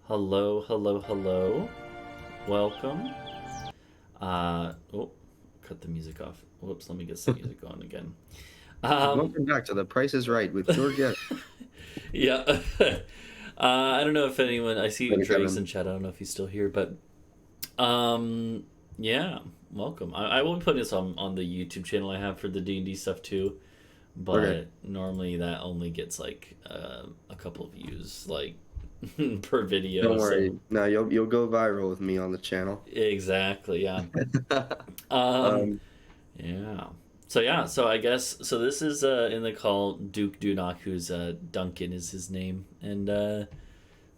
Hello, hello, hello. Welcome. Oh, cut the music off. Whoops, let me get some music going again. Welcome back to The Price is Right with your guest, Yeah. I don't know if anyone, I see Brother Drake's in Kevin. chat. I don't know if he's still here, but yeah, welcome. I will be putting this on the YouTube channel I have for the D&D stuff too, Okay, but normally that only gets like a couple of views like per video, don't so worry. Now you'll go viral with me on the channel. exactly, yeah. Um, Um, Yeah. So I guess this is in the call Duke Dunock, who's Duncan is his name, and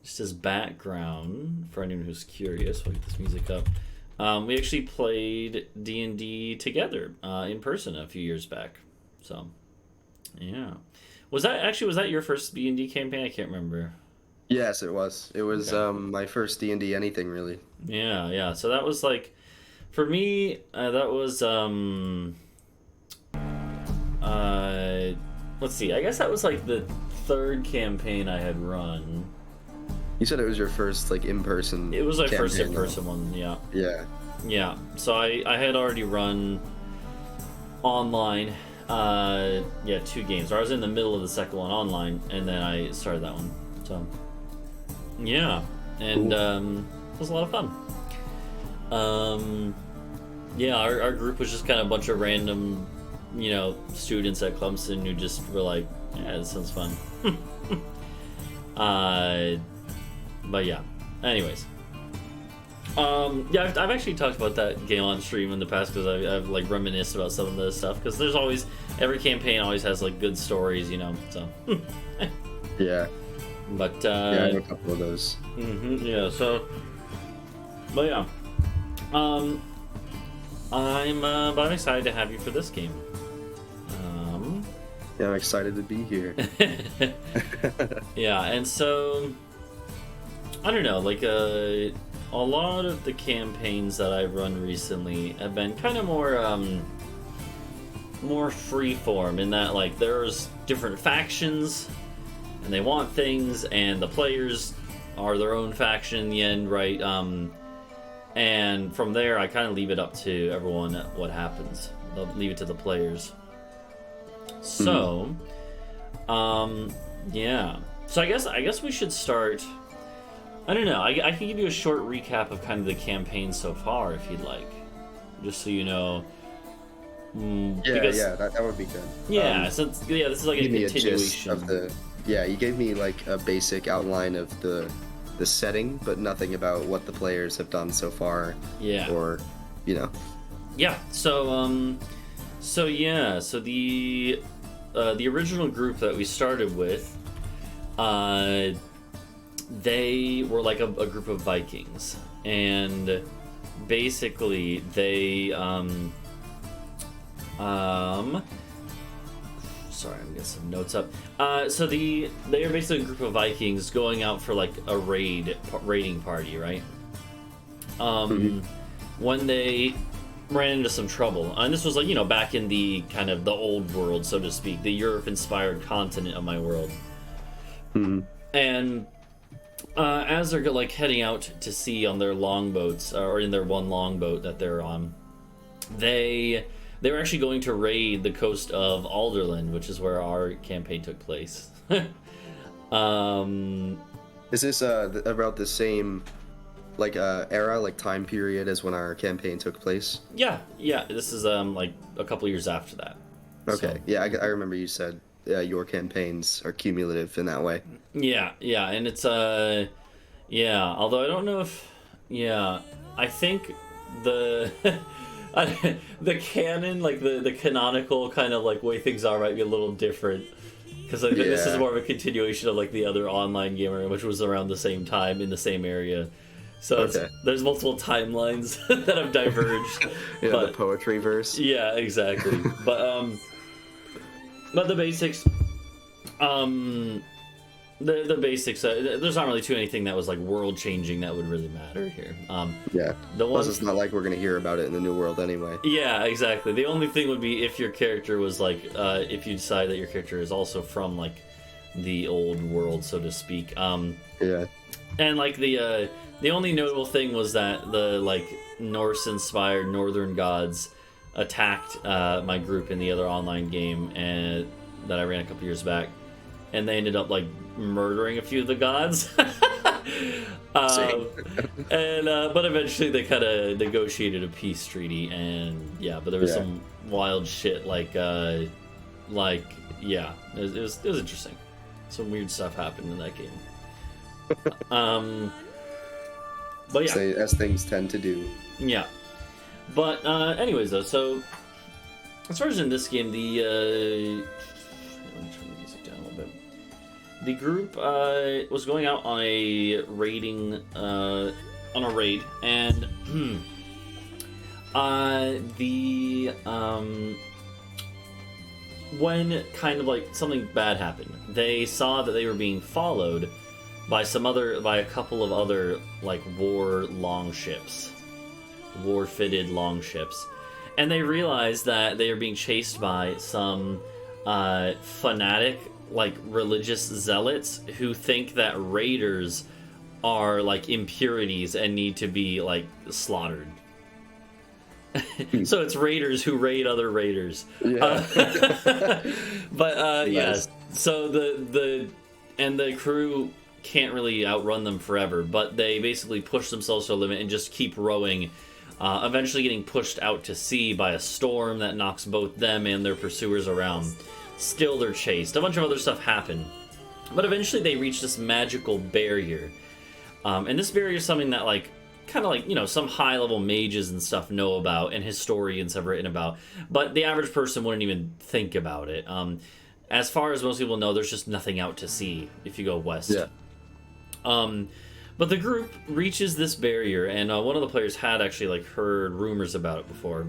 just his background for anyone who's curious. We'll get this music up. We actually played D&D together in person a few years back. So yeah, was that your first D&D campaign? I can't remember. yes, it was. It was Okay. my first D&D anything really. Yeah. So that was like for me. That was Uh, let's see. I guess that was like the third campaign I had run. You said it was your first like in-person It was my first campaign though. in-person one. Yeah, Yeah. yeah. So I had already run online. Yeah, two games. Or I was in the middle of the second one online, and then I started that one. So yeah, and Cool. it was a lot of fun. Yeah, our group was just kind of a bunch of random, students at Clemson who just were like, yeah, this sounds fun. uh, but yeah. Anyways, yeah, I've actually talked about that game on stream in the past because I've like reminisced about some of the stuff because there's always every campaign always has like good stories, So, Yeah. but Yeah, I have a couple of those. yeah. So, but yeah, um, but I'm excited to have you for this game. Yeah, I'm excited to be here. Yeah, and so I don't know, like a lot of the campaigns that I've run recently have been kind of more free form in that like there's different factions and they want things and the players are their own faction in the end, right? And from there I kind of leave it up to everyone what happens. I'll leave it to the players. Mhm. So, yeah. So I guess we should start. I don't know. I can give you a short recap of kind of the campaign so far, if you'd like, just so you know. Yeah, Because yeah, that would be good. yeah, since yeah, this is like a Give me a gist of continuation. the yeah, you gave me like a basic outline of the setting, but nothing about what the players have done so far Yeah, or you know. yeah. So yeah, so the original group that we started with, uh, they were like a group of Vikings, and basically they sorry, I'm getting some notes up. So they are basically a group of Vikings going out for like a raiding party, right? Mhm. Um, when they ran into some trouble, and this was like back in the kind of the old world, so to speak, the Europe-inspired continent of my world, Mhm. and as they're like heading out to sea on their longboats or in their one longboat that they're on, they they were actually going to raid the coast of Alderland, which is where our campaign took place. um, Is this about the same like era, like time period as when our campaign took place? yeah. This is like a couple years after that. So Okay. Yeah, I remember you said your campaigns are cumulative in that way. yeah, and it's yeah. Although I don't know if yeah, I think the the canon, like the canonical kind of like way things are, might be a little different because I think this is Yeah. more of a continuation of like the other online gamer, which was around the same time in the same area. So Okay. there's multiple timelines that have diverged, Yeah, the but poetry verse. yeah, exactly. But the basics, um, the basics. There's not really too anything that was like world changing that would really matter here. Yeah. The Plus, one it's not like we're gonna hear about it in the new world anyway. Yeah, exactly. The only thing would be if your character was like, if you decide that your character is also from like the old world, so to speak. Yeah. And like the only notable thing was that the like Norse-inspired northern gods attacked my group in the other online game and that I ran a couple years back, and they ended up like murdering a few of the gods. But eventually they kind of negotiated a peace treaty, and yeah, but there was some wild shit like yeah, it was interesting. Some weird stuff happened in that game. But yeah, as things tend to do. Yeah, but anyways though, so as far as in this game, the let me turn the music down a little bit. The group was going out on a raid, and when kind of like something bad happened, they saw that they were being followed by a couple of other like war-fitted longships, and they realized that they are being chased by some fanatic like religious zealots who think that raiders are like impurities and need to be like slaughtered. So it's raiders who raid other raiders. Yeah. But nice. yes, so the crew can't really outrun them forever, but they basically push themselves to a limit and just keep rowing, eventually getting pushed out to sea by a storm that knocks both them and their pursuers around. Still they're chased. A bunch of other stuff happen, but eventually they reach this magical barrier, and this barrier is something that like kind of like, you know, some high level mages and stuff know about and historians have written about, but the average person wouldn't even think about it. As far as most people know, there's just nothing out to sea if you go west. Yeah. But the group reaches this barrier, and one of the players had actually like heard rumors about it before.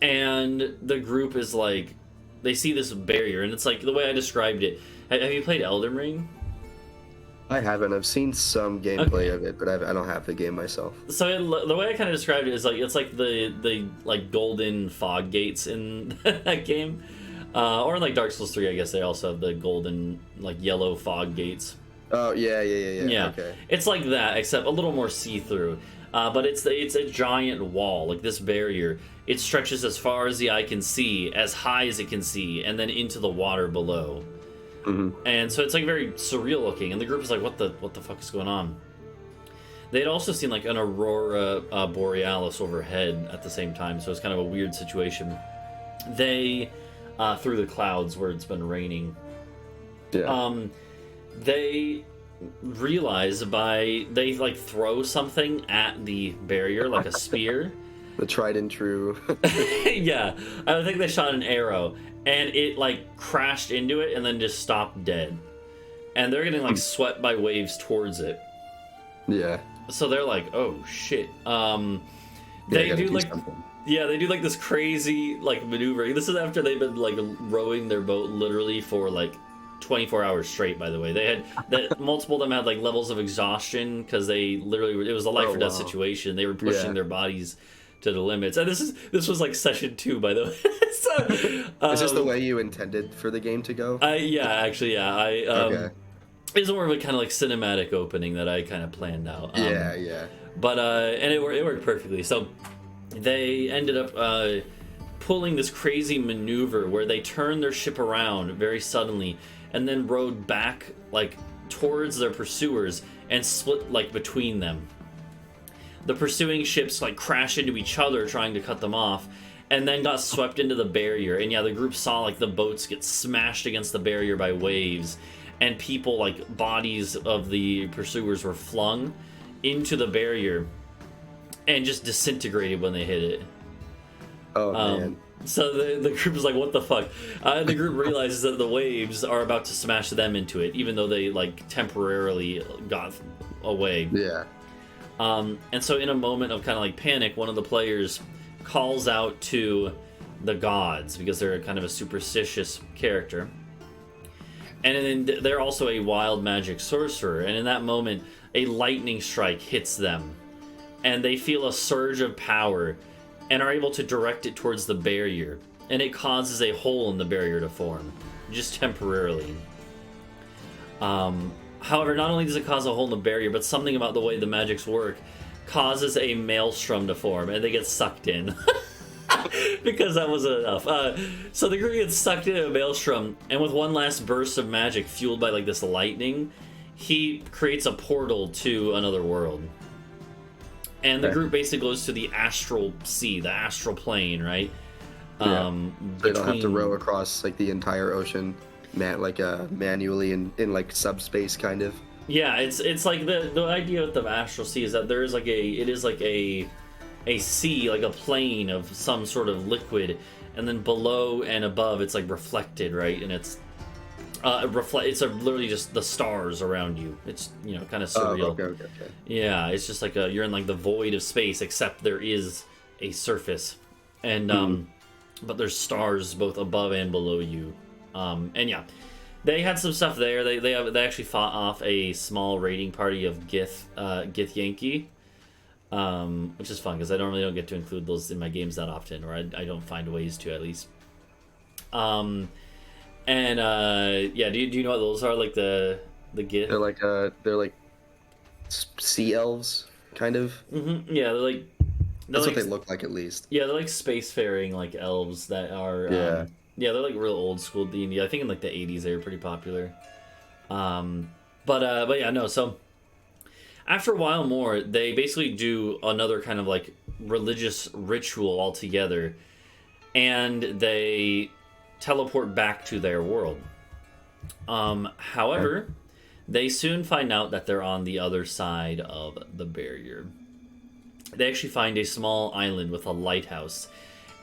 And the group is like, they see this barrier, and it's like the way I described it. Have you played Elden Ring? I haven't. I've seen some gameplay of it, but I don't have the game myself. So the way I kind of described it is like it's like the like golden fog gates in that game, or in like Dark Souls 3, I guess they also have the golden like yellow fog gates. Oh yeah. Okay. It's like that, except a little more see-through. But it's a giant wall, like this barrier. It stretches as far as the eye can see, as high as it can see, and then into the water below. Mm-hmm. And so it's like very surreal looking, and the group is like, what the fuck is going on? They'd also seen like an aurora borealis overhead at the same time, so it's kind of a weird situation. They through the clouds where it's been raining. Yeah. They realize they like throw something at the barrier like a spear. The tried and true. Yeah, I think they shot an arrow, and it like crashed into it and then just stopped dead. And they're getting like swept by waves towards it. Yeah. So they're like, oh shit. They do like something. Yeah, they do like this crazy like maneuver. This is after they've been like rowing their boat literally for like 24 hours straight, by the way. They had that multiple of them had like levels of exhaustion because they literally, it was a life or death situation. They were pushing their bodies to the limits. And this was like session 2, by the way. So, is this the way you intended for the game to go? Okay. It's more of a kind of like cinematic opening that I kind of planned out. Yeah. But and it worked perfectly. So they ended up pulling this crazy maneuver where they turned their ship around very suddenly and then rowed back like towards their pursuers and split like between them. The pursuing ships like crashed into each other trying to cut them off, and then got swept into the barrier. And yeah, the group saw like the boats get smashed against the barrier by waves, and people like bodies of the pursuers were flung into the barrier and just disintegrated when they hit it. Oh man. So the group is like, what the fuck? The group realizes that the waves are about to smash them into it, even though they like temporarily got away. Yeah. And so in a moment of kind of like panic, one of the players calls out to the gods because they're kind of a superstitious character. And then they're also a wild magic sorcerer. And in that moment, a lightning strike hits them. And they feel a surge of power and are able to direct it towards the barrier. And it causes a hole in the barrier to form. just temporarily. However, not only does it cause a hole in the barrier, but something about the way the magics work causes a maelstrom to form, and they get sucked in. Because that wasn't enough. So the group gets sucked into a maelstrom, and with one last burst of magic fueled by like this lightning, he creates a portal to another world. And the group basically goes to the astral sea, the astral plane, right? Yeah. They don't have to row across like the entire ocean, manually in like subspace kind of. Yeah, it's like the idea with the astral sea is that there is like a sea, like a plane of some sort of liquid, and then below and above it's like reflected, right? And it's literally just the stars around you. It's, you know, kind of surreal. Okay. Yeah, it's just like you're in like the void of space, except there is a surface, and but there's stars both above and below you. And yeah, they had some stuff there. They actually fought off a small raiding party of Gith Yankee. Which is fun because I really don't get to include those in my games that often, or I don't find ways to, at least. Yeah, do you know what those are? Like the Gith? They're like sea elves, kind of. Mm-hmm. Yeah, That's what they look like, at least. Yeah, they're like spacefaring like elves that are. Yeah, they're like real old school D&D. I think in like the 80s they were pretty popular. But yeah, no. So after a while more, they basically do another kind of like religious ritual altogether, and they teleport back to their world. However, they soon find out that they're on the other side of the barrier. They actually find a small island with a lighthouse,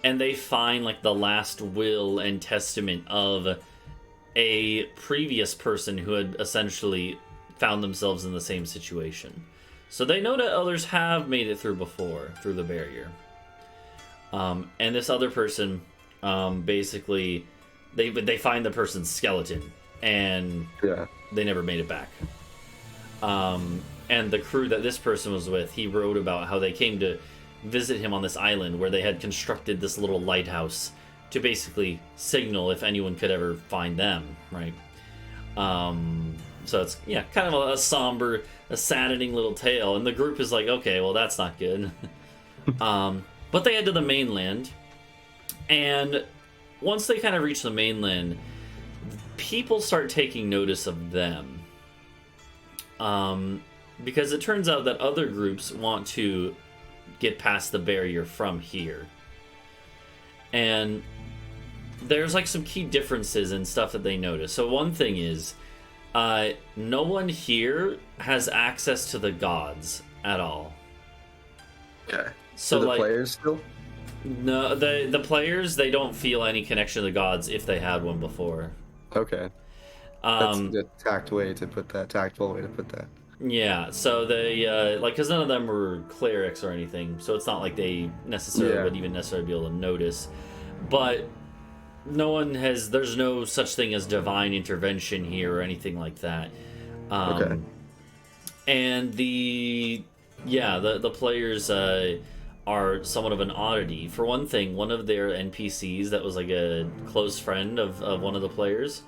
and they find like the last will and testament of a previous person who had essentially found themselves in the same situation. So they know that others have made it through before, through the barrier. And this other person, basically, they find the person's skeleton, and they never made it back. And the crew that this person was with, he wrote about how they came to visit him on this island where they had constructed this little lighthouse to basically signal if anyone could ever find them, right? So it's, yeah, kind of a somber, a saddening little tale. And the group is like, okay, well, that's not good. But they head to the mainland. And once they kind of reach the mainland, people start taking notice of them. Because it turns out that other groups want to get past the barrier from here. And there's like some key differences and stuff that they notice. So one thing is, no one here has access to the gods at all. Okay. So the like, players still? No, the players, they don't feel any connection to the gods if they had one before. Okay. That's a tactful way to put that. Yeah, so they, because none of them were clerics or anything, so it's not like they necessarily would even necessarily be able to notice. But there's no such thing as divine intervention here or anything like that. Okay. And the players are somewhat of an oddity. For one thing, one of their NPCs that was like a close friend of one of the players,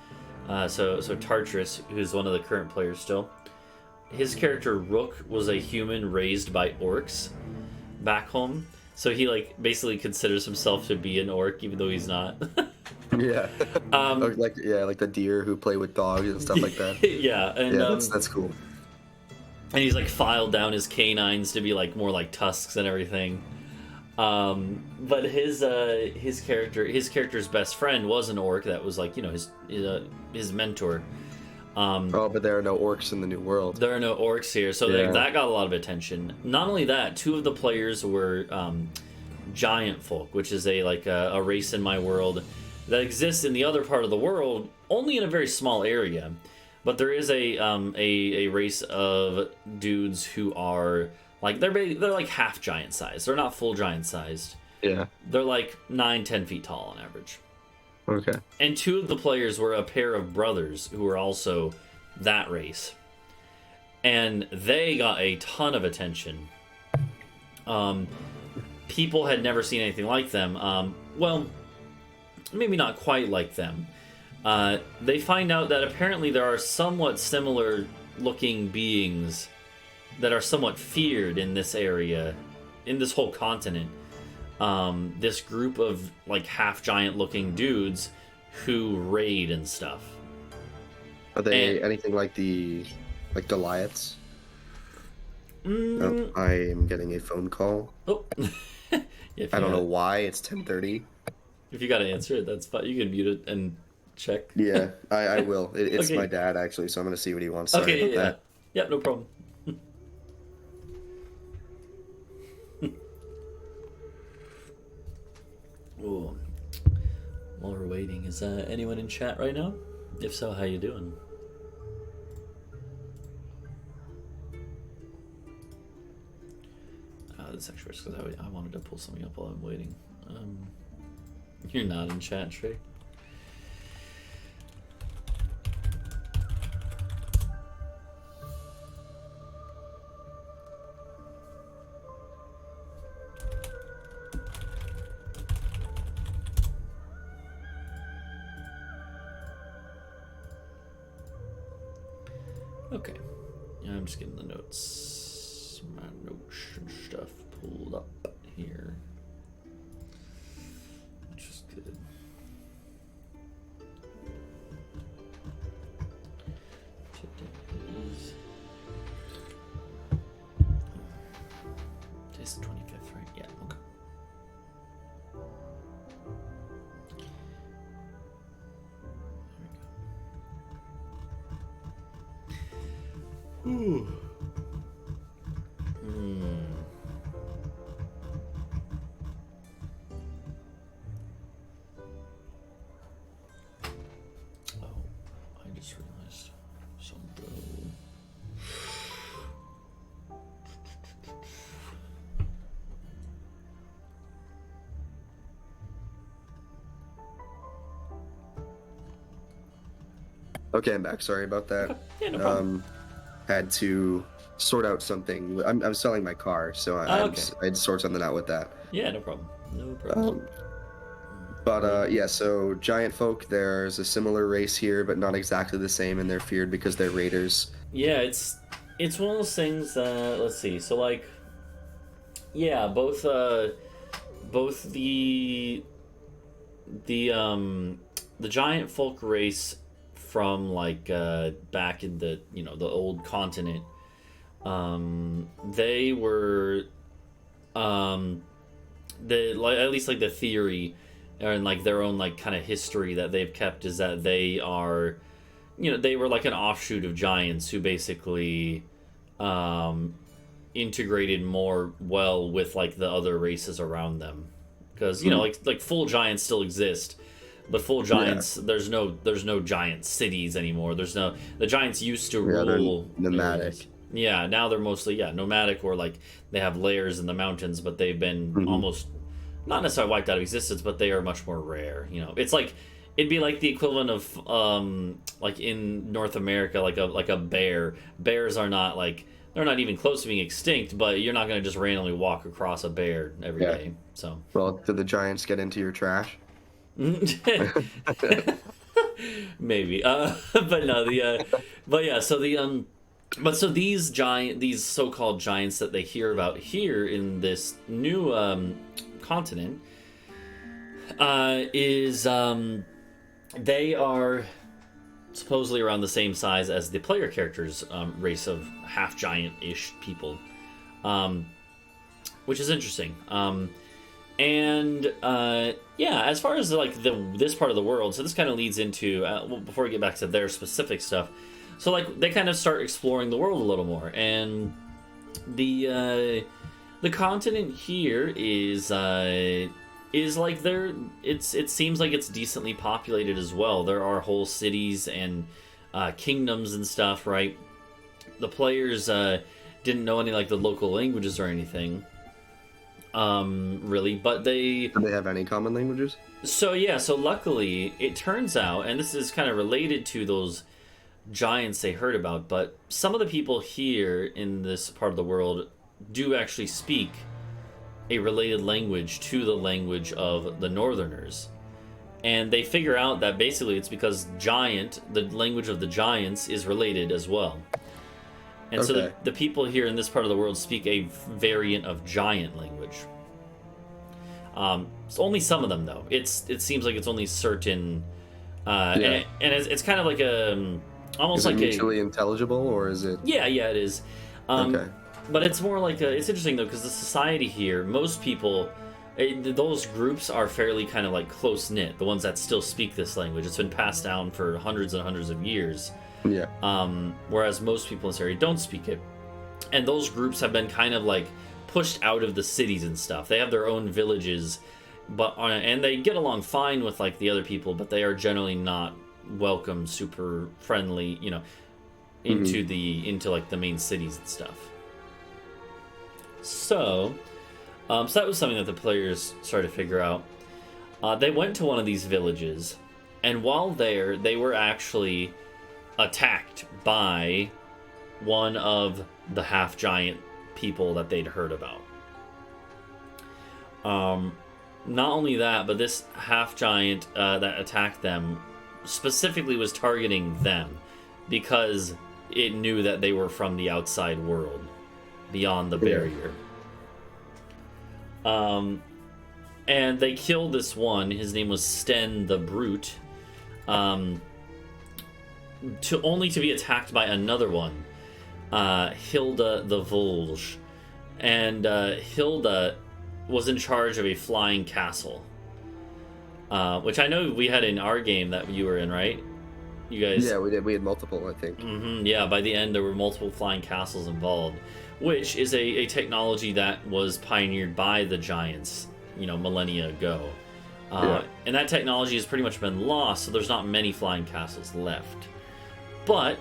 so Tartarus, who's one of the current players still, his character Rook was a human raised by orcs back home. So he like basically considers himself to be an orc even though he's not. Yeah. Like the deer who play with dogs and stuff like that. Yeah, and that's cool. And he's like filed down his canines to be like more like tusks and everything. But his character's best friend was an orc that was like, you know, his mentor. But there are no orcs in the New World. There are no orcs here, so that got a lot of attention. Not only that, two of the players were giant folk, which is a race in my world that exists in the other part of the world, only in a very small area. But there is a race of dudes who are like they're like half giant sized. They're not full giant sized. Yeah. They're like 9-10 feet tall on average. Okay. And two of the players were a pair of brothers who were also that race. And they got a ton of attention. People had never seen anything like them. Well, maybe not quite like them. they find out that apparently there are somewhat similar looking beings that are somewhat feared in this area, in this whole continent. This group of like half giant looking dudes who raid and stuff. Are they anything like the Goliaths? Oh, I am getting a phone call. Oh. I don't know why. It's 10:30. If you gotta answer it, that's fine. You can mute it and check. Yeah, I will. It's Okay. my dad, actually, so I'm going to see what he wants. Sorry Okay, about yeah. that. Yep, no problem. Ooh. While we're waiting, is anyone in chat right now? If so, how you doing? This actually works because I wanted to pull something up while I'm waiting. You're not in chat, Trey. Okay. Yeah, I'm just getting the notes. My notes and stuff pulled up here. Which is good. Today's the 25th, right? Yeah, okay. Ooh. Oh, I just realized something. Okay, I'm back. Sorry about that. Okay. Yeah, no problem. Had to sort out something. I'm selling my car, so Okay. I'd sort something out with that. Yeah, no problem. No problem. Yeah, so giant folk, there's a similar race here, but not exactly the same, and they're feared because they're raiders. Yeah, it's one of those things. Let's see. So like, yeah, both the giant folk race from like back in the the old continent. They were at least like the theory and like their own like kind of history that they've kept is that they are they were like an offshoot of giants who basically integrated more well with like the other races around them because like full giants still exist, but full giants there's no giant cities anymore. The giants used to rule nomadic areas. Yeah, now they're mostly nomadic, or like they have layers in the mountains, but they've been almost not necessarily wiped out of existence, but they are much more rare. It's like it'd be like the equivalent of like in North America, like a bear. Bears are not like they're not even close to being extinct, but you're not going to just randomly walk across a bear every day. So well, did the giants get into your trash? Maybe, but no. So these so-called giants that they hear about here in this new continent they are supposedly around the same size as the player characters' race of half giant-ish people, which is interesting. As far as like this part of the world, so this kind of leads into before we get back to their specific stuff. So like they kind of start exploring the world a little more, and the continent here is like it seems like it's decently populated as well. There are whole cities and kingdoms and stuff, right? The players didn't know any like the local languages or anything, really, but do they have any common languages? So luckily it turns out, and this is kind of related to those giants they heard about, but some of the people here in this part of the world do actually speak a related language to the language of the Northerners. And they figure out that basically it's because giant, the language of the giants, is related as well. And so the people here in this part of the world speak a variant of giant language. It's only some of them, though. It seems like it's only certain... and it's kind of like a... almost is like it mutually intelligible, or is it... Yeah, it is. But it's more like it's interesting, though, because the society here, most people... those groups are fairly kind of like close-knit, the ones that still speak this language. It's been passed down for hundreds and hundreds of years. Yeah. Whereas most people in this area don't speak it. And those groups have been kind of like pushed out of the cities and stuff. They have their own villages, and they get along fine with like the other people, but they are generally not welcome, super friendly, into like the main cities and stuff. So that was something that the players started to figure out. They went to one of these villages, and while there, they were actually attacked by one of the half-giant people that they'd heard about. Not only that, but this half-giant that attacked them specifically was targeting them because it knew that they were from the outside world, beyond the barrier. And they killed this one. His name was Sten the Brute. To be attacked by another one, Hilda the Volge. And Hilda was in charge of a flying castle, which I know we had in our game that you were in, right? You guys? Yeah, we did. We had multiple, I think. Yeah, by the end there were multiple flying castles involved, which is a technology that was pioneered by the giants, millennia ago. And that technology has pretty much been lost, so there's not many flying castles left. But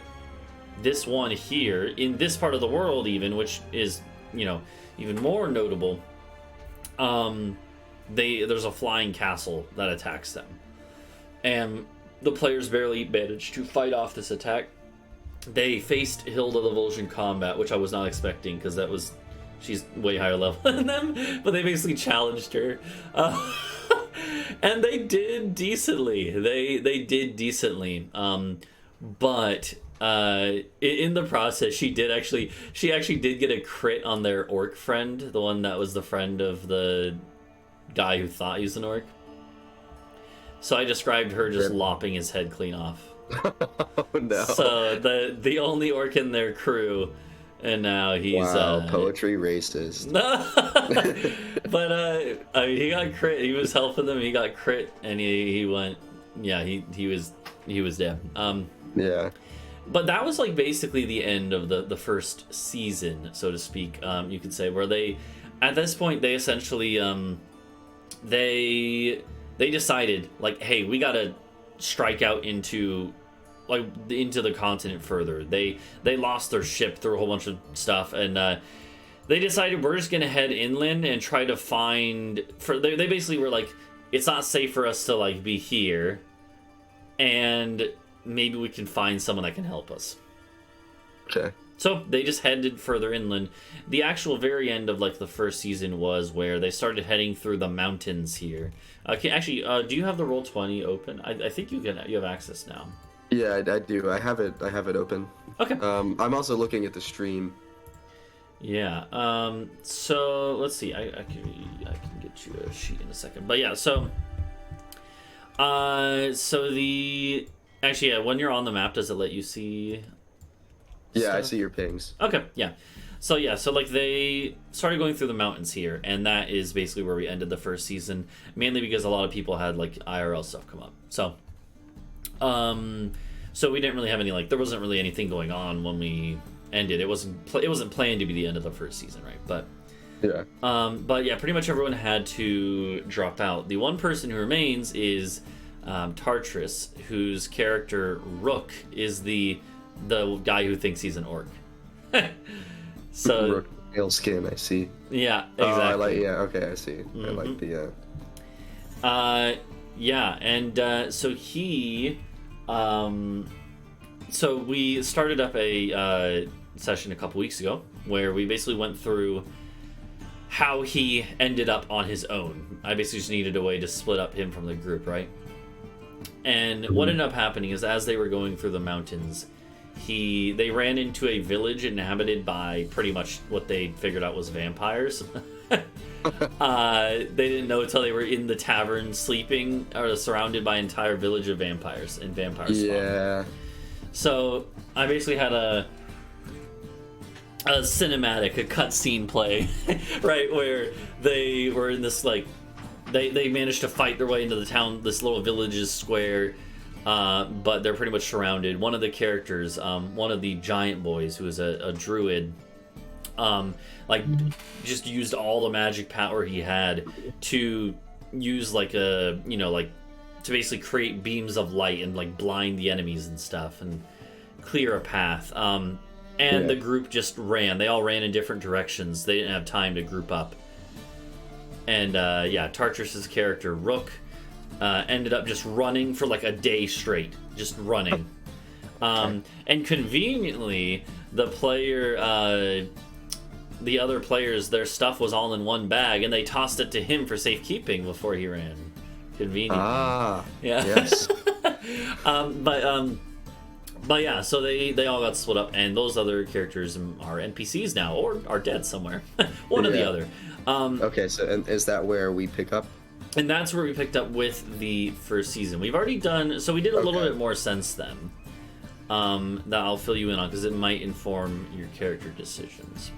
this one here, in this part of the world even, which is, even more notable, there's a flying castle that attacks them. And the players barely managed to fight off this attack. They faced Hilda the Volge in combat, which I was not expecting, because she's way higher level than them, but they basically challenged her. And they did decently. They did decently. But in the process, she actually did get a crit on their orc friend, the one that was the friend of the guy who thought he was an orc. So I described her just lopping his head clean off. Oh no! So the only orc in their crew, and now he's poetry racist. But I mean, he got crit. He was helping them. He got crit, and he went. Yeah, he was dead. Yeah. But that was like basically the end of the first season, so to speak. You could say, where they, at this point, they essentially they decided, like, hey, we gotta strike out into the continent further. They lost their ship through a whole bunch of stuff, and they decided we're just gonna head inland and try to find. They basically were like, it's not safe for us to like be here, and maybe we can find someone that can help us. Okay. So they just headed further inland. The actual very end of like the first season was where they started heading through the mountains here. Do you have the Roll20 open? I think you have access now. Yeah, I do. I have it open. Okay. I'm also looking at the stream. Yeah. So let's see. I can get you a sheet in a second. But yeah. So when you're on the map, does it let you see? Yeah, stuff? I see your pings. Okay, yeah. So like they started going through the mountains here, and that is basically where we ended the first season, mainly because a lot of people had like IRL stuff come up. So we didn't really have any there wasn't really anything going on when we ended. It wasn't planned to be the end of the first season, right? But yeah, pretty much everyone had to drop out. The one person who remains is Tartris, whose character Rook is the guy who thinks he's an orc. So Rook, pale skin, I see. Yeah, exactly. Okay, I see. Mm-hmm. I like the so we started up a session a couple weeks ago where we basically went through how he ended up on his own. I basically just needed a way to split up him from the group, right? And what ended up happening is, as they were going through the mountains, they ran into a village inhabited by pretty much what they figured out was vampires. They didn't know until they were in the tavern sleeping, or surrounded by an entire village of vampires and vampire spawn. Yeah. So I basically had a cinematic, a cutscene play, right, where they were in this, like, they managed to fight their way into the town, this little village's square, but they're pretty much surrounded. One of the characters, one of the giant boys, who is a druid, like, just used all the magic power he had to use, like, to basically create beams of light and, like, blind the enemies and stuff and clear a path. And the group just ran. They all ran in different directions. They didn't have time to group up. And, Tartarus's character, Rook, ended up just running for, like, a day straight. Just running. And conveniently, the other players, their stuff was all in one bag, and they tossed it to him for safekeeping before he ran. Convenient. Ah. Yeah. Yes. But yeah, so they all got split up, and those other characters are NPCs now, or are dead somewhere. One or the other. Okay, so and is that where we pick up? And that's where we picked up with the first season. We've already done, so we did a little bit more since then. That I'll fill you in on, because it might inform your character decisions.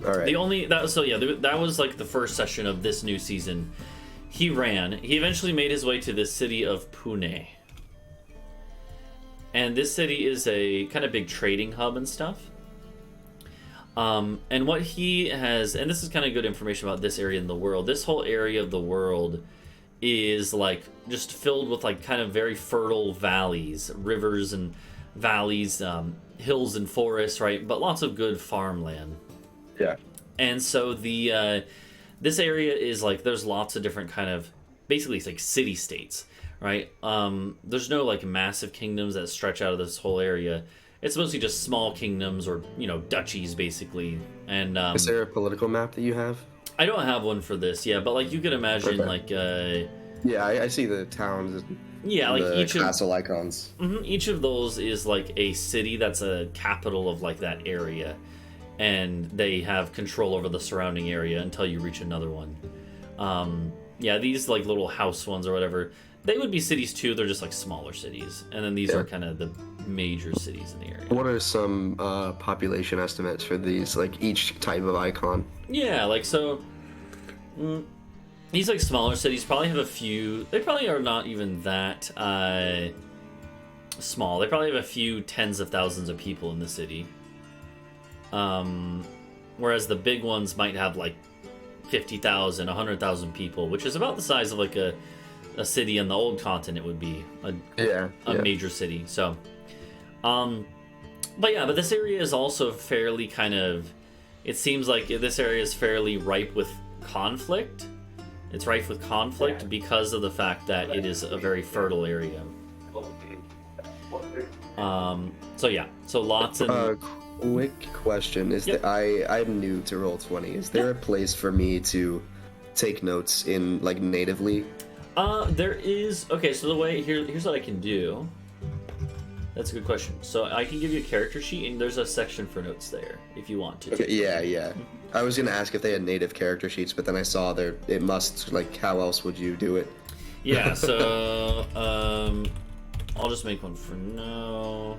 All right. That was like the first session of this new season. He eventually made his way to the city of Pune. And this city is a kind of big trading hub and stuff. And what he has, and this is kind of good information about this area in the world. This whole area of the world is like just filled with like kind of very fertile valleys, rivers and valleys, hills and forests, right? But lots of good farmland. Yeah. And so this area is like, there's lots of different kind of, basically it's like city states. Right? There's no like massive kingdoms that stretch out of this whole area. It's mostly just small kingdoms or, duchies basically. And is there a political map that you have? I don't have one for this, but like you could imagine like I see the towns. Yeah, like the each castle icons. Each of those is like a city that's a capital of like that area, and they have control over the surrounding area until you reach another one. These like little house ones or whatever, they would be cities too. They're just like smaller cities, and then these are kind of the major cities in the area. What are some population estimates for these, like each type of icon? Yeah, like so. These like smaller cities probably have a few. They probably are not even that small. They probably have a few tens of thousands of people in the city. Whereas the big ones might have like 50,000, 100,000 people, which is about the size of like a city in the old continent would be a major city. So, but this area is also fairly kind of. It seems like this area is fairly ripe with conflict. It's rife with conflict because of the fact that it is a very fertile area. So lots and. Quick question: I'm new to Roll20. Is there a place for me to take notes in like natively? There is. Okay, so the way here's what I can do. That's a good question. So I can give you a character sheet, and there's a section for notes there if you want to. Okay, yeah. I was gonna ask if they had native character sheets, but then I saw there it must, like, how else would you do it? Yeah. So I'll just make one for now.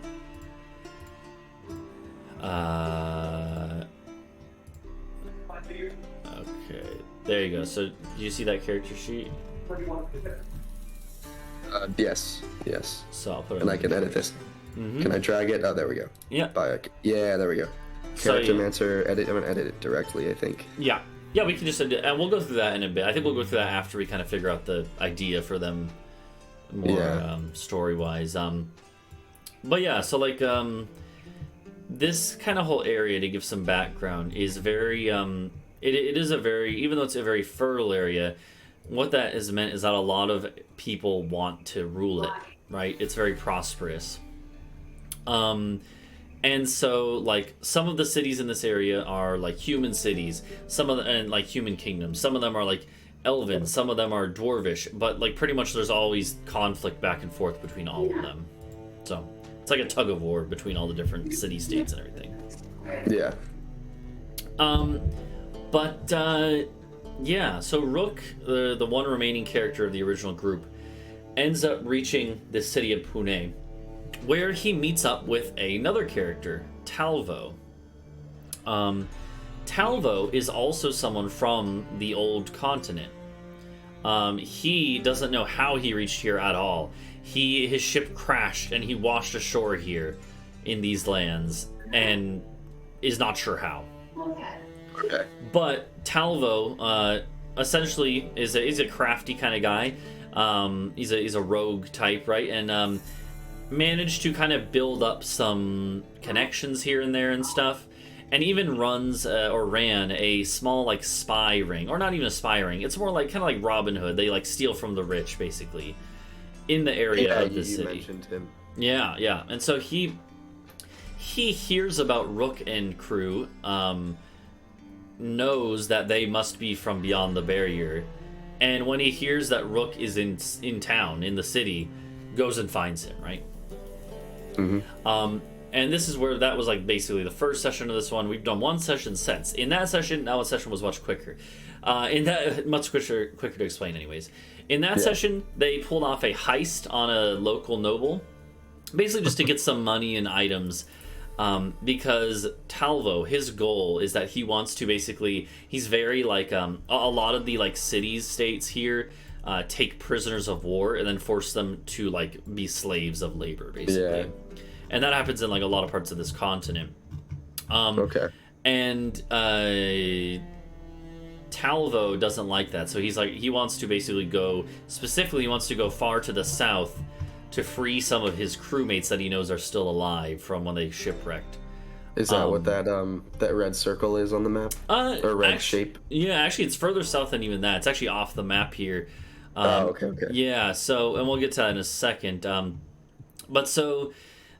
Okay, there you go. So do you see that character sheet? Yes. So I'll put it. And I can edit this. Mm-hmm. Can I drag it? Oh, there we go. Yeah. Yeah, there we go. Character Mancer, edit. I'm gonna edit it directly, I think. Yeah, we can just edit, and we'll go through that in a bit. I think we'll go through that after we kind of figure out the idea for them more story-wise. But yeah, so like this kind of whole area, to give some background, is very it is a very, even though it's a very fertile area, what that has meant is that a lot of people want to rule it, right? It's very prosperous. And so, like, some of the cities in this area are like human cities, and like human kingdoms. Some of them are like Elven, some of them are Dwarvish, but like pretty much there's always conflict back and forth between all of them. So it's like a tug of war between all the different city-states and everything. Yeah. Yeah, so Rook, the one remaining character of the original group, ends up reaching the city of Pune, where he meets up with another character, Talvo. Talvo is also someone from the old continent. He doesn't know how he reached here at all. His ship crashed and he washed ashore here in these lands and is not sure how. Okay. But Talvo essentially is a crafty kind of guy. He's a rogue type, right? And managed to kind of build up some connections here and there and stuff. And even ran a small like spy ring, or not even a spy ring. It's more like kind of like Robin Hood. They like steal from the rich, basically, in the area of the city. You mentioned him. Yeah. And so he hears about Rook and crew, knows that they must be from beyond the barrier, and when he hears that Rook is in town, in the city, goes and finds him, right? Mm-hmm. And this is where that was like basically the first session of this one. We've done one session since. In that session, that one session was much quicker. Much quicker to explain anyways. In that session, they pulled off a heist on a local noble, basically just to get some money and items. Because Talvo, his goal is that he wants to basically, he's very like, a lot of the like cities, states here, take prisoners of war and then force them to like be slaves of labor, basically. Yeah. And that happens in like a lot of parts of this continent. Okay. And Talvo doesn't like that, so he wants to basically he wants to go far to the south to free some of his crewmates that he knows are still alive from when they shipwrecked. Is that what that red circle is on the map? Or red shape? Yeah, actually it's further south than even that. It's actually off the map here. Okay. Yeah, so, and we'll get to that in a second. But so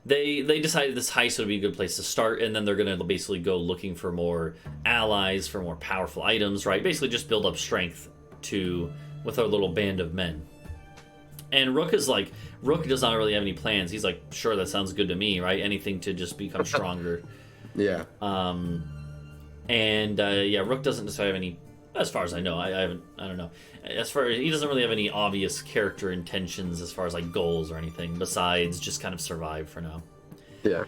they decided this heist would be a good place to start, and then they're going to basically go looking for more allies, for more powerful items, right? Basically just build up strength with our little band of men. And Rook does not really have any plans. He's like, sure, that sounds good to me, right? Anything to just become stronger. Yeah. Rook doesn't necessarily have any, as far as I know. I don't know. He doesn't really have any obvious character intentions as far as like goals or anything besides just kind of survive for now. Yeah.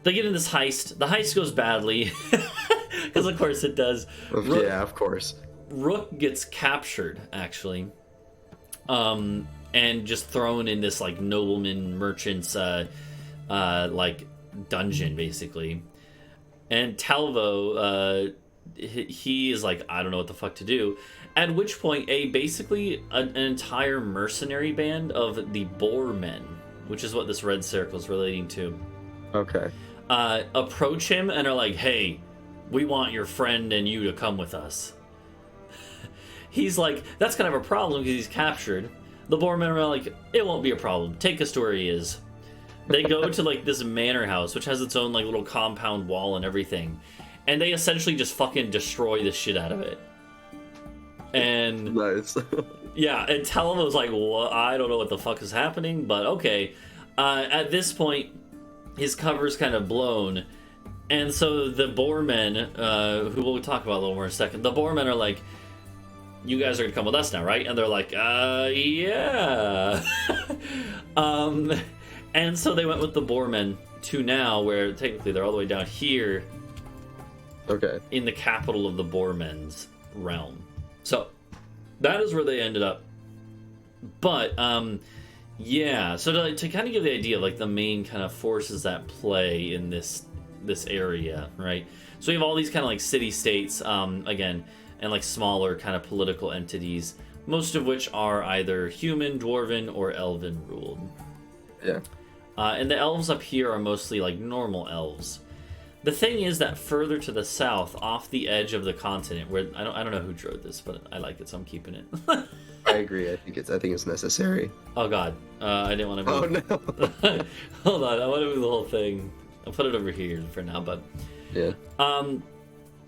They get in this heist. The heist goes badly because of course it does. Yeah, of course. Rook gets captured actually, and just thrown in this like nobleman merchant's like dungeon basically. And Talvo, he is like, I don't know what the fuck to do. At which point, basically an entire mercenary band of the Boar Men, which is what this red circle is relating to, okay, approach him and are like, hey, we want your friend and you to come with us. He's like, that's kind of a problem because he's captured. The Boar Men are like, it won't be a problem. Take us to where he is. They go to like this manor house, which has its own like little compound wall and everything. And they essentially just fucking destroy the shit out of it. And nice. Yeah, and Talvo's like, well, I don't know what the fuck is happening, but okay. At this point, his cover's kind of blown. And so the Boar Men, who we'll talk about a little more in a second, the Boar Men are like, you guys are gonna come with us now, right? And they're like, yeah. And so they went with the Boar Men to now, where technically they're all the way down here. Okay. In the capital of the Boar Men's realm. So that is where they ended up. But yeah, so to kind of give the idea of like the main kind of forces that play in this area, right? So we have all these kind of like city-states, again, and like smaller kind of political entities, most of which are either human, dwarven, or elven ruled. Yeah. And the elves up here are mostly like normal elves. The thing is that further to the south, off the edge of the continent, where I don't know who drew this, but I like it, so I'm keeping it. I agree. I think it's necessary. Oh god, I didn't want to move. Oh no. Hold on, I want to move the whole thing. I'll put it over here for now, but yeah.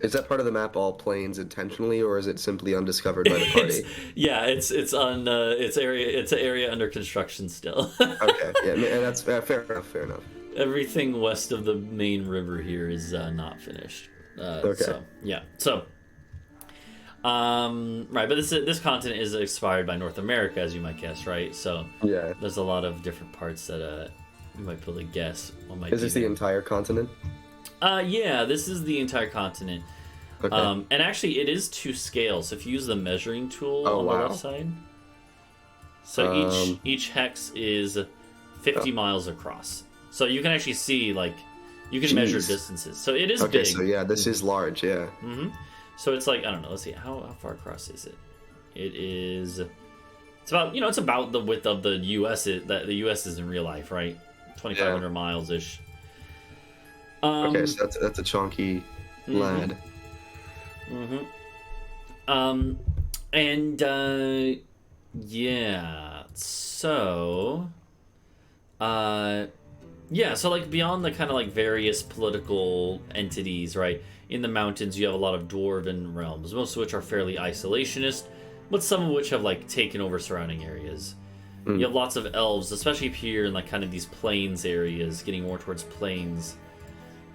Is that part of the map all plains intentionally, or is it simply undiscovered by the party? It's on it's an area under construction still. Okay, yeah, and that's fair enough. Fair enough. Everything west of the main river here is not finished. Okay. So yeah. So right, but this continent is inspired by North America, as you might guess, right? So Yeah. there's a lot of different parts that you might be able to guess what might Is this the entire continent? Yeah, this is the entire continent. Okay. And actually, it is to scale. So if you use the measuring tool on the left side, so each hex is 50 miles across. So you can actually see, like, you can measure distances. So it is big. Okay, so yeah, this is large, yeah. Mm-hmm. So it's like, I don't know. Let's see, how far across is it? It's about, it's about the width of the U.S. That the U.S. is in real life, right? 2,500 miles ish. Okay, so that's a chunky land. Mm-hmm. Yeah. So, so like beyond the kind of like various political entities, right? In the mountains, you have a lot of dwarven realms, most of which are fairly isolationist, but some of which have like taken over surrounding areas. You have lots of elves, especially up here in like kind of these plains areas, getting more towards plains.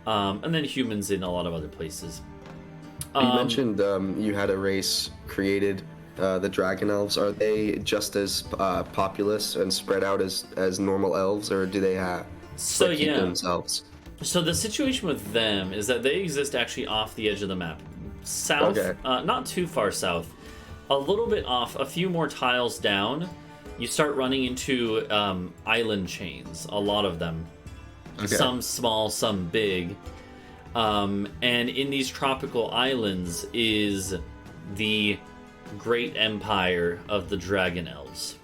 And then humans in a lot of other places. You mentioned you had a race created, the Dragon Elves. Are they just as populous and spread out as normal elves, or do they keep themselves? So the situation with them is that they exist actually off the edge of the map. South, not too far south. A little bit off, a few more tiles down, you start running into island chains, a lot of them. Okay. Some small, some big. And in these tropical islands is the great empire of the Dragon Elves.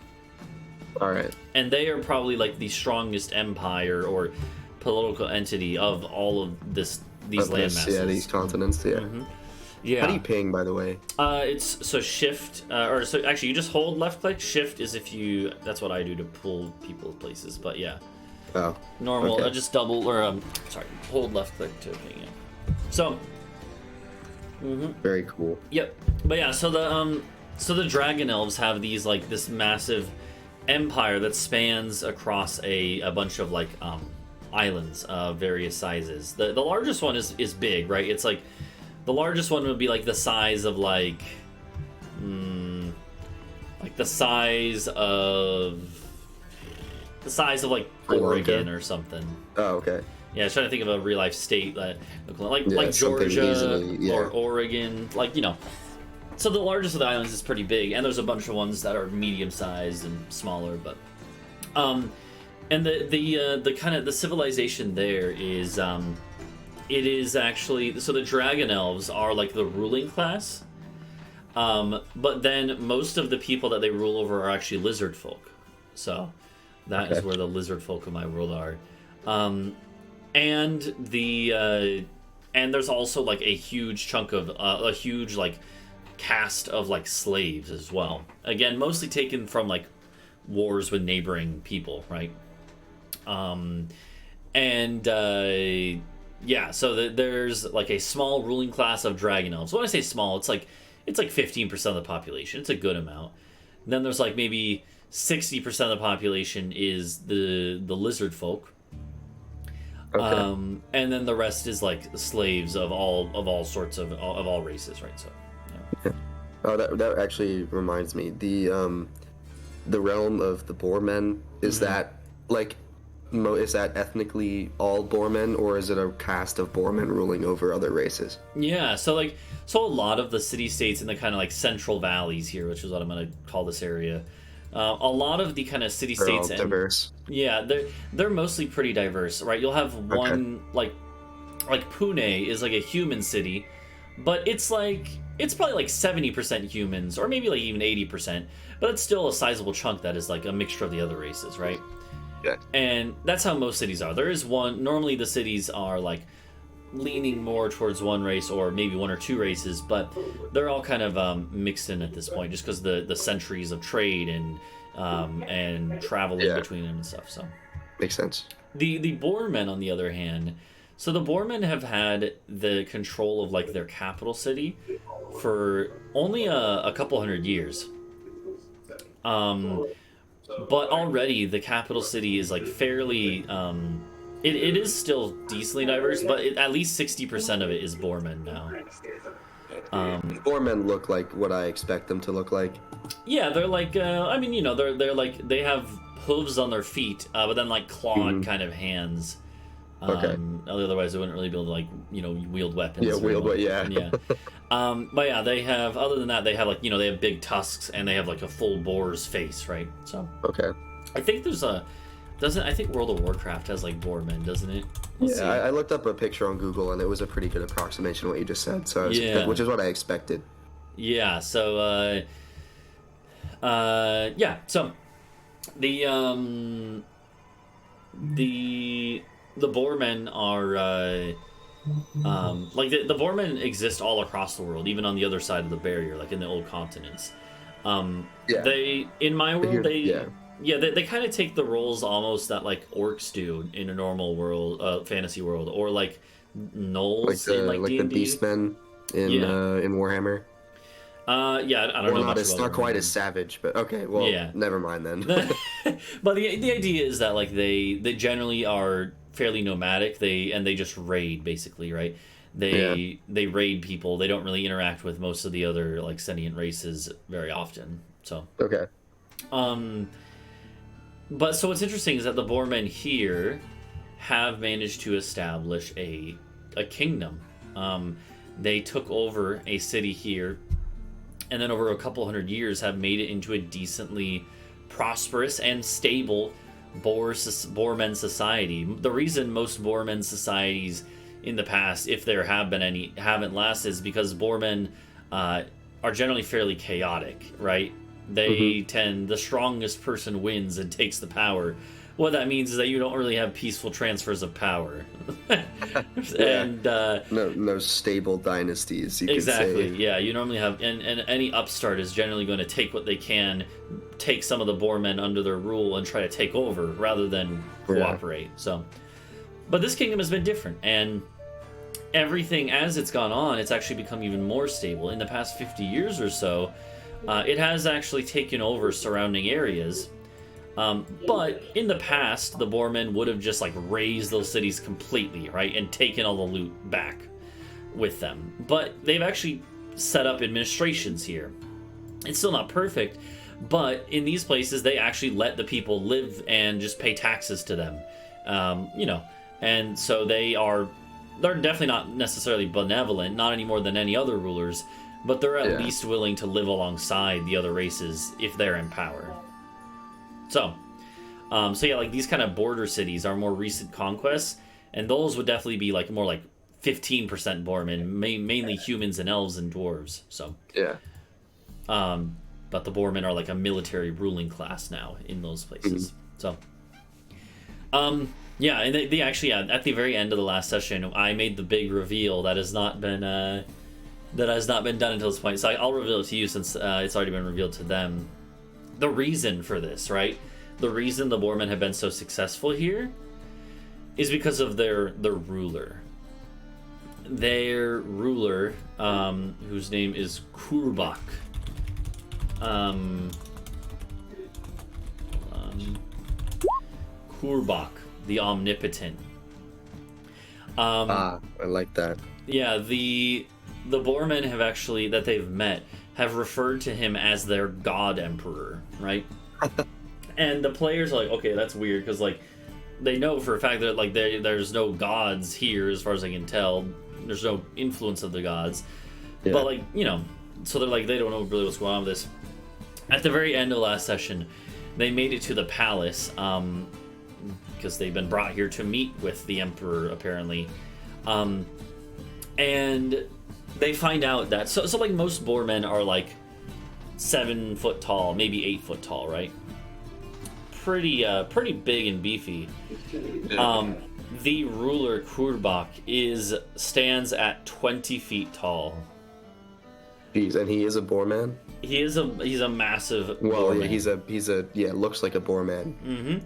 All right. And they are probably like the strongest empire or political entity of all of these landmasses. Yeah, these continents, yeah. Mm-hmm. Yeah. How do you ping, by the way? It's so shift, so actually you just hold left click. Shift is that's what I do to pull people places, but yeah. Oh. Normal, okay. Just double, hold left click to ping it. So. Very cool. Yep. But yeah, so the Dragon Elves have this massive empire that spans across a bunch of islands of various sizes. The largest one is big, right? It's like the largest one would be like the size of the size of like Oregon or something. Oh, okay. Yeah, I was trying to think of a real life state that like Georgia or Oregon, So the largest of the islands is pretty big, and there's a bunch of ones that are medium sized and smaller, but and the kind of the civilization there is it is actually, so the Dragon Elves are like the ruling class, but then most of the people that they rule over are actually lizard folk. So that is where the lizard folk of my world are. And there's also like a huge chunk of a huge cast of slaves as well. Again, mostly taken from wars with neighboring people, right? So there's a small ruling class of Dragon Elves. When I say small, it's like 15% of the population. It's a good amount. And then there's maybe 60% of the population is the lizard folk. Okay. And then the rest is slaves of all sorts of all races, right? So. Yeah. Oh, that actually reminds me. The realm of the Boormen, is that is that ethnically all Boormen, or is it a caste of Boormen ruling over other races? Yeah, so a lot of the city-states in the kind of central valleys here, which is what I'm going to call this area, a lot of the kind of city-states and diverse. Yeah, they're mostly pretty diverse, right? You'll have one like Pune is a human city, but it's probably 70% humans, or maybe even 80%, but it's still a sizable chunk that is a mixture of the other races, right? Yeah. And that's how most cities are. There is one. Normally, the cities are leaning more towards one race or maybe one or two races, but they're all kind of mixed in at this point, just because the centuries of trade and travel in between them and stuff. So makes sense. The Boormen, on the other hand, So the Boormen have had the control of like their capital city for only a couple hundred years. Um, but already the capital city is like fairly. It is still decently diverse, but at least 60% of it is Boormen now. Boormen look like what I expect them to look like. Yeah, they're like. I mean, they're like they have hooves on their feet, but then like clawed kind of hands. Okay. Otherwise, they wouldn't really be able to like wield weapons. Yeah, wield, but yeah. Yeah. But yeah, they have. Other than that, they have like they have big tusks and they have like a full boar's face, right? So. Okay. I think there's a. I think World of Warcraft has like boarmen, doesn't it? I looked up a picture on Google and it was a pretty good approximation of what you just said. So which is what I expected. Yeah. So. Yeah. So. The Boormen are like the Boormen exist all across the world, even on the other side of the barrier, like in the old continents. They in my world they kind of take the roles almost that like orcs do in a normal world, fantasy world, or like gnolls like in the Beastmen in Warhammer. I don't know much It's about not quite Warhammer. as savage, but okay, well, never mind then. But the idea is that like they generally are fairly nomadic. They just raid basically, right? They raid people. They don't really interact with most of the other like sentient races very often. So Okay. But so what's interesting is that the Boormen here have managed to establish a kingdom. They took over a city here, and then over a couple hundred years have made it into a decently prosperous and stable Boormen society. The reason most Boormen societies in the past, if there have been any, haven't lasted is because Boormen are generally fairly chaotic, right? They tend, the strongest person wins and takes the power. What that means is that you don't really have peaceful transfers of power. And no stable dynasties, you exactly, could say. yeah. You normally have, and any upstart is generally going to take what they can, take some of the Boormen under their rule and try to take over rather than cooperate. So, but this kingdom has been different, and everything as it's gone on, it's actually become even more stable. In the past 50 years or so, it has actually taken over surrounding areas. But in the past, the Boormen would have just like razed those cities completely, right, and taken all the loot back with them. But they've actually set up administrations here. It's still not perfect, but in these places, they actually let the people live and just pay taxes to them, and so they're definitely not necessarily benevolent, not any more than any other rulers, but they're at least willing to live alongside the other races if they're in power. So like these kind of border cities are more recent conquests, and those would definitely be like more like 15% Boormen, mainly humans and elves and dwarves. So but the Boormen are like a military ruling class now in those places. So and they actually at the very end of the last session, I made the big reveal that has not been done until this point. So I'll reveal it to you since it's already been revealed to them. The reason for this, right? The reason the Boormen have been so successful here is because of their ruler. Their ruler, whose name is Kurbak. Kurbak, the Omnipotent. I like that. Yeah, the Boormen have actually, that they've met, have referred to him as their God Emperor, right? And the players are like, okay, that's weird, because like they know for a fact that like there's no gods here, as far as I can tell. There's no influence of the gods, but like so they're like, they don't know really what's going on with this. At the very end of last session, they made it to the palace because they've been brought here to meet with the Emperor apparently, and they find out that so like most Boormen are like 7 foot tall, maybe 8 foot tall, right? Pretty big and beefy. The ruler Kurbak stands at 20 feet tall. Jeez, and he is a Boorman? He's a massive Well, Boorman. he's a looks like a Boorman.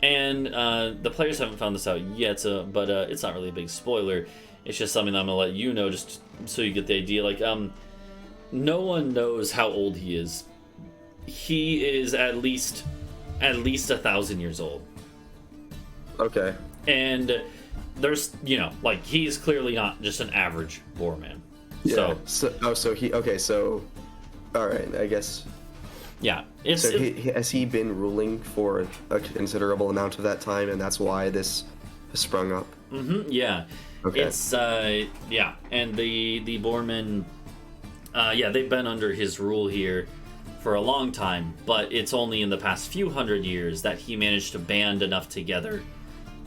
And the players haven't found this out yet, but it's not really a big spoiler. It's just something that I'm gonna let you know, just so you get the idea. Like, no one knows how old he is. He is at least 1,000 years old. Okay. And there's, like, he's clearly not just an average boar man. Yeah. All right, I guess. Yeah. Has he been ruling for a considerable amount of that time, and that's why this has sprung up? Mm-hmm, yeah. Okay. It's, yeah. And the Boormen, they've been under his rule here for a long time, but it's only in the past few hundred years that he managed to band enough together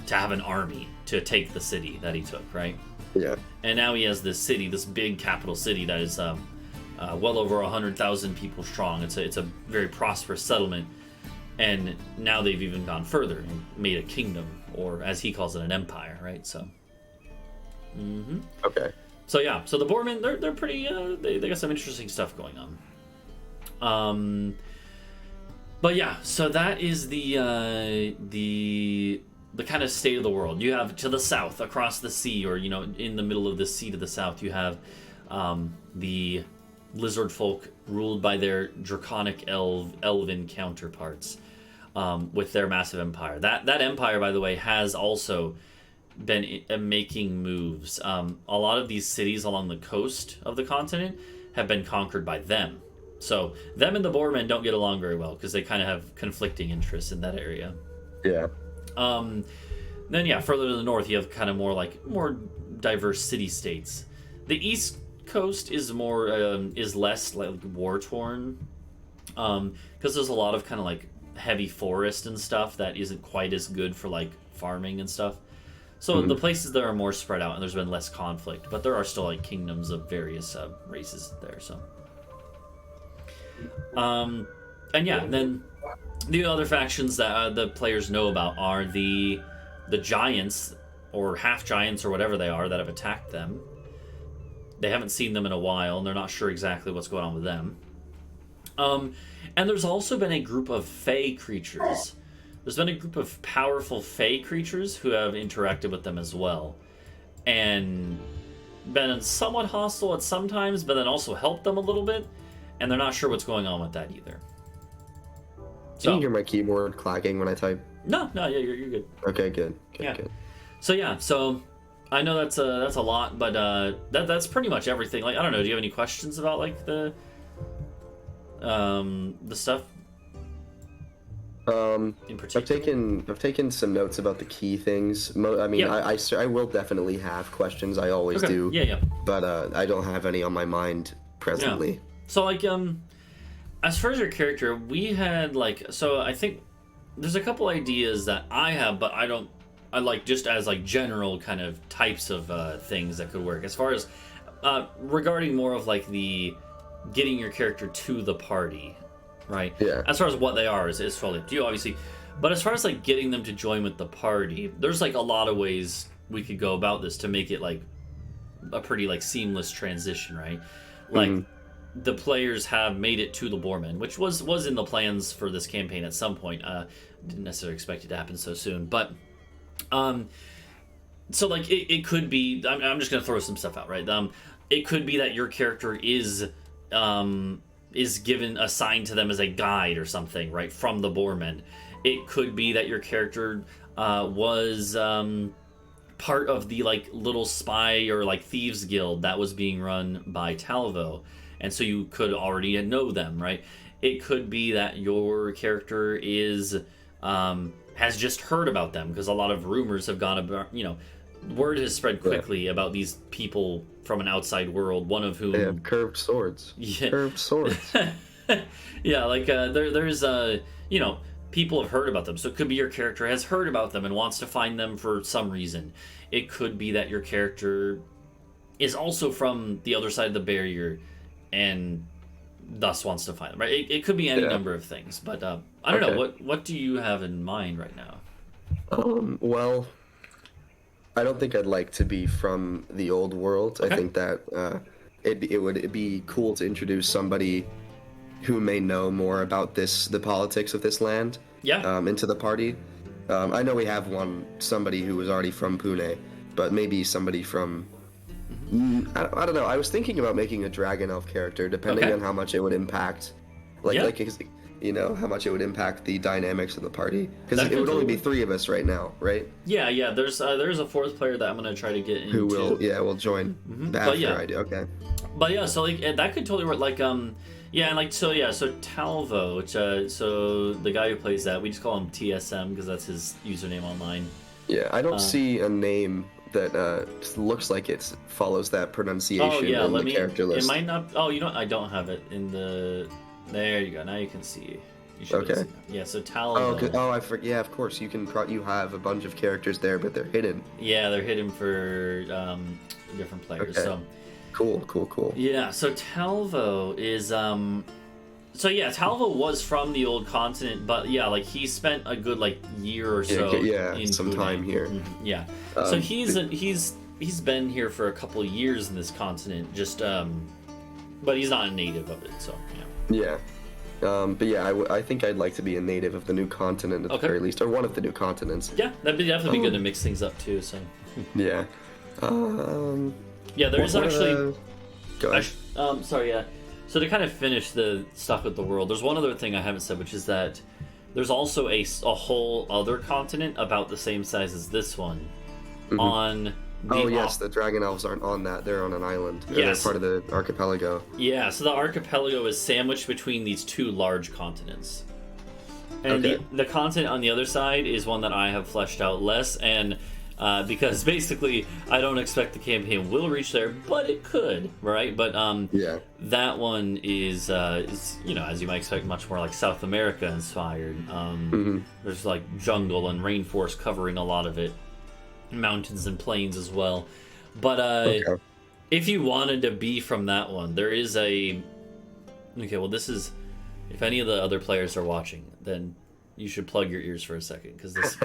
to have an army to take the city that he took, right? Yeah. And now he has this city, this big capital city that is well over 100,000 people strong. It's a very prosperous settlement, and now they've even gone further and made a kingdom, or as he calls it, an empire, right? So. Mm-hmm. Okay. So yeah, so the Boormen, they're pretty. They got some interesting stuff going on. But yeah, so that is the kind of state of the world. You have to the south, across the sea, or in the middle of the sea to the south, you have the lizard folk ruled by their draconic elven counterparts, with their massive empire. That empire, by the way, has also been making moves. A lot of these cities along the coast of the continent have been conquered by them. So them and the Boormen don't get along very well because they kind of have conflicting interests in that area. Yeah. Then yeah, further to the north, you have kind of more diverse city-states. The east coast is less like war torn, because there's a lot of kind of like heavy forest and stuff that isn't quite as good for like farming and stuff. So the places that are more spread out, and there's been less conflict, but there are still like kingdoms of various races there. So, and yeah, then the other factions that the players know about are the giants or half giants or whatever they are that have attacked them. They haven't seen them in a while, and they're not sure exactly what's going on with them. And there's also been a group of fey creatures. There's been a group of powerful fey creatures who have interacted with them as well, and been somewhat hostile at some times, but then also helped them a little bit, and they're not sure what's going on with that either. Can you hear my keyboard clacking when I type? No, yeah, you're good. Okay, good. Yeah. Good. So I know that's a lot, but that's pretty much everything. Like, I don't know, do you have any questions about like the stuff? In particular? I've taken some notes about the key things. I will definitely have questions. I always do. Yeah. But I don't have any on my mind presently. Yeah. So like as far as your character, we had I think there's a couple ideas that I have, but I like just as like general kind of types of things that could work. As far as regarding more of like the getting your character to the party. Right. Yeah. As far as what they are is totally up to you, obviously. But as far as like getting them to join with the party, there's like a lot of ways we could go about this to make it like a pretty like seamless transition, right? Like the players have made it to the Boormen, which was in the plans for this campaign at some point. Didn't necessarily expect it to happen so soon, but so like it could be. I'm just gonna throw some stuff out, right? It could be that your character is assigned to them as a guide or something, right, from the Boormen. It could be that your character was part of the like little spy or like thieves guild that was being run by Talvo, and so you could already know them, right? It could be that your character is has just heard about them because a lot of rumors have gone about, word has spread quickly about these people from an outside world, one of whom... They have curved swords. Yeah. Curved swords. Yeah, like, there's, people have heard about them. So it could be your character has heard about them and wants to find them for some reason. It could be that your character is also from the other side of the barrier and thus wants to find them, right? It could be any number of things, but I don't know. What do you have in mind right now? Well... I don't think I'd like to be from the old world. Okay. I think that it would be cool to introduce somebody who may know more about the politics of this land into the party. I know we have somebody who was already from Pune, but maybe somebody from. I don't know. I was thinking about making a dragon elf character, depending Okay. on how much it would impact, Yeah. how much it would impact the dynamics of the party. Because That it could would only be totally- 3 of us right now, right? Yeah. There's a fourth player that I'm gonna try to get into. Who will join the But after yeah. idea. Okay. But yeah, so like that could totally work. Like yeah, and like so Talvo, which so the guy who plays that, we just call him TSM because that's his username online. Yeah, I don't see a name that looks like it follows that pronunciation in the character list. It might not. Oh, you know, I don't have it in the. There you go. Now you can see. You should Okay. see that. Yeah. So Talvo. I forget. Yeah, of course. You have a bunch of characters there, but they're hidden. Yeah, they're hidden for different players. Okay. So. Cool. Yeah. So Talvo is So yeah, Talvo was from the old continent, but yeah, like he spent a good like year or so in some Pune. time here. Yeah, so he's been here for a couple years in this continent, just but he's not a native of it, so yeah. Yeah, but yeah, I think I'd like to be a native of the new continent at the very least, or one of the new continents. Yeah, that'd be definitely be good to mix things up too. So yeah, yeah, there's actually. Go ahead. Sorry, yeah. So to kind of finish the stuff with the world, there's one other thing I haven't said, which is that there's also a whole other continent about the same size as this one on the the dragon elves aren't on that. They're on an island. Yes. They're part of the archipelago. Yeah, so the archipelago is sandwiched between these two large continents. And the continent on the other side is one that I have fleshed out less, and because basically I don't expect the campaign will reach there, but it could, right? But that one is you know, as you might expect, much more like South America inspired. There's like jungle and rainforest covering a lot of it, mountains and plains as well. But if you wanted to be from that one, there is a well, this is if any of the other players are watching, then you should plug your ears for a second because this.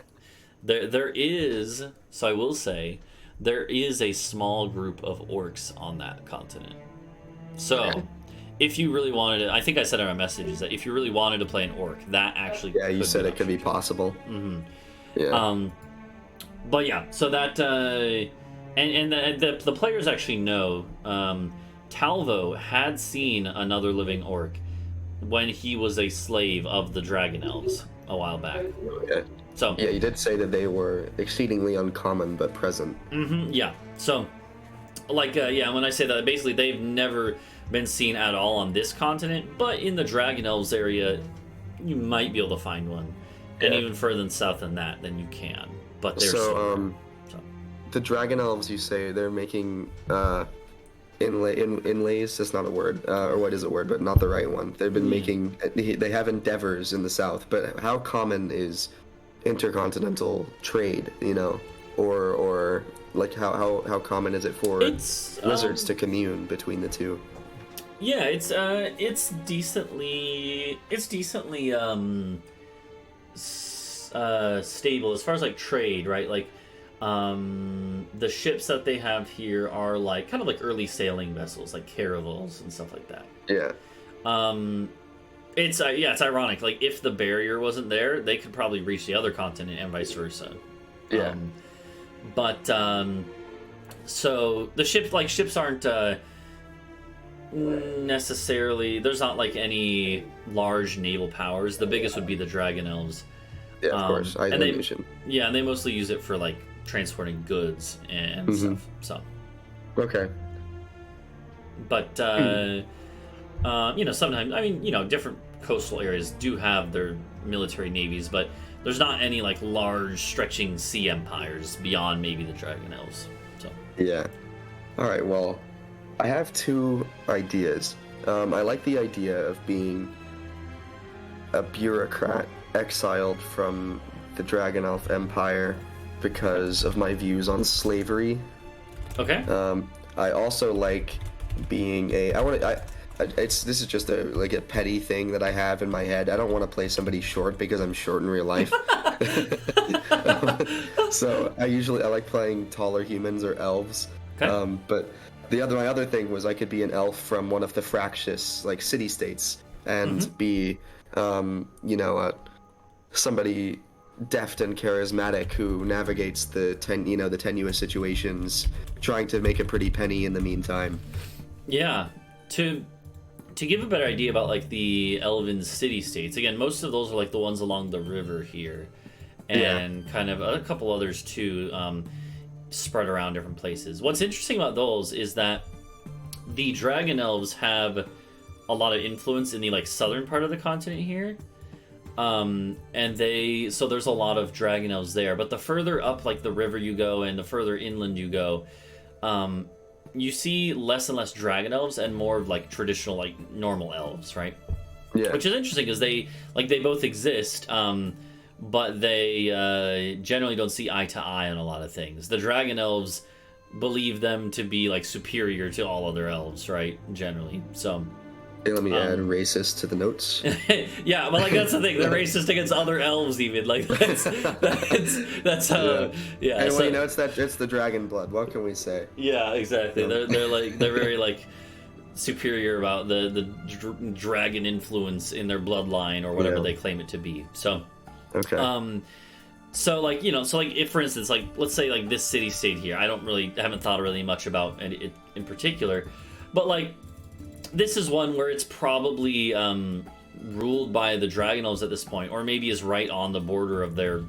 There is, so I will say, there is a small group of orcs on that continent. So, if you really wanted to, I think I said in my message is that if you really wanted to play an orc, that actually you said it could be possible. Yeah. But yeah, so that and the players actually know Talvo had seen another living orc when he was a slave of the dragon elves a while back. Okay. So yeah, you did say that they were exceedingly uncommon but present. Yeah. So, like, when I say that, basically they've never been seen at all on this continent, but in the Dragon Elves area, you might be able to find one, and even further south than that, then you can. But they're so the Dragon Elves, you say they're making inlays. That's not a word, or what is a word, but not the right one. They've been making. They have endeavors in the south, but how common is intercontinental trade, you know, or like how common is it for lizards to commune between the two? Yeah, it's decently stable as far as like trade, right? Like the ships that they have here are like kind of like early sailing vessels, like caravels and stuff like that. Yeah. It's it's ironic. Like if the barrier wasn't there, they could probably reach the other continent and vice versa. Yeah. So the ships aren't necessarily. There's not like any large naval powers. The biggest would be the Dragon Elves. Yeah, of course. And they mostly use it for like transporting goods and stuff. So. Okay. But you know, sometimes different coastal areas do have their military navies, but there's not any like large stretching sea empires beyond maybe the Dragon Elves. So yeah. All right. Well, I have 2 ideas. I like the idea of being a bureaucrat exiled from the Dragon Elf Empire because of my views on slavery. Okay. I also like being this is just a petty thing that I have in my head. I don't want to play somebody short because I'm short in real life. So I like playing taller humans or elves. Okay. But my other thing was I could be an elf from one of the fractious like city states and be somebody deft and charismatic who navigates the the tenuous situations, trying to make a pretty penny in the meantime. Yeah. To give a better idea about like the elven city states, again, most of those are like the ones along the river here, and kind of a couple others too, spread around different places. What's interesting about those is that the dragon elves have a lot of influence in the like southern part of the continent here. And so there's a lot of dragon elves there, but the further up like the river you go and the further inland you go, you see less and less dragon elves and more of like traditional like normal elves, right? Yeah. Which is interesting because they both exist, but they generally don't see eye to eye on a lot of things. The dragon elves believe them to be like superior to all other elves, right? Generally, so. Hey, let me add racist to the notes. Yeah, but like that's the thing. They're racist against other elves, even like that's how. Yeah. And So, it's the dragon blood. What can we say? yeah, exactly. They're very like superior about the dragon influence in their bloodline or whatever they claim it to be. So. Okay. So like if for instance like let's say like this city state here, I haven't thought really much about it in particular, but like. This is one where it's probably ruled by the dragon elves at this point, or maybe is right on the border of their,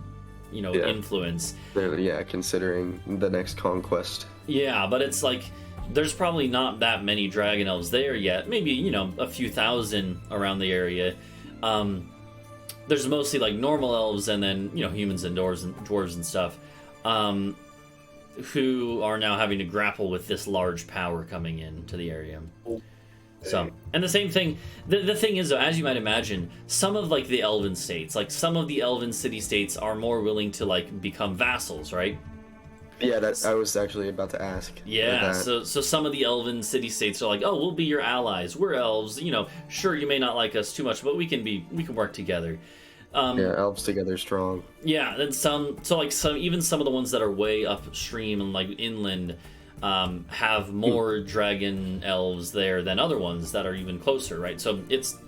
influence. Yeah, considering the next conquest. Yeah, but it's like there's probably not that many dragon elves there yet. Maybe a few thousand around the area. There's mostly like normal elves, and then humans and dwarves and stuff, who are now having to grapple with this large power coming into the area. So, and the same thing, the thing is, though, as you might imagine, some of, like, the elven states, like, some of the elven city-states are more willing to, like, become vassals, right? Yeah, I was actually about to ask. Yeah, so some of the elven city-states are like, oh, we'll be your allies, we're elves, sure, you may not like us too much, but we can work together. Elves together strong. Yeah, then even some of the ones that are way upstream and, like, inland, have more dragon elves there than other ones that are even closer, right? So it's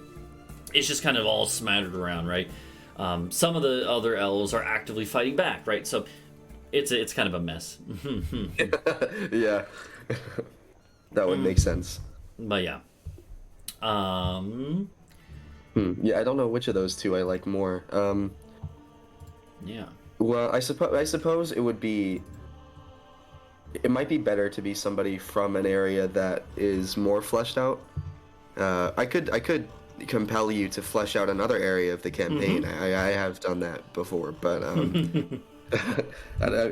just kind of all smattered around, right? Some of the other elves are actively fighting back, right? So it's kind of a mess. Yeah, that would make sense. But yeah, yeah, I don't know which of those two I like more. Yeah. Well, I suppose it would be. It might be better to be somebody from an area that is more fleshed out. I could compel you to flesh out another area of the campaign. I have done that before, but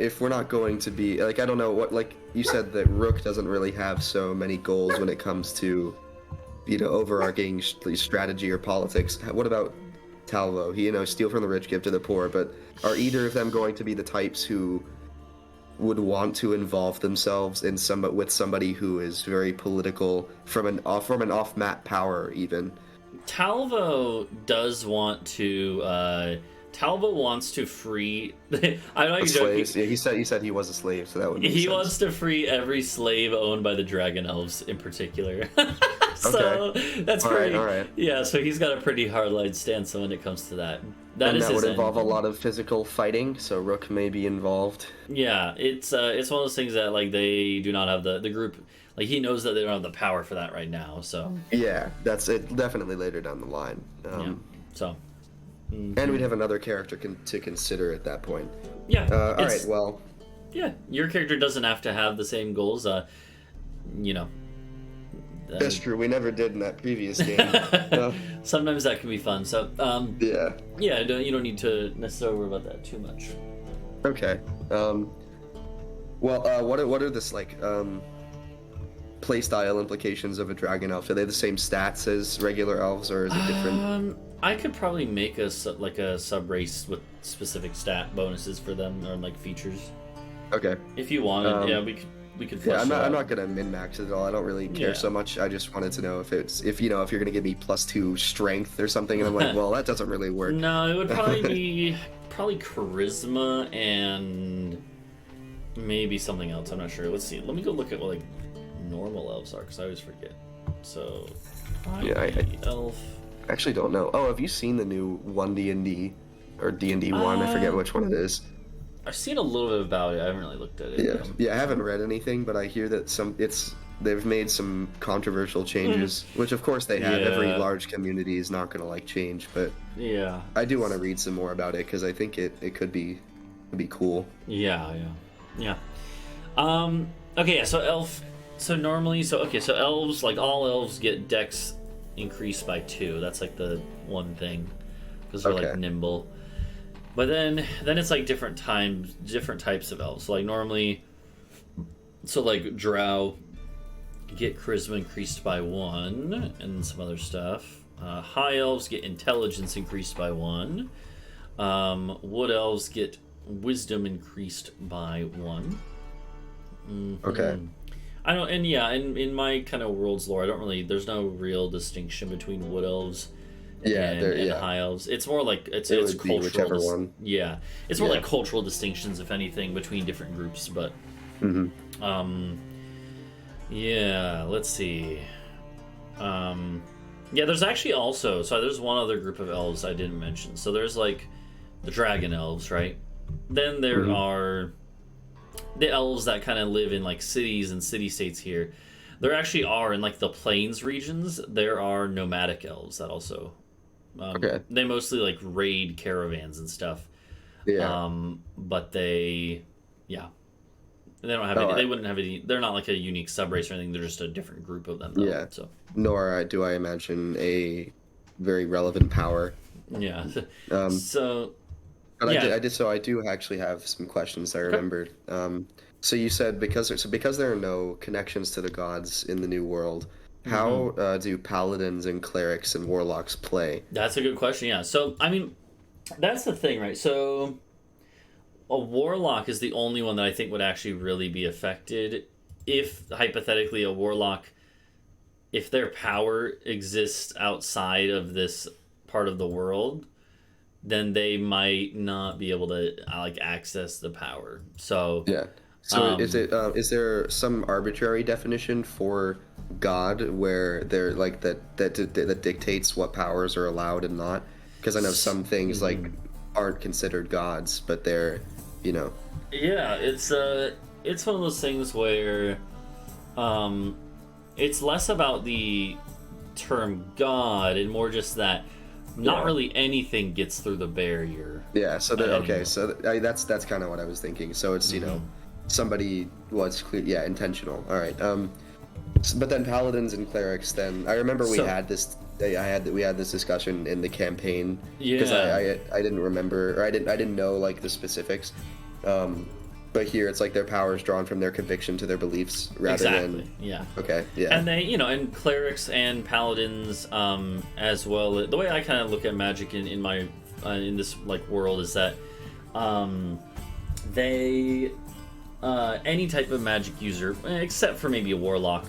if we're not going to be like, I don't know what, like you said that Rook doesn't really have so many goals when it comes to overarching strategy or politics. What about Talvo? He steal from the rich, give to the poor. But are either of them going to be the types who would want to involve themselves in with somebody who is very political from an off-map power even? Talvo does want to. Talvo wants to free. I know you're slaves. Yeah, he said he was a slave, so that would. He wants to free every slave owned by the dragon elves in particular. So that's pretty. All right. Yeah, so he's got a pretty hard-line stance when it comes to that. That would involve a lot of physical fighting, so Rook may be involved. Yeah, it's one of those things that like they do not have the group. Like he knows that they don't have the power for that right now. So yeah, that's it. Definitely later down the line. Yeah. So. Mm-hmm. And we'd have another character to consider at that point. Yeah. All right. Well. Yeah, your character doesn't have to have the same goals. That's true. We never did in that previous game. Sometimes that can be fun. So. Yeah. Yeah. You don't need to necessarily worry about that too much. Okay. Well, what are this like? Playstyle implications of a dragon elf? Are they the same stats as regular elves, or is it different? I could probably make a sub race with specific stat bonuses for them or like features. Okay. If you wanted, yeah, we could. Yeah, I'm not gonna min max it at all. I don't really care so much. I just wanted to know if you're gonna give me +2 strength or something, and I'm like, well, that doesn't really work. No, it would probably be charisma and maybe something else. I'm not sure. Let's see. Let me go look at what like normal elves are, because I always forget. So, I elf. actually don't know. Oh, have you seen the new 1D&D or D&D 1. I forget which one it is. I've seen a little bit about it. I haven't really looked at it. Yeah, yeah. I haven't read anything, but I hear that they've made some controversial changes, which of course they have. Yeah. Every large community is not going to like change, but Yeah. I do want to read some more about it because I think it could be cool. Yeah. Okay. So normally, so elves, like all elves, get dex increased by 2. That's like the one thing because they're like Okay. nimble. But then it's like different types of elves. So like normally, so like drow get charisma increased by 1 and some other stuff. High elves get intelligence increased by 1. Wood elves get wisdom increased by 1. Okay. I don't, and yeah, in my kind of world's lore, there's no real distinction between wood elves and high elves. It's more like it's would be cultural. whichever one. Yeah, it's more Yeah. like cultural distinctions, if anything, between different groups. But yeah, let's see. Yeah, there's actually also there's one other group of elves I didn't mention. So there's like the dragon elves, right? Then there are the elves that kind of live in like cities and city-states here. There actually are in like the plains regions. There are nomadic elves that also. Okay. They mostly like raid caravans and stuff. Yeah. But they don't have any. They wouldn't have any. They're not like a unique subrace or anything. They're just a different group of them. Though, Yeah. So. Nor do I imagine a very relevant power. Yeah. So. But yeah. I do actually have some questions I remembered. So you said because there are no connections to the gods in the New World, how do paladins and clerics and warlocks play? That's a good question. Yeah. So I mean, that's the thing, right? So a warlock is the only one that I think would actually really be affected if hypothetically a warlock, if their power exists outside of this part of the world, then they might not be able to like access the power. So Yeah. So is there some arbitrary definition for God where there like that dictates what powers are allowed and not? Because I know some things like aren't considered gods, but they're, you know. Yeah, it's one of those things where it's less about the term God and more just that not really anything gets through the barrier. Yeah, so that's kind of what I was thinking. So it's, you know, somebody was clear, intentional. All right. But then paladins and clerics. Then I remember we had this discussion in the campaign because I didn't remember, or I didn't know like the specifics. But here it's like their power is drawn from their conviction to their beliefs rather than Okay, yeah. And they, and clerics and paladins as well. The way I kind of look at magic in my in this like world is that they any type of magic user, except for maybe a warlock,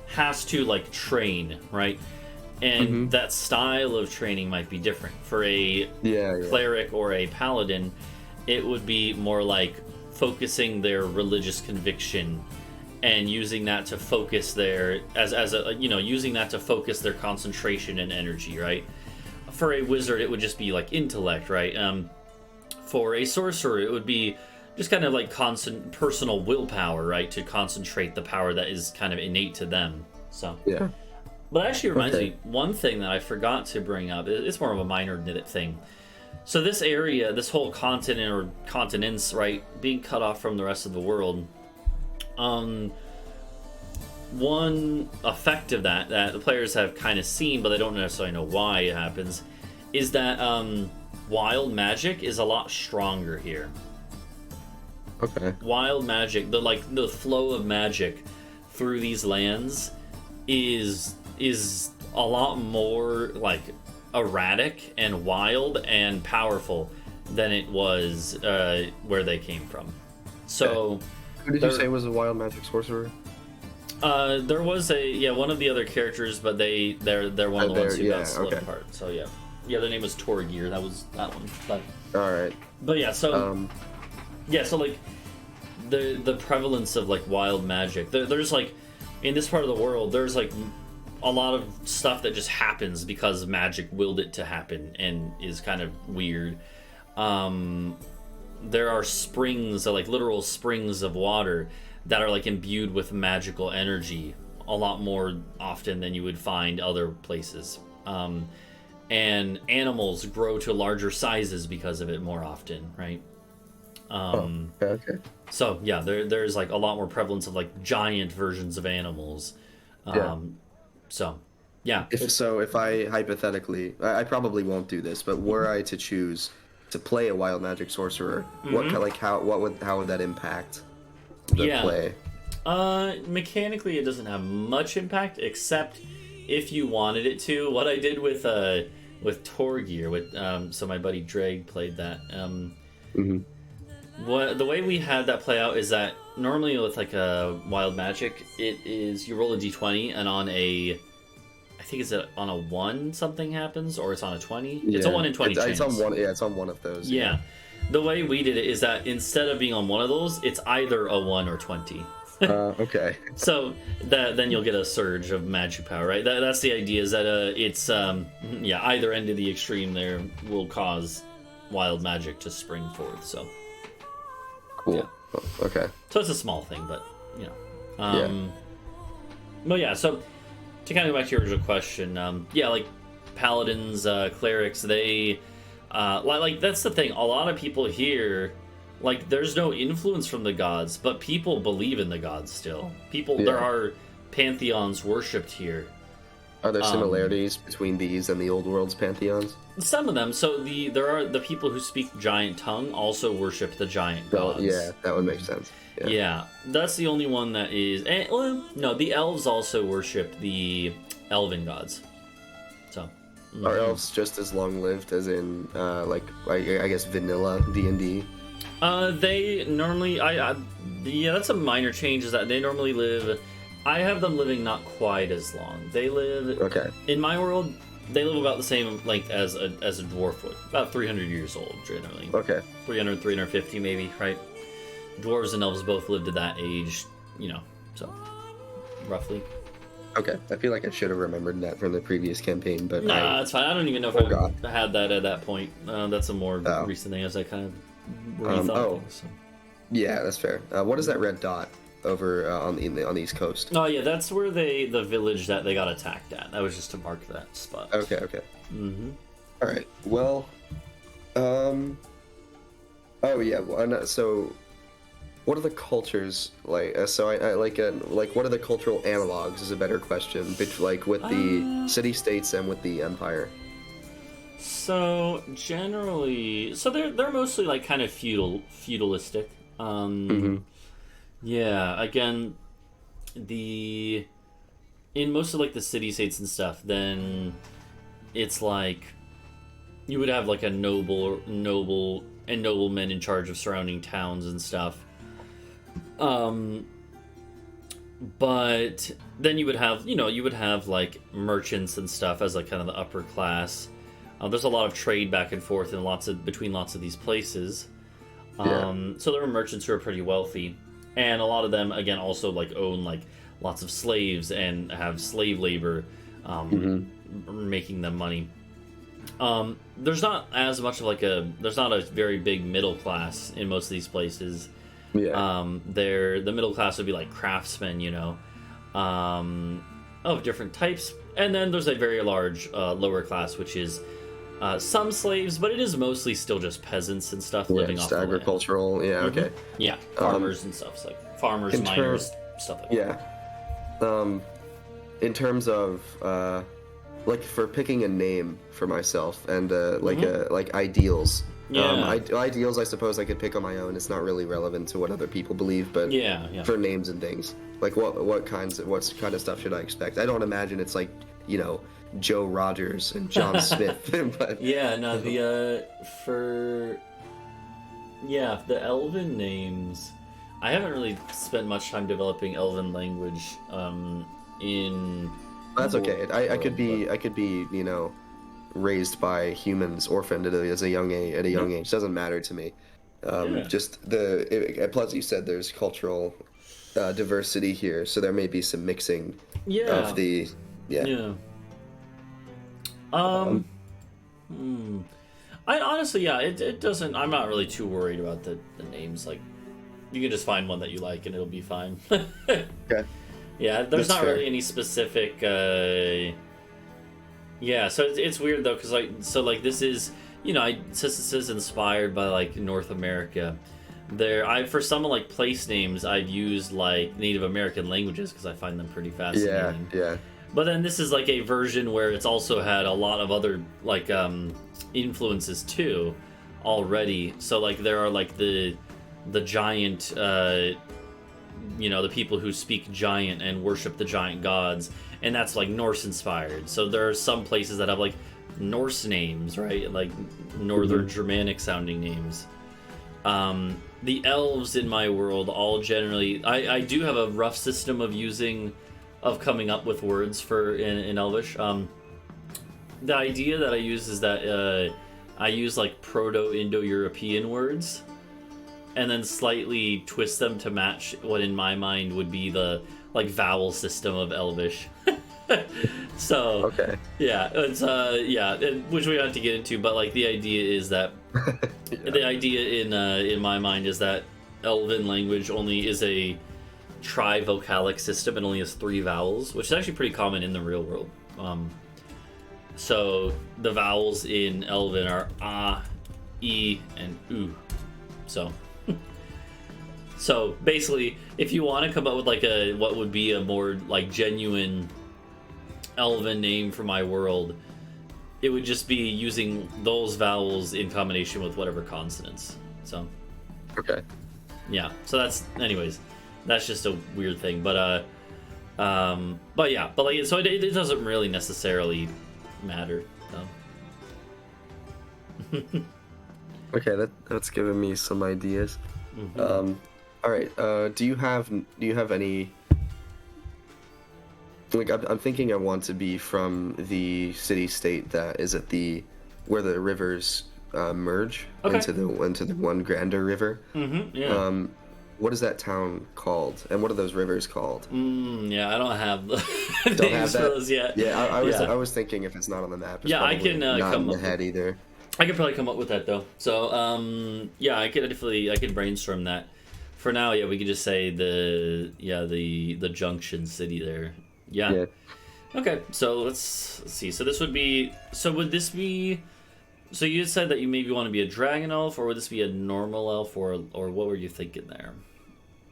has to like train, right? And that style of training might be different. For a cleric or a paladin, it would be more like focusing their religious conviction and using that to focus their using that to focus their concentration and energy, right? For a wizard, it would just be like intellect, right? For a sorcerer, it would be just kind of like constant personal willpower, right? To concentrate the power that is kind of innate to them. So yeah. But it actually reminds me, one thing that I forgot to bring up, it's more of a minor thing. So this area, this whole continent or continents, right, being cut off from the rest of the world, one effect of that the players have kind of seen, but they don't necessarily know why it happens, is that wild magic is a lot stronger here. Okay. Wild magic, the flow of magic through these lands is a lot more like erratic and wild and powerful than it was where they came from. So who did you say was a wild magic sorcerer? There was one of the other characters, but they're one of the ones who got split apart. So yeah, their name was Torgir. That was that one. But all right. But yeah, so so like the prevalence of like wild magic. There's like in this part of the world, there's like a lot of stuff that just happens because magic willed it to happen and is kind of weird. There are springs, like literal springs of water that are like imbued with magical energy a lot more often than you would find other places. And animals grow to larger sizes because of it more often, right? Okay. So yeah, there's like a lot more prevalence of like giant versions of animals. So yeah. If I hypothetically, I probably won't do this, but were I to choose to play a wild magic sorcerer, how would that impact the play? Mechanically, it doesn't have much impact, except if you wanted it to. What I did with Torgir, so my buddy Drake played that. The way we had that play out is that normally with like a wild magic, it is you roll a d20 and I think it's on a 1 something happens, or it's on a 20. It's a 1 in 20 chance. It's on one. Yeah, it's on one of those. Yeah. The way we did it is that instead of being on one of those, it's either a 1 or 20. Okay. So then you'll get a surge of magic power, right? That's the idea. Is that it's either end of the extreme there will cause wild magic to spring forth. So cool. Yeah. Okay. So it's a small thing, but But yeah, so to kind of go back to your original question, like paladins, clerics, they like that's the thing. A lot of people here. Like, there's no influence from the gods, but people believe in the gods still. There are pantheons worshipped here. Are there similarities between these and the old world's pantheons? Some of them. So there are the people who speak giant tongue also worship the giant gods. Yeah, that would make sense. Yeah, that's the only one that is. No, the elves also worship the elven gods. So. Are elves just as long-lived as in, I guess, vanilla D&D? They normally, that's a minor change, is that they normally live, I have them living not quite as long. They live, in my world, they live about the same length as a dwarf would, about 300 years old, generally. 300, 350 maybe, right? Dwarves and elves both lived at that age, so, roughly. Okay, I feel like I should have remembered that from the previous campaign, but... Nah, that's fine. I don't even know if I had that at that point. That's a more recent thing as I kind of... Yeah, that's fair. What is that red dot over on the East Coast? Oh yeah, that's where the village that they got attacked at. That was just to mark that spot. Okay. All right. Well, so what are the cultures like? So I like what are the cultural analogs is a better question. Like with the city-states and with the empire. So generally, they're mostly like kind of feudalistic. Yeah. Again, in most of like the city states and stuff, then it's like you would have like a noble and noblemen in charge of surrounding towns and stuff. But then you would have like merchants and stuff as like kind of the upper class. There's a lot of trade back and forth and between lots of these places. So there were merchants who are pretty wealthy, and a lot of them again also like own like lots of slaves and have slave labor, making them money. There's not as much of there's not a very big middle class in most of these places. The middle class would be like craftsmen, of different types, and then there's a very large lower class, which is some slaves, but it is mostly still just peasants and stuff living off the land. Agricultural, okay. Yeah, farmers and stuff, so like farmers, miners, stuff like that. In terms of like for picking a name for myself and like ideals. Ideals, I suppose I could pick on my own. It's not really relevant to what other people believe, but for names and things, like what kind of stuff should I expect? I don't imagine it's like Joe Rogers and John Smith, but the elven names, I haven't really spent much time developing elven language that's okay. I could be raised by humans, orphaned at a young age. Doesn't matter to me. Just plus you said there's cultural diversity here, so there may be some mixing of the Yeah. Yeah. I honestly, yeah, it doesn't. I'm not really too worried about the names. Like, you can just find one that you like and it'll be fine. Okay. Yeah, there's That's not fair. really any specific. Yeah, so it's weird though, because like this is, since this is inspired by like North America, for some like place names I've used like Native American languages because I find them pretty Yeah, fascinating. yeah. But then this is like a version where it's also had a lot of other like influences too already. So like there are like the giant the people who speak giant and worship the giant gods, and that's like Norse inspired. So there are some places that have like Norse names, right? Like northern Germanic sounding names. The elves in my world all generally I do have a rough system of coming up with words for in Elvish. The idea that I use is that I use like Proto-Indo-European words and then slightly twist them to match what in my mind would be the like vowel system of Elvish. So Okay. yeah, it's which we don't have to get into, but like the idea is that the idea in my mind is that Elven language only is a tri-vocalic system and only has 3 vowels, which is actually pretty common in the real world. So the vowels in Elven are ah, e, and u. So basically, if you want to come up with like what would be a more like genuine Elven name for my world, it would just be using those vowels in combination with whatever consonants. So Okay. yeah. So that's just a weird thing, but yeah, but like so it doesn't really necessarily matter. No. Okay, that's given me some ideas. All right. Do you have any? Like, I'm thinking I want to be from the city-state that is at where the rivers merge Okay. into the one grander river. Yeah. What is that town called, and what are those rivers called? Yeah, I don't have the Don't names have for that? those yet. Yeah, I was thinking if it's not on the map, it's Yeah, I probably can not come in the up head either. I could probably come up with that though. So yeah, I could brainstorm that. For now, yeah, we could just say the junction city there. Yeah. Okay, so let's see. So this would be. So would this be? So you said that you maybe want to be a dragon elf, or would this be a normal elf, or what were you thinking there?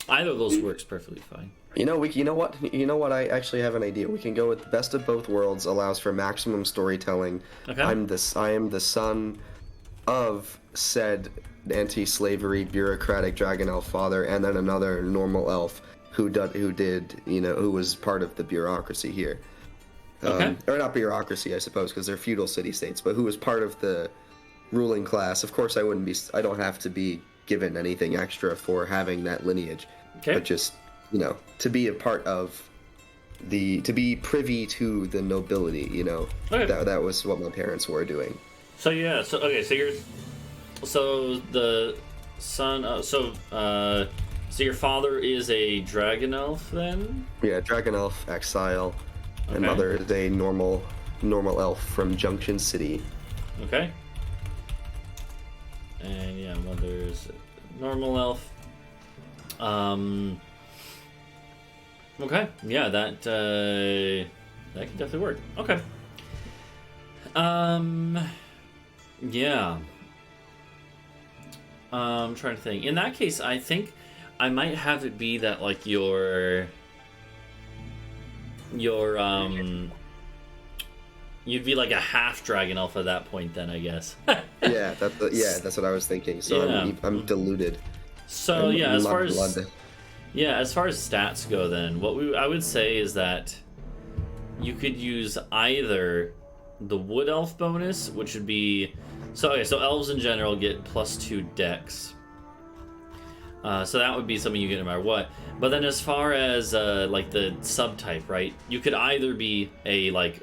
Either of those works perfectly fine. You know what? I actually have an idea. We can go with the best of both worlds. Allows for maximum storytelling. Okay. I am the son of said anti-slavery bureaucratic dragon elf father, and then another normal elf who was part of the bureaucracy here. Okay. Or not bureaucracy, I suppose, because they're feudal city-states, but who was part of the ruling class. Of course, I don't have to be given anything extra for having that lineage. Okay. But just, to be a part of to be privy to the nobility, Okay. that was what my parents were doing. So yeah, so the son. So your father is a dragon elf then? Yeah, dragon elf, exile, and Okay. mother is a normal elf from Junction City. Okay. And yeah, mother's normal elf. Okay, yeah, that could definitely work. Okay. Yeah. I'm trying to think. In that case, I think I might have it be that like your you'd be like a half dragon elf at that point then, I guess. Yeah, that's what I was thinking. So Yeah. I'm deluded. So I'm yeah, as far blood. as stats go, then I would say is that you could use either the wood elf bonus, which would be so elves in general get +2 dex. So that would be something you get no matter what. But then as far as like the subtype, right? You could either be a like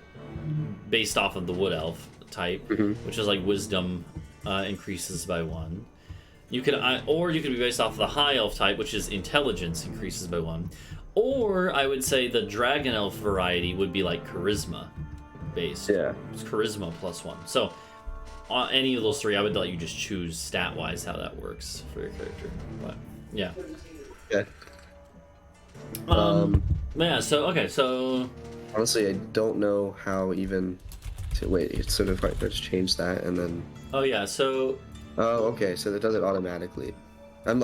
based off of the wood elf type, which is like wisdom increases by 1. You could be based off of the high elf type, which is intelligence increases by 1, Or I would say the dragon elf variety would be like charisma based. Yeah. It's charisma +1. So on any of those three, I would let you just choose stat wise how that works for your character. But yeah. Okay. Yeah. So okay. So Honestly, I don't know how even to wait. It's sort of like let's change that and then. oh yeah. So Oh, okay. So that does it automatically. I'm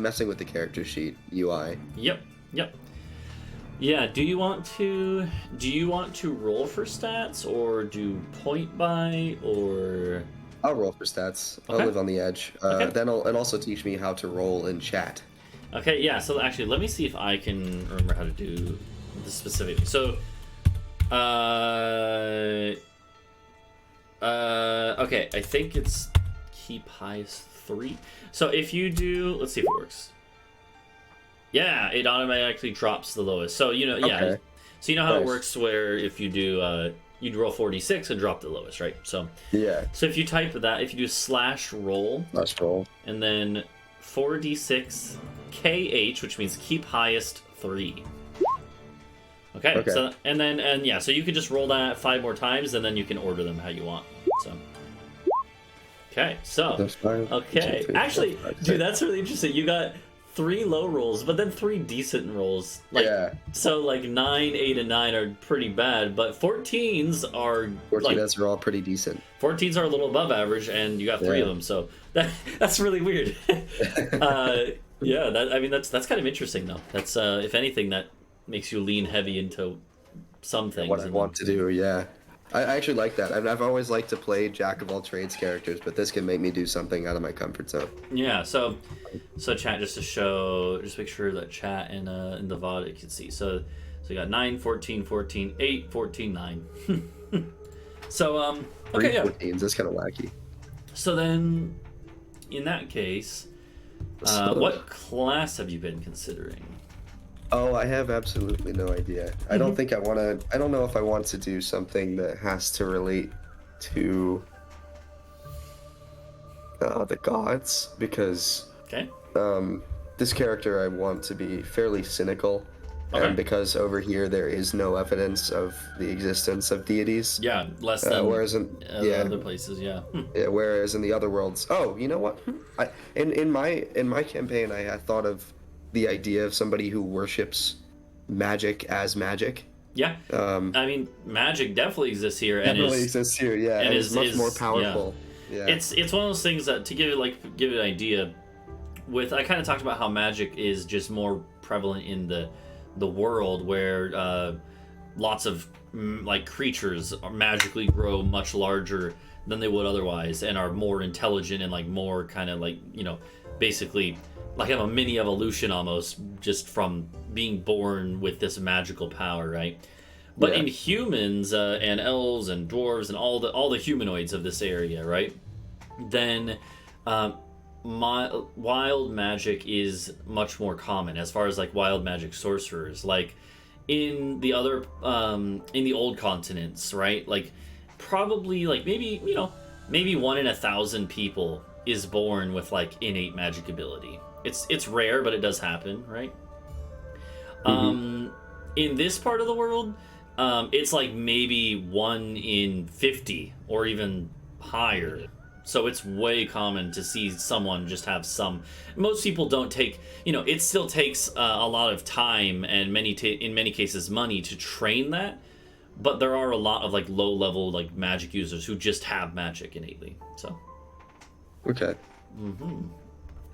messing with the character sheet UI. yep. Yep. Yeah, do you want to roll for stats or do point by or I'll roll for stats. Okay. I'll live on the edge. Okay. Then and also teach me how to roll in chat. okay, yeah, so actually let me see if I can remember how to do this specifically. So okay, I think it's keep highest 3. So if you do, let's see if it works. Yeah, it automatically drops the lowest. So yeah. Okay. So you know how it Nice. works where if you do you'd roll 46 and drop the lowest, right? So Yeah. so if you type that, if you do /roll Let's roll. and then 4d6 KH, which means keep highest 3. Okay. So so you can just roll that 5 more times and then you can order them how you want. So okay, so That's fine. okay. Actually, dude, that's really interesting. You got 3 low rolls, but then 3 decent rolls. Like, yeah. so like 9, 8, and 9 are pretty bad, but 14s are 14, like are all pretty decent. 14s are a little above average, and you got 3 of them. So that's really weird. Yeah, that's kind of interesting though. That's if anything, that makes you lean heavy into some things. What I want to do, yeah. I actually like that. I've always liked to play jack of all trades characters, but this can make me do something out of my comfort zone. Yeah, so chat, just make sure that chat and in the VOD you can see. So you got 9, 14, 14, 8, 14, 9. So okay, yeah. 14s, that's kind of wacky. So then, in that case, what class have you been considering? Oh, I have absolutely no idea. I don't think I want to. I don't know if I want to do something that has to relate to the gods, because Okay. this character I want to be fairly cynical, Okay. and because over here there is no evidence of the existence of deities. Yeah, less than Whereas in other places. Yeah. yeah, whereas in the other worlds, oh, you know what? In my campaign, I had thought of the idea of somebody who worships magic as magic. Yeah. I mean, magic definitely exists here, and Definitely exists here, yeah, and is much more powerful. Yeah. It's one of those things that, to give you an idea, I kind of talked about how magic is just more prevalent in the world, where lots of like creatures magically grow much larger than they would otherwise, and are more intelligent and like more kind of like, basically like have a mini evolution almost just from being born with this magical power, right? But in humans and elves and dwarves and all the humanoids of this area, right? Then wild magic is much more common as far as like wild magic sorcerers. Like in the other in the old continents, right? Like probably like maybe 1 in 1,000 people is born with like innate magic ability. It's rare, but it does happen, right? In this part of the world, it's like maybe 1 in 50 or even higher. So it's way common to see someone just have some. Most people don't take, it still takes a lot of time and in many cases money to train that. But there are a lot of like low level like magic users who just have magic innately. So. Okay.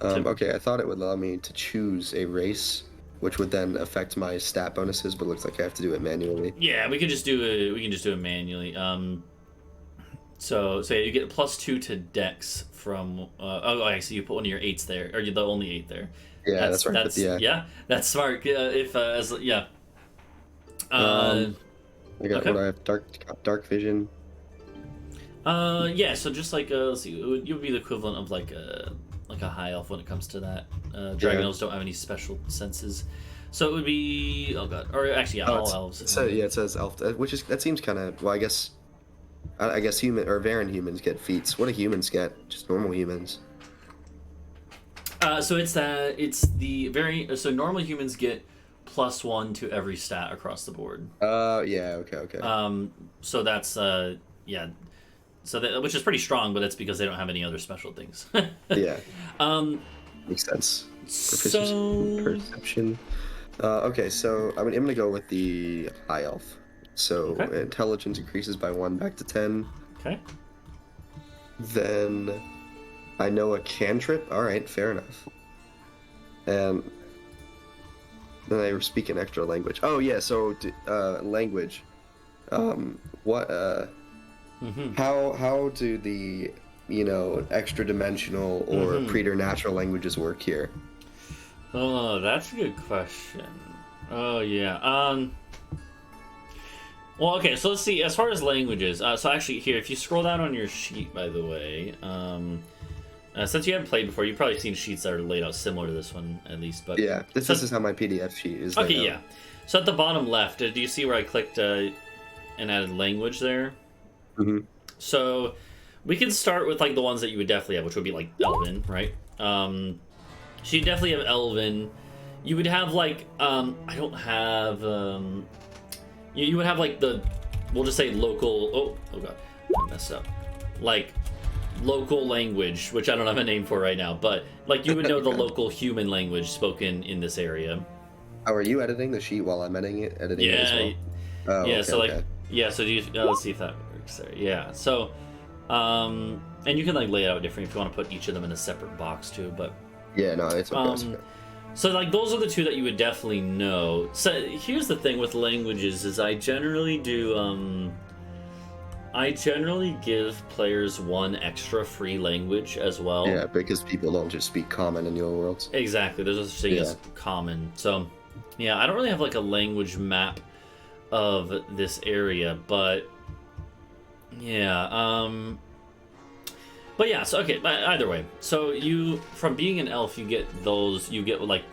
Okay, I thought it would allow me to choose a race, which would then affect my stat bonuses, but it looks like I have to do it manually. Yeah, we can just do it manually. So yeah, you get +2 to Dex from. I see you put one of your 8s there, or you're the only 8 there. Yeah, that's right. Yeah, that's smart. I got okay. what I have, dark vision. Yeah. So just like let's see, you would be the equivalent of like a high elf when it comes to that. Dragon elves don't have any special senses, so it would be or actually all elves. So yeah, it says elf, that seems kind of well. I guess human or Varen humans get feats. What do humans get? Just normal humans. So normal humans get +1 to every stat across the board. Yeah, okay. So that's yeah. So that, which is pretty strong, but that's because they don't have any other special things. Yeah. Um. Makes sense. So Perception. Okay, so I'm gonna go with the high elf. So Okay. intelligence increases by 1 back to 10. okay. Then I know a cantrip. All right, fair enough. And then I speak an extra language. Oh yeah, so language. What? Mm-hmm. How do the extra dimensional or preternatural languages work here? Oh, that's a good question. Oh yeah. Well, okay. So let's see. As far as languages, so actually here, if you scroll down on your sheet, by the way, since you haven't played before, you've probably seen sheets that are laid out similar to this one, at least. But Yeah, this is how my PDF sheet is. okay. laid out. Yeah. So at the bottom left, do you see where I clicked and added language there? Mhm. So we can start with like the ones that you would definitely have, which would be like Elven, right? So you definitely have Elven. You would have like I don't have you would have like the, we'll just say local. Oh god, I messed up. Like local language, which I don't have a name for right now, but like you would know the local human language spoken in this area. How are you editing the sheet while I'm editing it as Yeah, well? Oh, yeah. okay, So like okay. yeah. So do you? Let's see if that works there. Yeah. So and you can like lay it out different if you want to put each of them in a separate box too, but. Yeah, no, it's okay. It's okay. So like those are the two that you would definitely know. So here's the thing with languages is I generally give players one extra free language as well. Yeah, because people don't just speak common in your worlds. Exactly. There's a thing as common. So yeah, I don't really have like a language map of this area, but yeah, but yeah, so okay, but either way. So you, from being an elf, you get like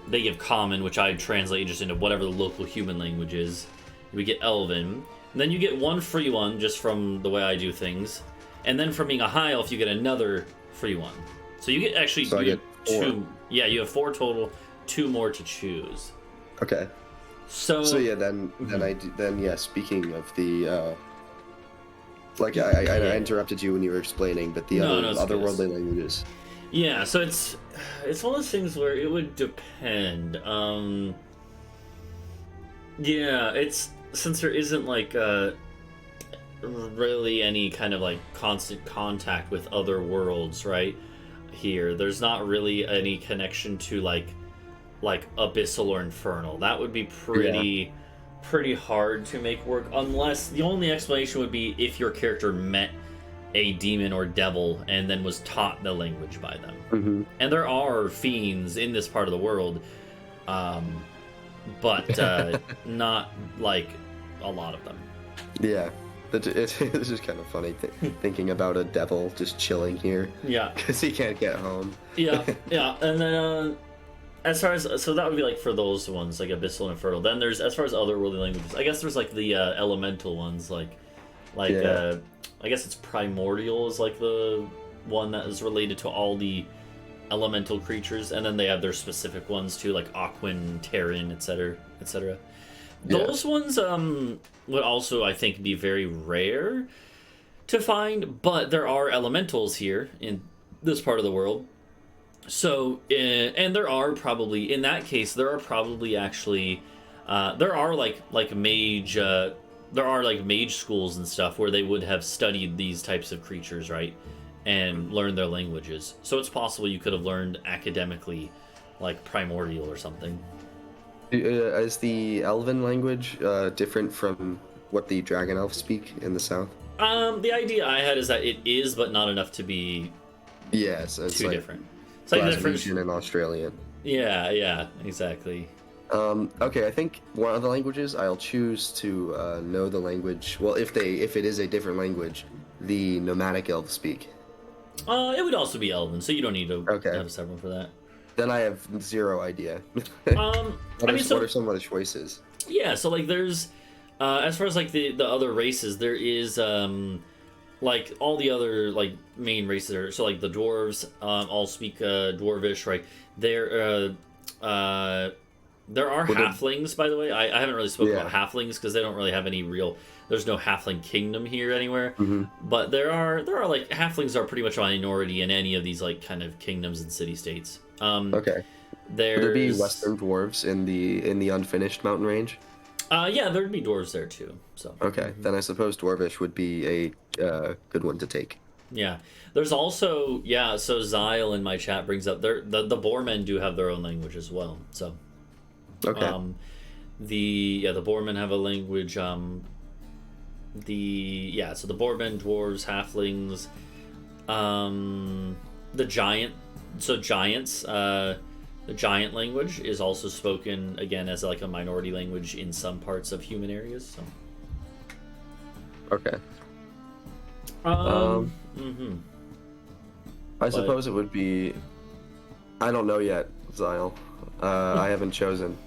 they give common, which I translate just into whatever the local human language is. You would get Elven. And then you get one free one just from the way I do things. And then from being a high elf, you get another free one. So you get actually So I get 4. two. Yeah, you have 4 total, 2 more to choose. Okay. So yeah, then speaking of the I interrupted you when you were explaining, but the otherworldly languages. Yeah, so it's one of those things where it would depend. Yeah, it's, since there isn't like really any kind of like constant contact with other worlds, right? Here, there's not really any connection to like abyssal or infernal. That would be pretty hard to make work, unless the only explanation would be if your character met a demon or devil and then was taught the language by them. Mm-hmm. And there are fiends in this part of the world, but not like a lot of them. Yeah, it's just kind of funny thinking about a devil just chilling here. Yeah, because he can't get home. yeah, and then as far as, so that would be like for those ones like abyssal and infernal. Then there's, as far as otherworldly languages, I guess there's like the elemental ones, like I guess it's primordial is like the one that is related to all the elemental creatures, and then they have their specific ones too, like Aquan, Terran, etc., etc. Those ones would also, I think, be very rare to find, but there are elementals here in this part of the world. So, and there are probably, in that case, there are probably actually, there are like mage, there are like mage schools and stuff where they would have studied these types of creatures, right? And learned their languages. So it's possible you could have learned academically, like primordial or something. Is the Elven language different from what the Dragon Elves speak in the South? The idea I had is that it is, but not enough to be yes, it's too like different. It's like Glaswegian and Australian. Yeah, exactly. Okay, I think one of the languages I'll choose to know the language. Well, if it is a different language, the nomadic elves speak. It would also be Elven, so you don't need to Okay. have a separate one for that. Then I have zero idea. What are some of the choices? Yeah, so like there's, as far as like the other races, there is like all the other like main races are, so like the dwarves all speak Dwarvish, right? There are Would it- halflings, by the way. I haven't really spoken Yeah. about halflings because they don't really have any real. There's no halfling kingdom here anywhere. Mhm. But there are like halflings are pretty much a minority in any of these like kind of kingdoms and city states. Okay. Would there be There's Western dwarves in the unfinished mountain range? yeah, there'd be dwarves there too. So Okay, then I suppose dwarvish would be a good one to take. yeah, there's also yeah. So Zyle in my chat brings up the Boormen do have their own language as well. So Okay. the Boormen have a language. So the Boormen, dwarves, halflings, the giants. The giant language is also spoken again as like a minority language in some parts of human areas. So. Okay. Mm-hmm. I suppose it would be. I don't know yet, Zyle. I haven't chosen.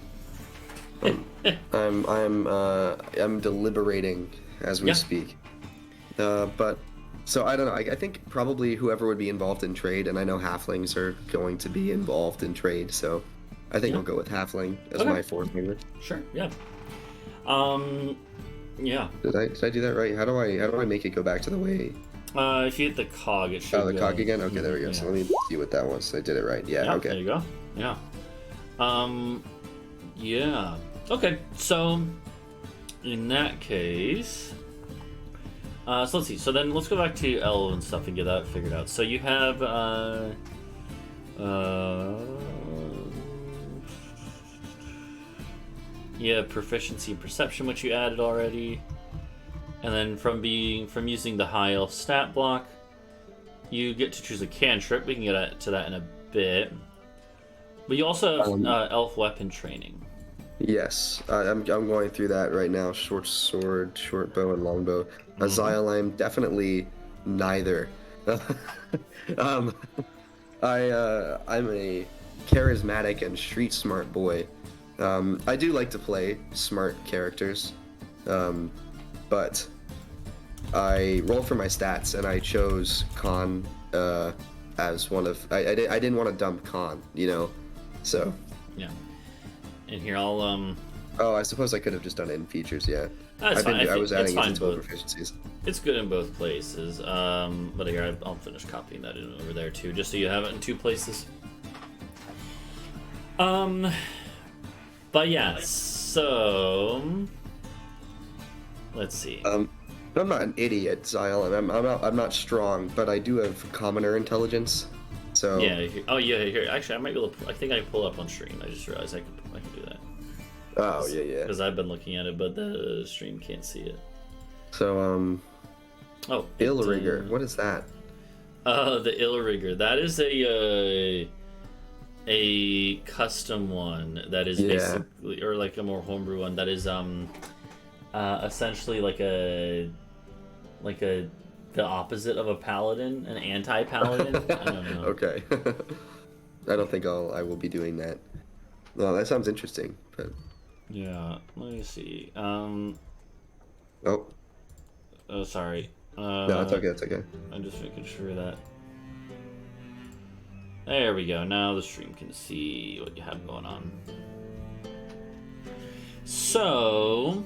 I'm deliberating as we speak. But so I don't know. I think probably whoever would be involved in trade, and I know halflings are going to be involved in trade, so I think I'll go with halfling as my fourth language. Sure. Yeah. Yeah. Did I do that right? How do I make it go back to the way? If you hit the cog, it should. Oh, the go. cog again. Okay, there we go. Yeah. So let me see what that was. I did it right. Yeah. Okay. There you go. Yeah. Yeah. Okay. So, in that case, so let's see. So then let's go back to L and stuff and get that figured out. So you have proficiency in perception, which you added already. And then from using the high elf stat block, you get to choose a cantrip. We can get to that in a bit. But you also have elf weapon training. Yes, I'm going through that right now. Short sword, short bow, and long bow. Azile, I'm definitely neither. I'm a charismatic and street smart boy. I do like to play smart characters, but I rolled for my stats and I chose Con as one of. I didn't want to dump Con, so. Yeah. And here I'll Oh, I suppose I could have just done it in features. Yeah. That's fine. I was adding it fine to both proficiencies. It's good in both places. But here I'll finish copying that in over there too, just so you have it in two places. But yeah, so let's see. I'm not an idiot, Zyle, and I'm not strong, but I do have commoner intelligence. So Yeah. Here. Actually, I might be able to. I think I can pull it up on stream. I just realized I can do that. Oh yeah. Because I've been looking at it, but the stream can't see it. So Oh. Illrigger, what is that? The Illrigger. That is a custom one that is basically, or like a more homebrew one that is essentially like the opposite of a paladin, an anti-paladin. I don't know. Okay. I don't think I will be doing that. Well, that sounds interesting, but Yeah, let me see. oh Sorry. no, it's okay. It's okay. I'm just making sure that. There we go. Now the stream can see what you have going on. So.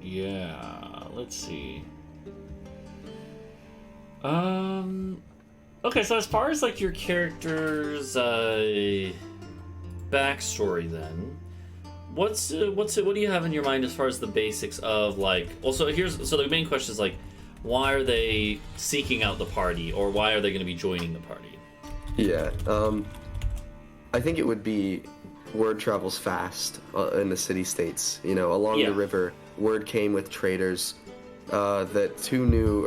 Yeah. Let's see. Okay, so as far as like your character's backstory, then, what do you have in your mind as far as the basics of like? Well, so the main question is like, why are they seeking out the party, or why are they going to be joining the party? Yeah. I think it would be word travels fast in the city states. Along the river, word came with traders that two new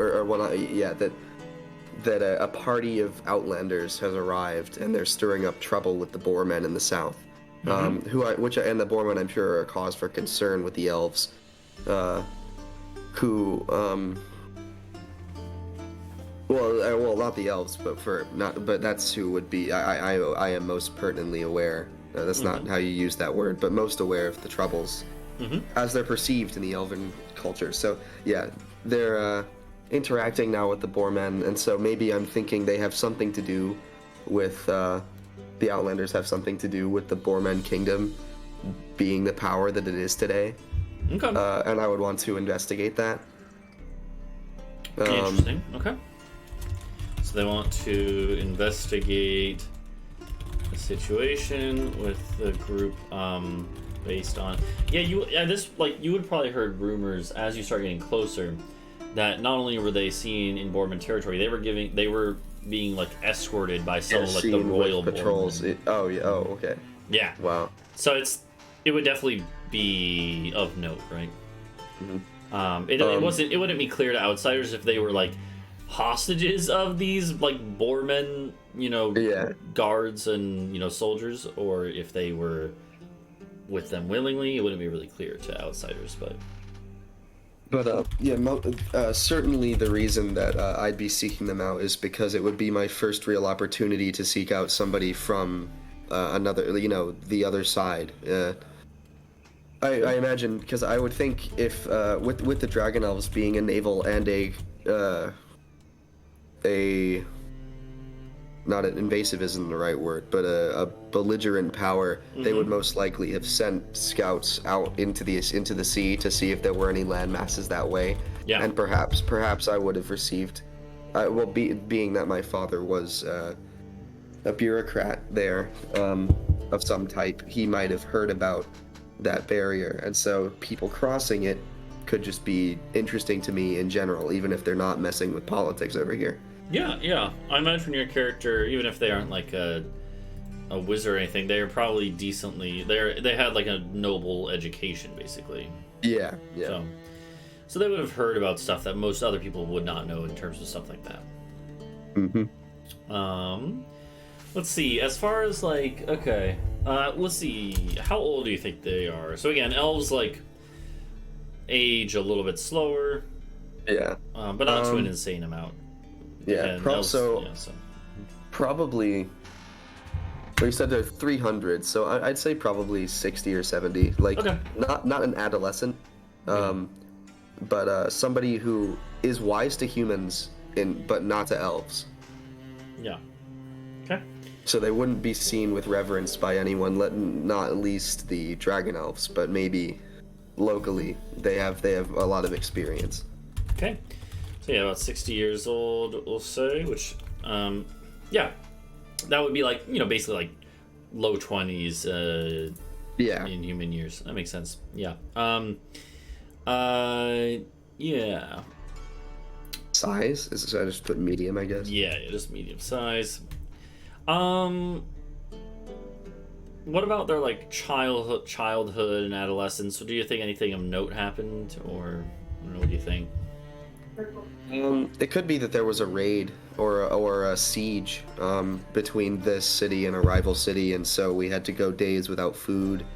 that a party of outlanders has arrived, and they're stirring up trouble with the Boormen in the south. And the Boormen, I'm sure, are a cause for concern with the elves, who well, not the elves, but that's who would be. I am most pertinently aware. That's not how you use that word, but most aware of the troubles as they're perceived in the elven culture. So yeah, they're interacting now with the Boremen, and so maybe I'm thinking they have something to do with the Outlanders have something to do with the Boremen kingdom being the power that it is today. Okay. And I would want to investigate that. Interesting. Okay. So they want to investigate the situation with the group based on you would probably heard rumors as you start getting closer that not only were they seen in Boreman territory, they were being like escorted by some of like the royal patrols. Okay. Yeah. Wow. So it would definitely be of note, right? Mm-hmm. It wouldn't be clear to outsiders if they were like hostages of these like Boremen, guards and soldiers, or if they were with them willingly. It wouldn't be really clear to outsiders, but certainly the reason that I'd be seeking them out is because it would be my first real opportunity to seek out somebody from another, the other side. I imagine, because I would think if with the Dragon Elves being a naval and a not an invasive isn't the right word, but a belligerent power, they would most likely have sent scouts out into the sea to see if there were any land masses that way. Yeah. And perhaps I would have received, being that my father was a bureaucrat there of some type, he might have heard about that barrier, and so people crossing it could just be interesting to me in general, even if they're not messing with politics over here. Yeah. I imagine your character, even if they aren't like a wizard or anything, they are probably decently. They had like a noble education, basically. Yeah. So they would have heard about stuff that most other people would not know in terms of stuff like that. Mm-hmm. Let's see. As far as like, okay, let's see. How old do you think they are? So again, elves like age a little bit slower. Yeah. But not to an insane amount. Yeah. Probably. Well, you said they're 300, so I'd say probably 60 or 70. Like, okay. Not an adolescent, but somebody who is wise to humans but not to elves. Yeah. Okay. So they wouldn't be seen with reverence by anyone, not at least the dragon elves, but maybe locally they have a lot of experience. Okay. So yeah, about 60 years old, we'll say, which that would be like, basically like low 20s in human years. That makes sense. Yeah. Yeah. Size? I just put medium, I guess? Yeah, just medium size. What about their like childhood and adolescence? So do you think anything of note happened, or I don't know, what do you think? It could be that there was a raid or a siege between this city and a rival city, and so we had to go days without food.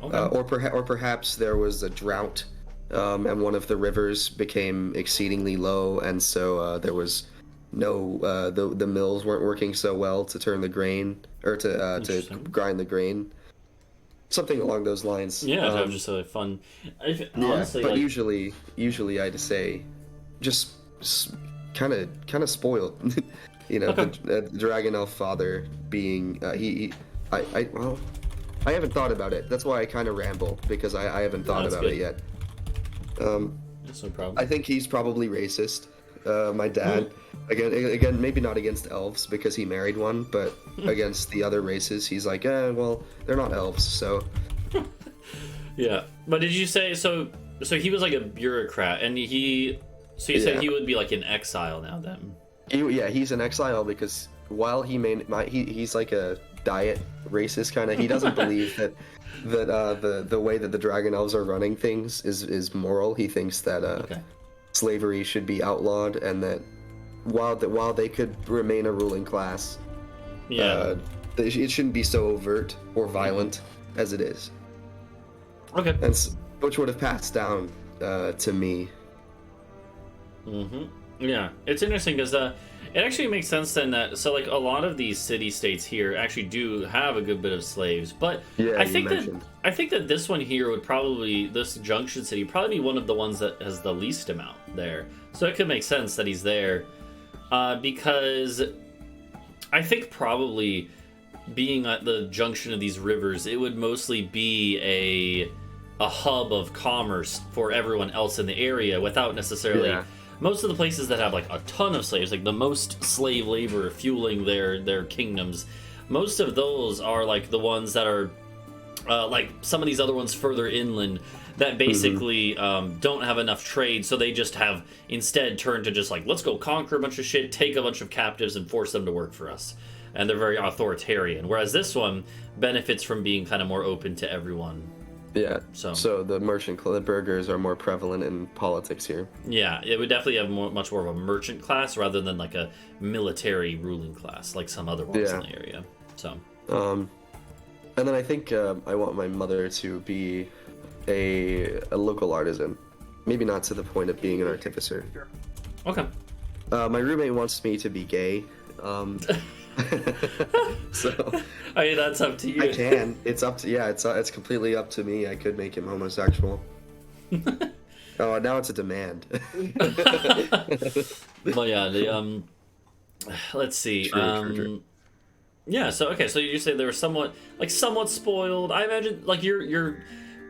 Okay. Or perhaps there was a drought, and one of the rivers became exceedingly low, and so there was no the mills weren't working so well to turn the grain or to grind the grain. Something along those lines. Yeah, that was just really fun. Honestly, but like, usually I'd say just kind of spoiled. Okay. The dragon elf father being I haven't thought about it. That's why I kind of ramble, because I haven't thought about it yet. That's no problem. I think he's probably racist. My dad, again, maybe not against elves because he married one, but against the other races, he's like, well, they're not elves, so. Yeah, but did you say so? So he was like a bureaucrat, and so you said he would be like in exile now then? He's in exile because while he's like a diet racist kind of, he doesn't believe that the way that the dragon elves are running things is moral. He thinks that slavery should be outlawed, and that while they could remain a ruling class, it shouldn't be so overt or violent as it is. Okay. And which would have passed down to me. Mm-hmm. Yeah, it's interesting because it actually makes sense then that like a lot of these city-states here actually do have a good bit of slaves, but I think that this one here would probably, this Junction City, probably be one of the ones that has the least amount. there. So it could make sense that he's there, because I think probably being at the junction of these rivers, it would mostly be a hub of commerce for everyone else in the area without necessarily... Yeah. Most of the places that have like a ton of slaves, like the most slave labor fueling their kingdoms, most of those are like the ones that are like some of these other ones further inland that basically don't have enough trade, so they just have instead turned to just like, let's go conquer a bunch of shit, take a bunch of captives, and force them to work for us. And they're very authoritarian. Whereas this one benefits from being kind of more open to everyone. Yeah. So the merchant burgers are more prevalent in politics here. Yeah, it would definitely have much more of a merchant class rather than like a military ruling class like some other ones in the area. So. And then I think I want my mother to be a local artisan. Maybe not to the point of being an artificer. Okay. My roommate wants me to be gay. So I mean, that's up to you. I can. It's up to it's completely up to me. I could make him homosexual. Oh, now it's a demand. But yeah, let's see. True. Yeah. So okay. So you say they were somewhat spoiled. I imagine like you're.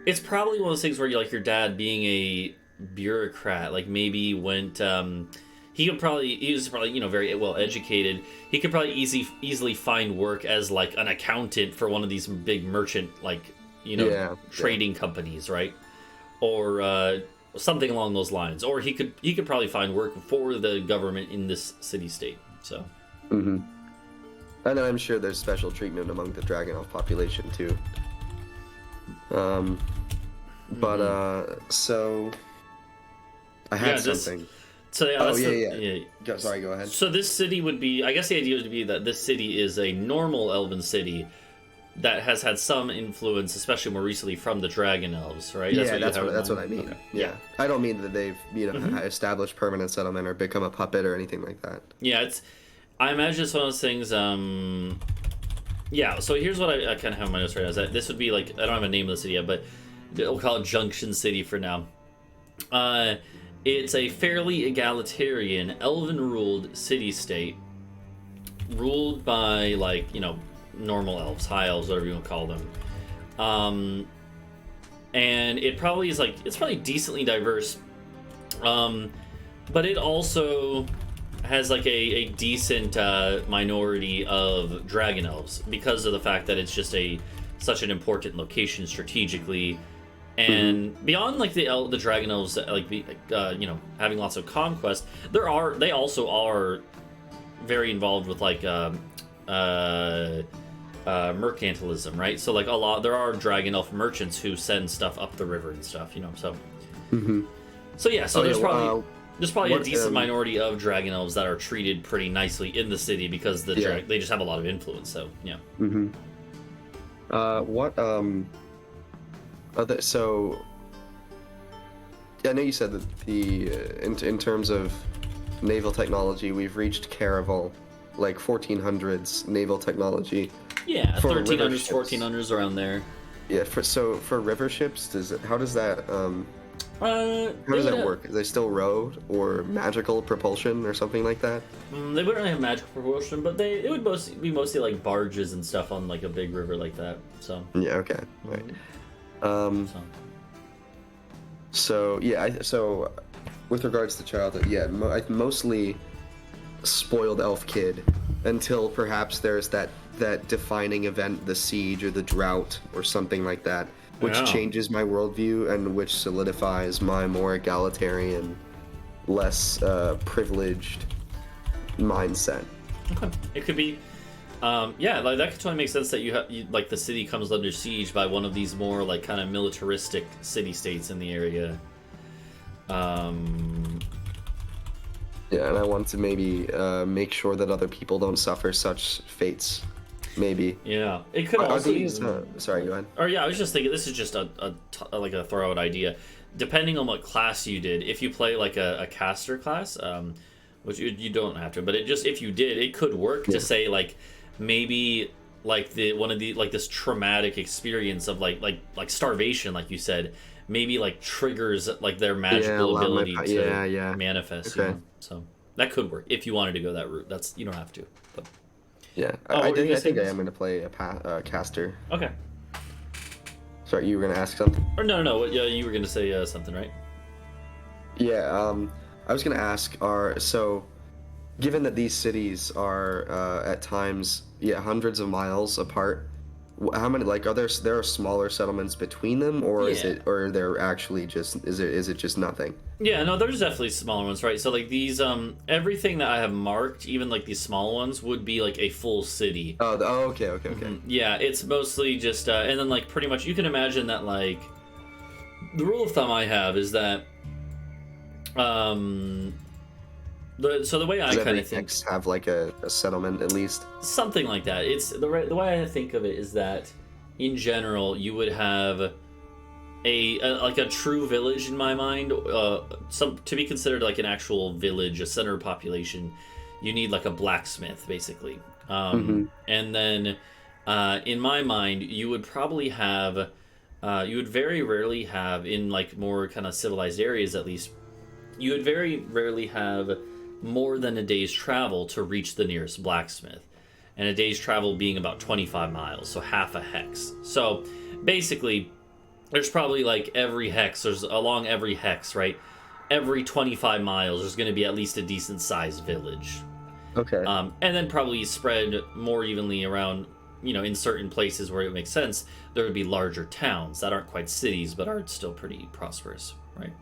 It's probably one of those things where your dad being a bureaucrat, like maybe went. He was probably very well educated. He could probably easily find work as like an accountant for one of these big merchant trading companies, right? Or something along those lines. Or he could probably find work for the government in this city-state. So. Mm-hmm. And I'm sure there's special treatment among the Dragonelf population too. So I had something. So yeah, yeah. Sorry, go ahead. So this city would be, I guess the idea would be that this city is a normal elven city that has had some influence, especially more recently, from the Dragon Elves, right? That's what I mean. Okay. Yeah. I don't mean that they've established permanent settlement or become a puppet or anything like that. Yeah, I imagine it's one of those things. Yeah. So here's what I kind of have in my notes right now. Is that this would be like, I don't have a name of the city yet, but we'll call it Junction City for now. It's a fairly egalitarian, elven-ruled city-state, ruled by, normal elves, high elves, whatever you want to call them. And it probably is, it's probably decently diverse, but it also has, a decent minority of dragon elves, because of the fact that it's just such an important location strategically. And beyond the dragon elves, having lots of conquest, they also are very involved with mercantilism, right? So there are dragon elf merchants who send stuff up the river and stuff, so. So yeah, there's probably a decent minority of dragon elves that are treated pretty nicely in the city because they just have a lot of influence. So yeah. So I know you said that in terms of naval technology, we've reached Caraval, 1400s naval technology. Yeah, 1300s, 1400s, around there. Yeah, for river ships, how does that work? Is they still rowed or magical propulsion or something like that? They wouldn't really have magical propulsion, but it would be mostly like barges and stuff on a big river like that. So yeah, okay, right. So with regards to childhood, mostly spoiled elf kid until perhaps there's that defining event, the siege or the drought or something like that, which changes my worldview and which solidifies my more egalitarian, less privileged mindset. Okay, it could be. That could totally make sense that you the city comes under siege by one of these more kind of militaristic city-states in the area. Yeah, and I want to maybe make sure that other people don't suffer such fates. Maybe. Yeah, it could also. Sorry, go ahead. Or yeah, I was just thinking. This is just a throw-out idea. Depending on what class you did, if you play a caster class, which you don't have to, but if you did, it could work to say maybe this traumatic experience of like starvation, like you said, maybe like triggers like their Yeah, magical allow my ability to yeah, yeah. manifest. Okay. So that could work if you wanted to go that route. That's you don't have to. But Yeah, oh, what were you gonna I say, think I Vince? am gonna play a caster. Okay. Sorry, you were gonna ask something? Or no, no. Yeah, you were gonna say something, right? Yeah, I was gonna ask, given that these cities are at times, yeah, hundreds of miles apart, how many, like, there are smaller settlements between them, or Yeah. or they're actually just, is it just nothing? Yeah, no, there's definitely smaller ones, right? So like these, everything that I have marked, even like these small ones, would be like a full city. Oh, okay, okay, okay. Yeah, it's mostly just, and then like pretty much you can imagine that like the rule of thumb I have is that, um, so the way I Does kind every of think hex have like a settlement at least? something like that. It's the way I think of it is that in general you would have a like a true village in my mind. Some to be considered like an actual village, a center of population, you need like a blacksmith basically. And then in my mind, you would probably have you would very rarely have in like more kind of civilized areas at least. You would very rarely have more than a day's travel to reach the nearest blacksmith, and a day's travel being about 25 miles, so half a hex. So basically, there's probably like along every hex, right? Every 25 miles, there's going to be at least a decent sized village. Okay. And then probably spread more evenly around, in certain places where it makes sense, there would be larger towns that aren't quite cities, but are still pretty prosperous, right?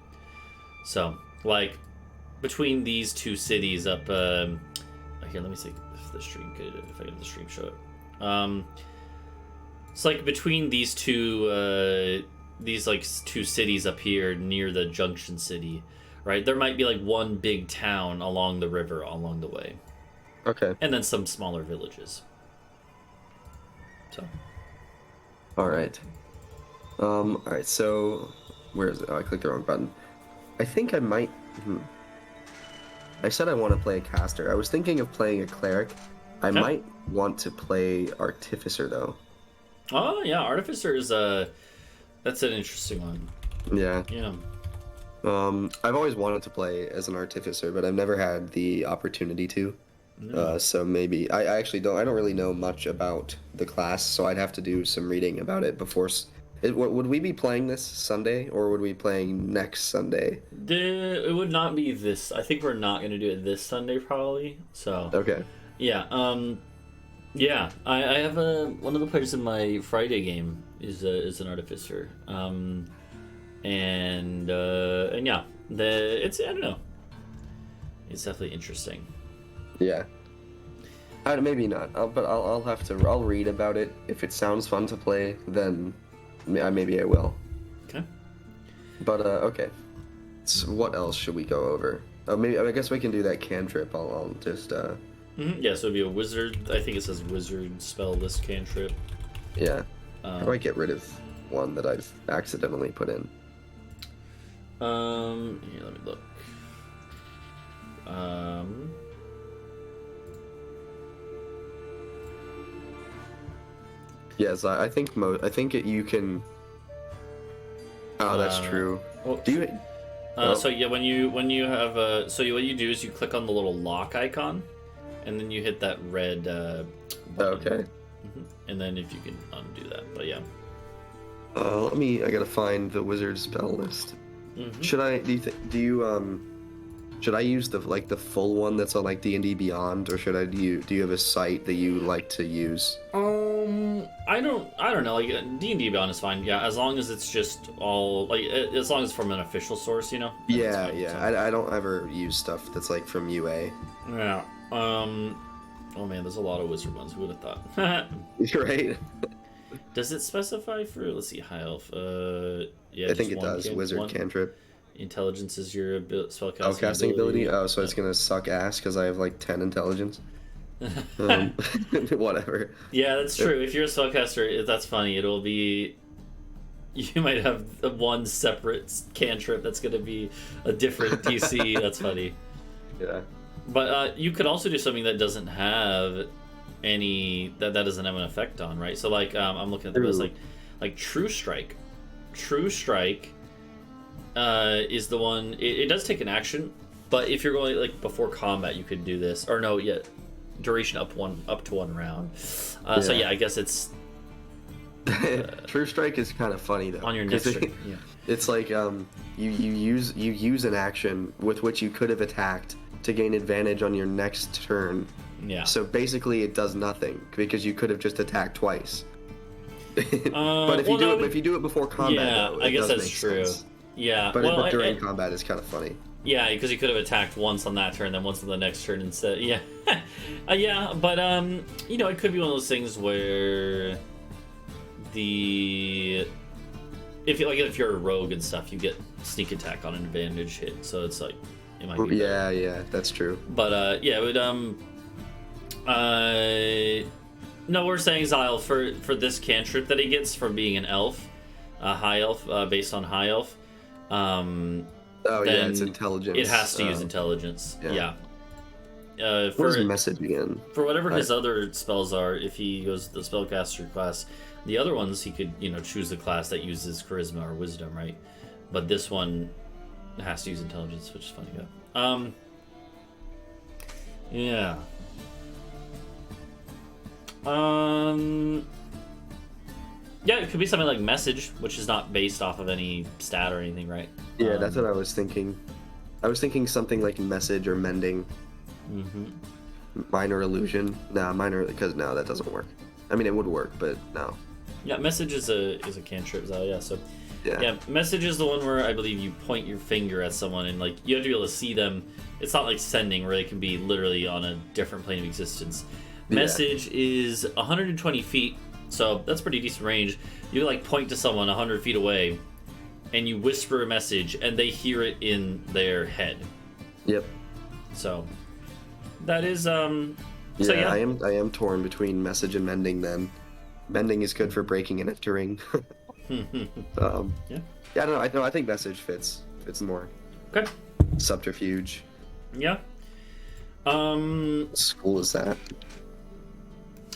So, like, between these two cities up, here, let me see if the stream could, if I get the stream show it. It's like between these two cities up here near the junction city, right? There might be like one big town along the river along the way. Okay. And then some smaller villages. So. All right. All right. So, where is it? Oh, I clicked the wrong button. I think I might. I said I want to play a caster. I was thinking of playing a cleric. I might want to play artificer though. Oh yeah, artificer is that's an interesting one. Yeah. Yeah. I've always wanted to play as an artificer, but I've never had the opportunity to. So maybe I actually don't. I don't really know much about the class, so I'd have to do some reading about it before. Would we be playing this Sunday, or would we be playing next Sunday? It would not be this. I think we're not going to do it this Sunday, probably. So. Okay. Yeah. Yeah. I have one of the players in my Friday game is an artificer. And yeah, it's I don't know. It's definitely interesting. Yeah. Maybe not. I'll have to. I'll read about it. If it sounds fun to play, then maybe I will. Okay. But okay. So what else should we go over? Maybe I guess we can do that cantrip. I'll just. Yeah, so it'd be a wizard. I think it says wizard spell list cantrip. Yeah. How do I get rid of one that I've accidentally put in? Here, let me look. Yes, I think you can. Oh, that's true. Well, Do you? So yeah, when you have what you do is you click on the little lock icon, and then you hit that red. Button. Okay. And then if you can undo that, but yeah. I gotta find the wizard spell list. Should I? Should I use the full one that's on like D&D Beyond, or should I do you have a site that you like to use? I don't know. Like D&D Beyond is fine. Yeah, as long as it's just all like as long as it's from an official source, Yeah, yeah. I don't ever use stuff that's like from UA. Yeah. Oh man, there's a lot of wizard ones. Who would have thought? You're right. Does it specify for? Let's see, high elf. Yeah, I think it does. Wizard cantrip. Intelligence is your spellcasting Spellcasting ability. Oh, so it's gonna suck ass because I have like 10 intelligence. Whatever. Yeah, that's true. If you're a spellcaster, that's funny. It'll be. You might have one separate cantrip that's gonna be a different DC. That's funny. Yeah. But you could also do something that doesn't have any that doesn't have an effect on, right? So like I'm looking at the list, like True Strike. True Strike is the one. It does take an action, but if you're going like before combat, you could do this. Or no, yeah, duration up to 1 round. So yeah, I guess it's True Strike is kind of funny though. on your next turn. Yeah. It's like you use an action with which you could have attacked to gain advantage on your next turn. Yeah. So basically, it does nothing because you could have just attacked twice. But if you do it before combat, yeah, though, I it guess does that's make true. sense. Yeah, But during combat, it's kind of funny. Yeah, because you could have attacked once on that turn, then once on the next turn instead. Yeah, yeah, but you know, it could be one of those things where if you're a rogue and stuff, you get sneak attack on an advantage hit, so it's like it might be better. Yeah, that's true. But yeah, it would no, we're saying Xyle for this cantrip that he gets from being an elf, high elf, based on high elf. Oh yeah, it's intelligence. It has to use intelligence. Yeah. What is message again? For whatever his other spells are, if he goes the spellcaster class, the other ones he could choose the class that uses charisma or wisdom, right? But this one has to use intelligence, which is funny. Yeah. Yeah, it could be something like message, which is not based off of any stat or anything, right? Yeah, that's what I was thinking. I was thinking something like message or mending. Mm-hmm. Minor illusion. Because that doesn't work. I mean, it would work, but no. Yeah, message is a cantrip, yeah. So yeah, message is the one where I believe you point your finger at someone and like you have to be able to see them. It's not like sending where they can be literally on a different plane of existence. Message is 120 feet, so that's pretty decent range. You like point to someone 100 feet away, and you whisper a message, and they hear it in their head. Yep. So that is I am torn between message and mending. Then mending is good for breaking and entering. Yeah. Yeah, I don't know. I think message fits more. Okay. Subterfuge. Yeah. What school is that?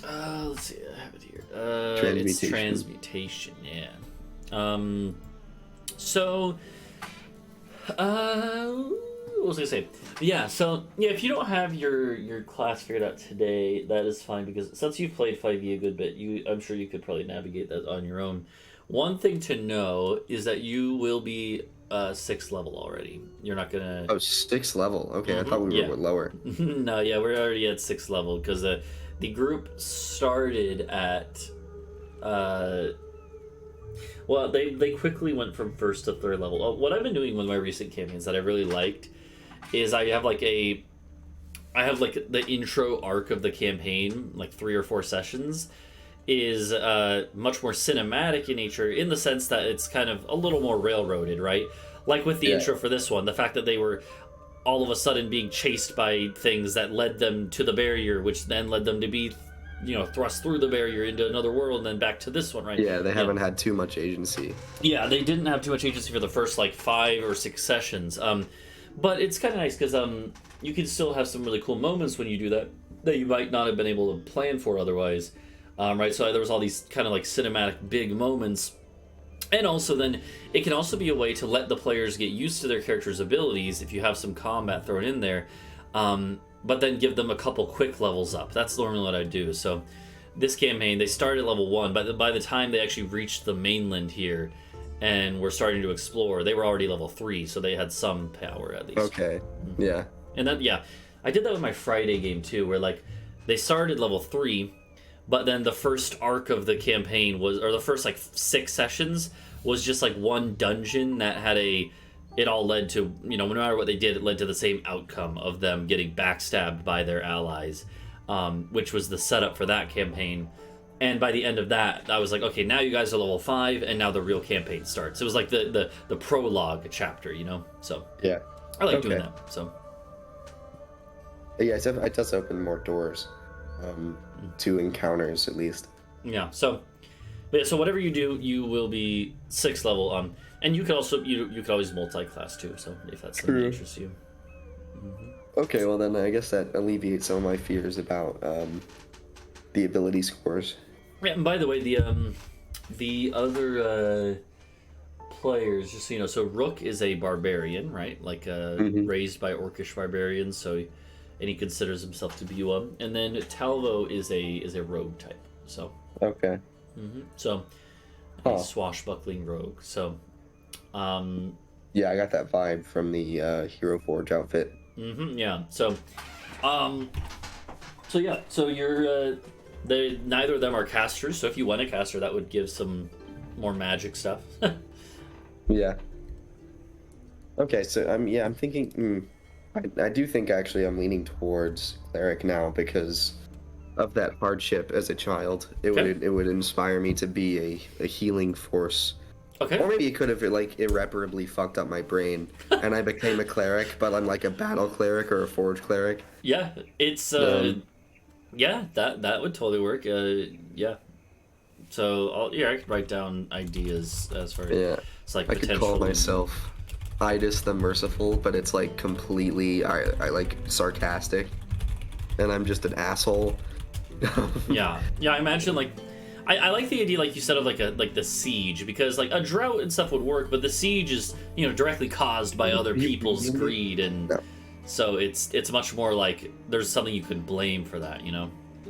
Let's see. I have it here. Transmutation. It's transmutation. Yeah. So, what was I gonna say? Yeah. So, yeah. If you don't have your class figured out today, that is fine because since you've played 5e a good bit, I'm sure you could probably navigate that on your own. One thing to know is that you will be 6th level already. You're not gonna. Oh, 6th level. Okay, I thought we were lower. No, yeah, we're already at 6th level because the group started at. Well, they quickly went from 1st to 3rd level. What I've been doing with my recent campaigns that I really liked is I have the intro arc of the campaign, like 3 or 4 sessions, is much more cinematic in nature in the sense that it's kind of a little more railroaded, right? Like with the intro for this one, the fact that they were all of a sudden being chased by things that led them to the barrier, which then led them to be, thrust through the barrier into another world and then back to this one, right? Yeah, they haven't had too much agency. Yeah, they didn't have too much agency for the first, 5 or 6 sessions. But it's kind of nice because you can still have some really cool moments when you do that you might not have been able to plan for otherwise. Right, so there was all these kind of cinematic big moments. And also then, it can also be a way to let the players get used to their character's abilities if you have some combat thrown in there. But then give them a couple quick levels up. That's normally what I do. So this campaign, they started at level 1, but by the time they actually reached the mainland here and were starting to explore, they were already level 3, so they had some power at least. Okay, yeah. And then, I did that with my Friday game too, where they started level 3, but then the first arc of the campaign or the first 6 sessions was just one dungeon that had it all led to, no matter what they did, it led to the same outcome of them getting backstabbed by their allies, which was the setup for that campaign. And by the end of that, I was like, okay, now you guys are level 5, and now the real campaign starts. It was like the prologue chapter, So yeah, I like doing that. So yeah, it does open more doors to encounters at least. Yeah. So whatever you do, you will be 6th level. And you could also you could always multi-class too. So if that's something that interests you. Mm-hmm. Okay, well then I guess that alleviates some of my fears about the ability scores. Yeah, and by the way, the other players, just so you know, so Rook is a barbarian, right? Like Hmm. raised by orcish barbarians, so and he considers himself to be one. And then Talvo is a rogue type, so Okay. so a Huh. swashbuckling rogue. So um, Yeah, I got that vibe from the Hero Forge outfit. yeah, um, so yeah, so you're they neither of them are casters. So if you want a caster, that would give some more magic stuff. Yeah. Okay, so I'm thinking. I do think actually I'm leaning towards cleric now because of that hardship as a child. Okay. It would inspire me to be a healing force. Okay. Or maybe it could have like irreparably fucked up my brain, and I became a cleric, but I'm like a battle cleric or a forge cleric. Yeah, it's Um, yeah, that would totally work. Yeah. So yeah, I could write down ideas as far as yeah, it's like I could call potentially. myself Idis the Merciful, but it's like completely I like sarcastic, and I'm just an asshole. Yeah, yeah. I imagine like I like the idea, like you said, of like the siege, because like a drought and stuff would work, but the siege is directly caused by other people's greed, and No. so it's much more like there's something you could blame for that.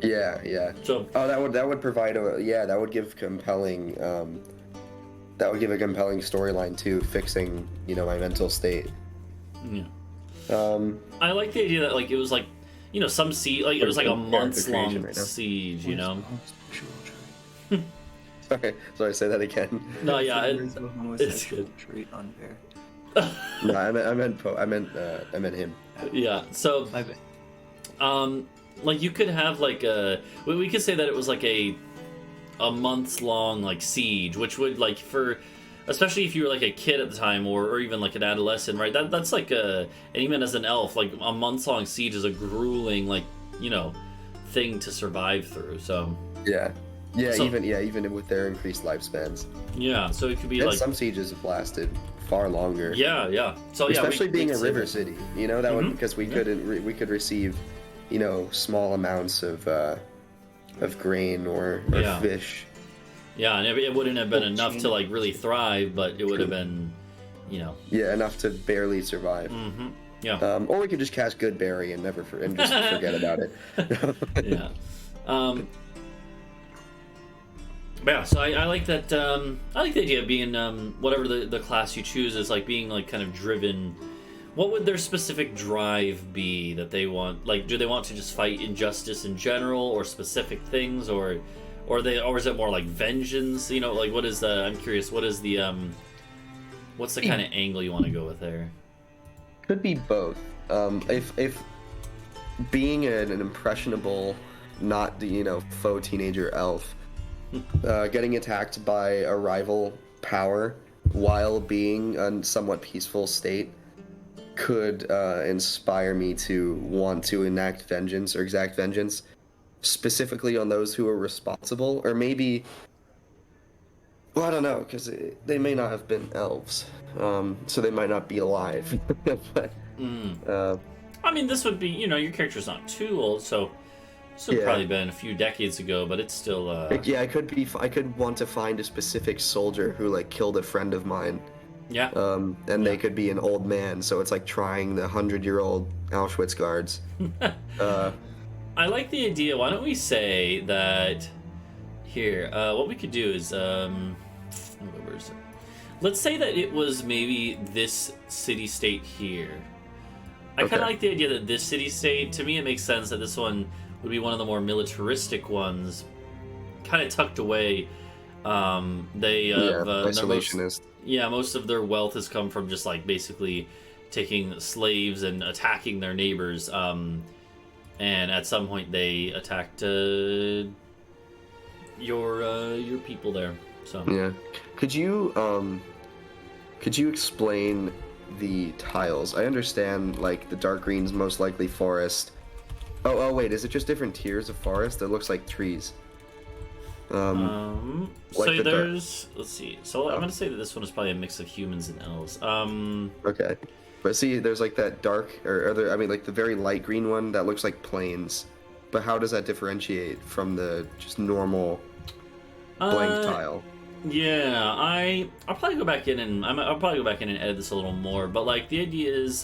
Yeah, yeah. So Oh, that would provide a yeah, that would give compelling that would give a compelling storyline too, fixing, my mental state. yeah. Um I like the idea that like it was like some siege, like it was like a Character months creation long right now. siege. Okay, sorry, say that again. No, yeah, it's good. Trait unfair. No, I meant him. Yeah, so My bad. like you could have like we could say that it was like a months long like siege, which would like for especially if you were like a kid at the time or even like an adolescent, right? That's like and even as an elf, like a months long siege is a grueling like thing to survive through. So Yeah. Yeah, So- even with their increased lifespans. yeah, so it could be And like some sieges have lasted far longer. yeah. So yeah, Especially we being could a say river that. city, that would Mhm. because we could receive, small amounts of grain or Yeah. fish. Yeah, and it wouldn't have been Oh, enough to chain. like really thrive, but it would have been, you know. Yeah, enough to barely survive. Yeah. Or we could just cast Good Berry and and just forget about it. Yeah. But yeah, so I like that. I like the idea of being whatever the class you choose is like being like kind of driven. What would their specific drive be that they want? Like, do they want to just fight injustice in general, or specific things, or is it more like vengeance? Like what is the? I'm curious. What is the what's the kind of angle you want to go with there? Could be both. If being an impressionable, not faux teenager elf, getting attacked by a rival power while being a somewhat peaceful state could inspire me to want to enact vengeance or exact vengeance, specifically on those who are responsible, or maybe. Well, I don't know, because they may not have been elves, so they might not be alive. But I mean, this would be your character's not too old, so this would Yeah. probably been a few decades ago, but it's still yeah, I could want to find a specific soldier who like killed a friend of mine, yeah. and they could be an old man. So it's like trying the 100-year-old Auschwitz guards. I like the idea. Why don't we say that here? What we could do is, where is it? Let's say that it was maybe this city-state here. I kind Okay. of like the idea that this city-state. To me, it makes sense that this one would be one of the more militaristic ones, kind of tucked away. They Yeah, have isolationist. most of their wealth has come from just like basically taking slaves and attacking their neighbors. And at some point they attacked your people there. So Yeah. Could you explain the tiles? I understand like the dark green's most likely forest. Oh wait, is it just different tiers of forest? It looks like trees. so Like the there's let's see. So I'm gonna say that this one is probably a mix of humans and elves. Okay. But see, there's like that dark, or other, I mean, like the very light green one that looks like plains. But how does that differentiate from the just normal blank tile? Yeah, I'll probably go back in and I'll probably go back in and edit this a little more. But like the idea is,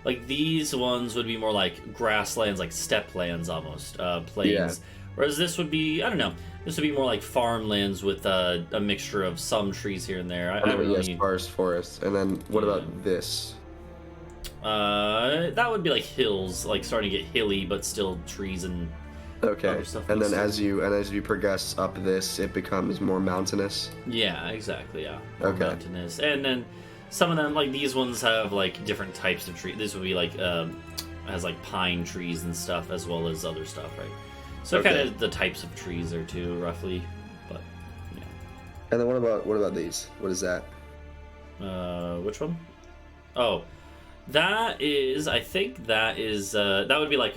like these ones would be more like grasslands, like steppe lands almost, plains. Whereas this would be, I don't know, this would be more like farmlands with a mixture of some trees here and there. I Oh, don't yes, really. sparse forest. And then what about this? That would be like hills, like starting to get hilly, but still trees and Okay. other stuff. And then mixed in. as you progress up this, it becomes more mountainous. Yeah, exactly. Yeah. More Okay. mountainous, and then some of them, like these ones, have like different types of trees. This would be like has like pine trees and stuff, as well as other stuff, right? So Okay. kind of the types of trees are too, roughly. But yeah. And then what about these? What is that? Which one? Oh, that is. I think that is. That would be like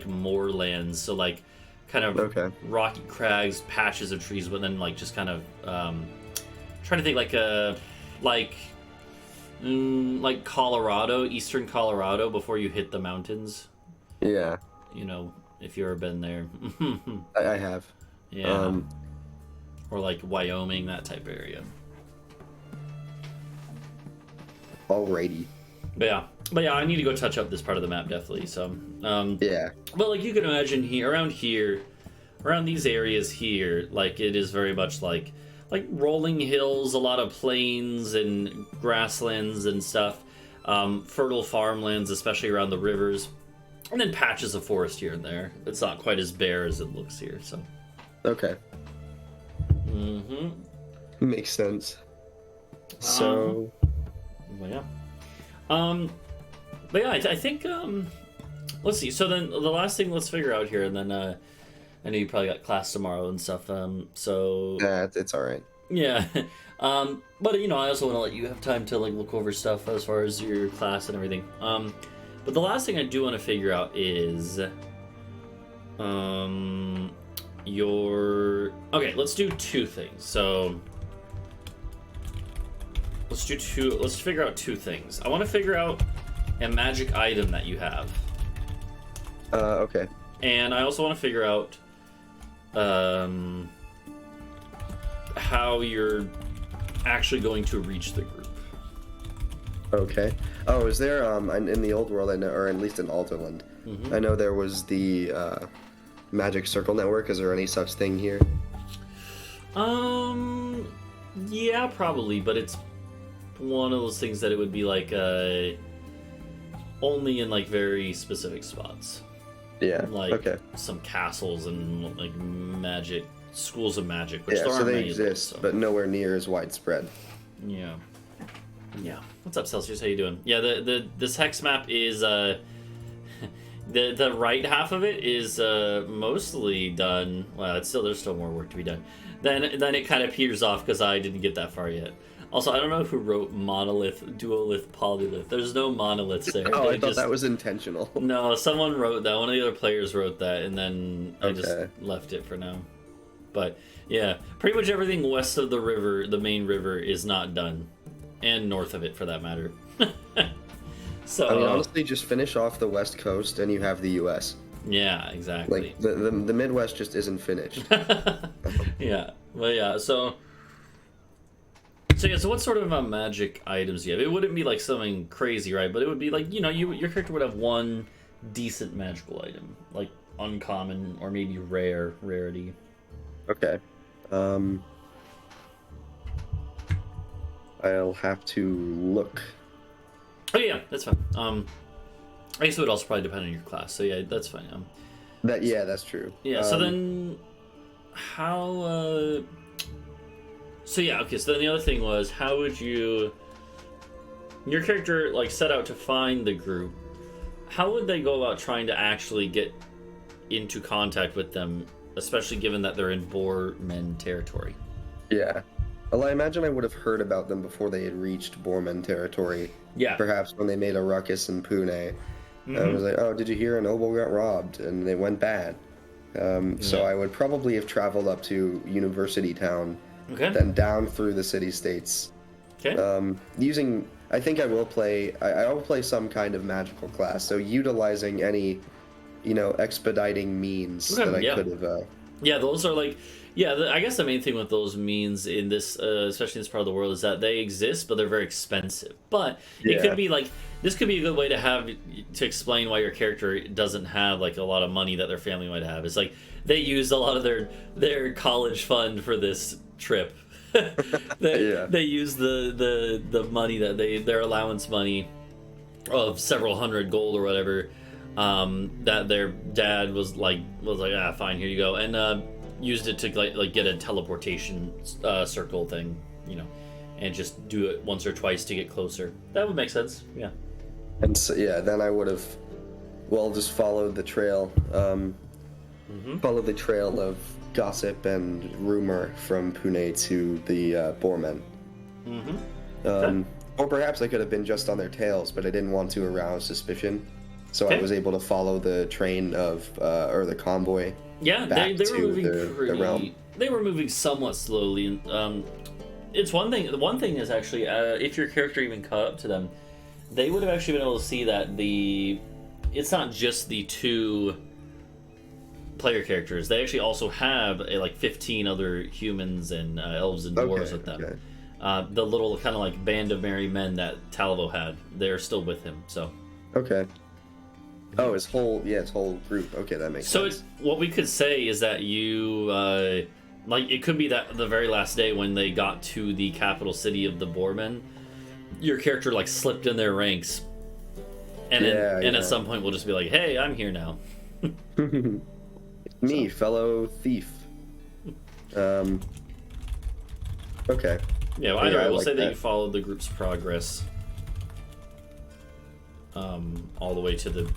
moorlands. So like, kind of Okay. rocky crags, patches of trees, but then like just kind of trying to think like Colorado, eastern Colorado, before you hit the mountains. Yeah, You know, if you've ever been there. I have. Yeah. Or like Wyoming, that type of area. Alrighty. But yeah, I need to go touch up this part of the map definitely. So, Yeah. but like you can imagine here, around these areas here, like it is very much like rolling hills, a lot of plains and grasslands and stuff, fertile farmlands, especially around the rivers, and then patches of forest here and there. It's not quite as bare as it looks here. So, Okay. Makes sense. So. Well, yeah. But yeah, I think let's see. So then the last thing let's figure out here, and then I know you probably got class tomorrow and stuff. So Yeah, it's all right. yeah. But you know, I also want to let you have time to like look over stuff as far as your class and everything. But the last thing I do want to figure out is your okay. Let's do two things. So. Let's figure out two things. I want to figure out a magic item that you have. Okay. And I also want to figure out how you're actually going to reach the group. Okay. Oh, is there in the old world I know, or at least in Alterland, I know there was the magic circle network. Is there any such thing here? Yeah, probably, but it's one of those things that it would be like only in like very specific spots. Yeah. Like Okay. some castles and like magic schools of magic, which Yeah. there So aren't they many of those, exist, so. but nowhere near as widespread. Yeah. Yeah. What's up, Celsius? How you doing? Yeah, this hex map is the right half of it is mostly done. Well, there's still more work to be done. Then it kind of peters off because I didn't get that far yet. Also, I don't know who wrote monolith, duolith, polylith. There's no monoliths there. Oh, They I thought that was intentional. No, someone wrote that. One of the other players wrote that, and then I just Okay. left it for now. But yeah, pretty much everything west of the river, the main river, is not done, and north of it for that matter. So I mean, honestly, just finish off the West Coast and you have the U.S. yeah, exactly. Like the Midwest just isn't finished. Yeah, well, yeah. So yeah. So what sort of magic items do you have? It wouldn't be like something crazy, right? But it would be like your character would have one decent magical item, like uncommon or maybe rarity. Okay. I'll have to look. Oh yeah, that's fine. I guess it would also probably depend on your class. So yeah, that's fine. That's true. Yeah. So then, how? So yeah, okay. So then the other thing was, how would your character like set out to find the group? How would they go about trying to actually get into contact with them, especially given that they're in Boormen territory? Yeah. Well, I imagine I would have heard about them before they had reached Boormen territory. Yeah. Perhaps when they made a ruckus in Pune. I was like, oh, did you hear a noble got robbed? And it went bad. So I would probably have traveled up to University Town, Okay. then down through the city-states. Okay. I think I will play some kind of magical class, so utilizing any, expediting means Okay, that I yeah. could have. Yeah, those are like Yeah, I guess the main thing with those means in this, especially in this part of the world, is that they exist, but they're very expensive. But it could Yeah. be like this could be a good way to have to explain why your character doesn't have like a lot of money that their family might have. It's like they used a lot of their college fund for this trip. Yeah. They use the money that their allowance money of several hundred gold or whatever, that their dad was like ah, fine, here you go, and used it to like get a teleportation circle thing, you know, and just do it once or twice to get closer. That would make sense. Yeah. And so, yeah, then I would have, well, just followed the trail, followed the trail of gossip and rumor from Pune to the Boormen. Okay. Or perhaps I could have been just on their tails, but I didn't want to arouse suspicion, so I Okay. was able to follow the train of, or the convoy. Yeah, Back they were to moving the pretty. realm. They were moving somewhat slowly. It's one thing. The one thing is actually, if your character even caught up to them, they would have actually been able to see that it's not just the two player characters. They actually also have like 15 other humans and elves and dwarves Okay, with them. okay. The little kind of like band of merry men that Talvo had, they're still with him. So. Okay. Oh, his whole group. Okay, that makes So sense. what we could say is that you, like, it could be that the very last day when they got to the capital city of the Boormen, your character like slipped in their ranks, and Yeah. at some point we'll just be like, "Hey, I'm here now." Me, fellow thief. Okay. Yeah, well, Yeah, either way, I we'll like say that that. you followed the group's progress, all the way to the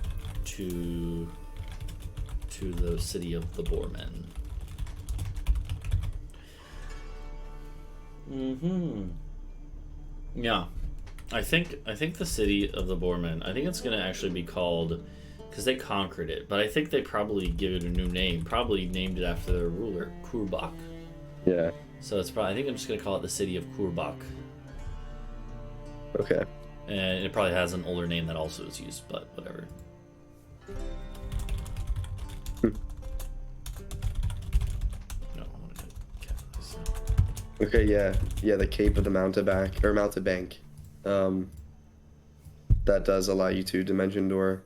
city of the Boormen. Yeah, I think the city of the Boormen. I think it's gonna actually be called, because they conquered it. But I think they probably give it a new name. Probably named it after their ruler, Kurbak. Yeah. So it's probably. I think I'm just gonna call it the city of Kurbak. Okay. And it probably has an older name that also is used, but whatever. No, I want to capitalize that. Okay. Yeah. Yeah. The Cape of the Mountebank or Mountebank. That does allow you to dimension door.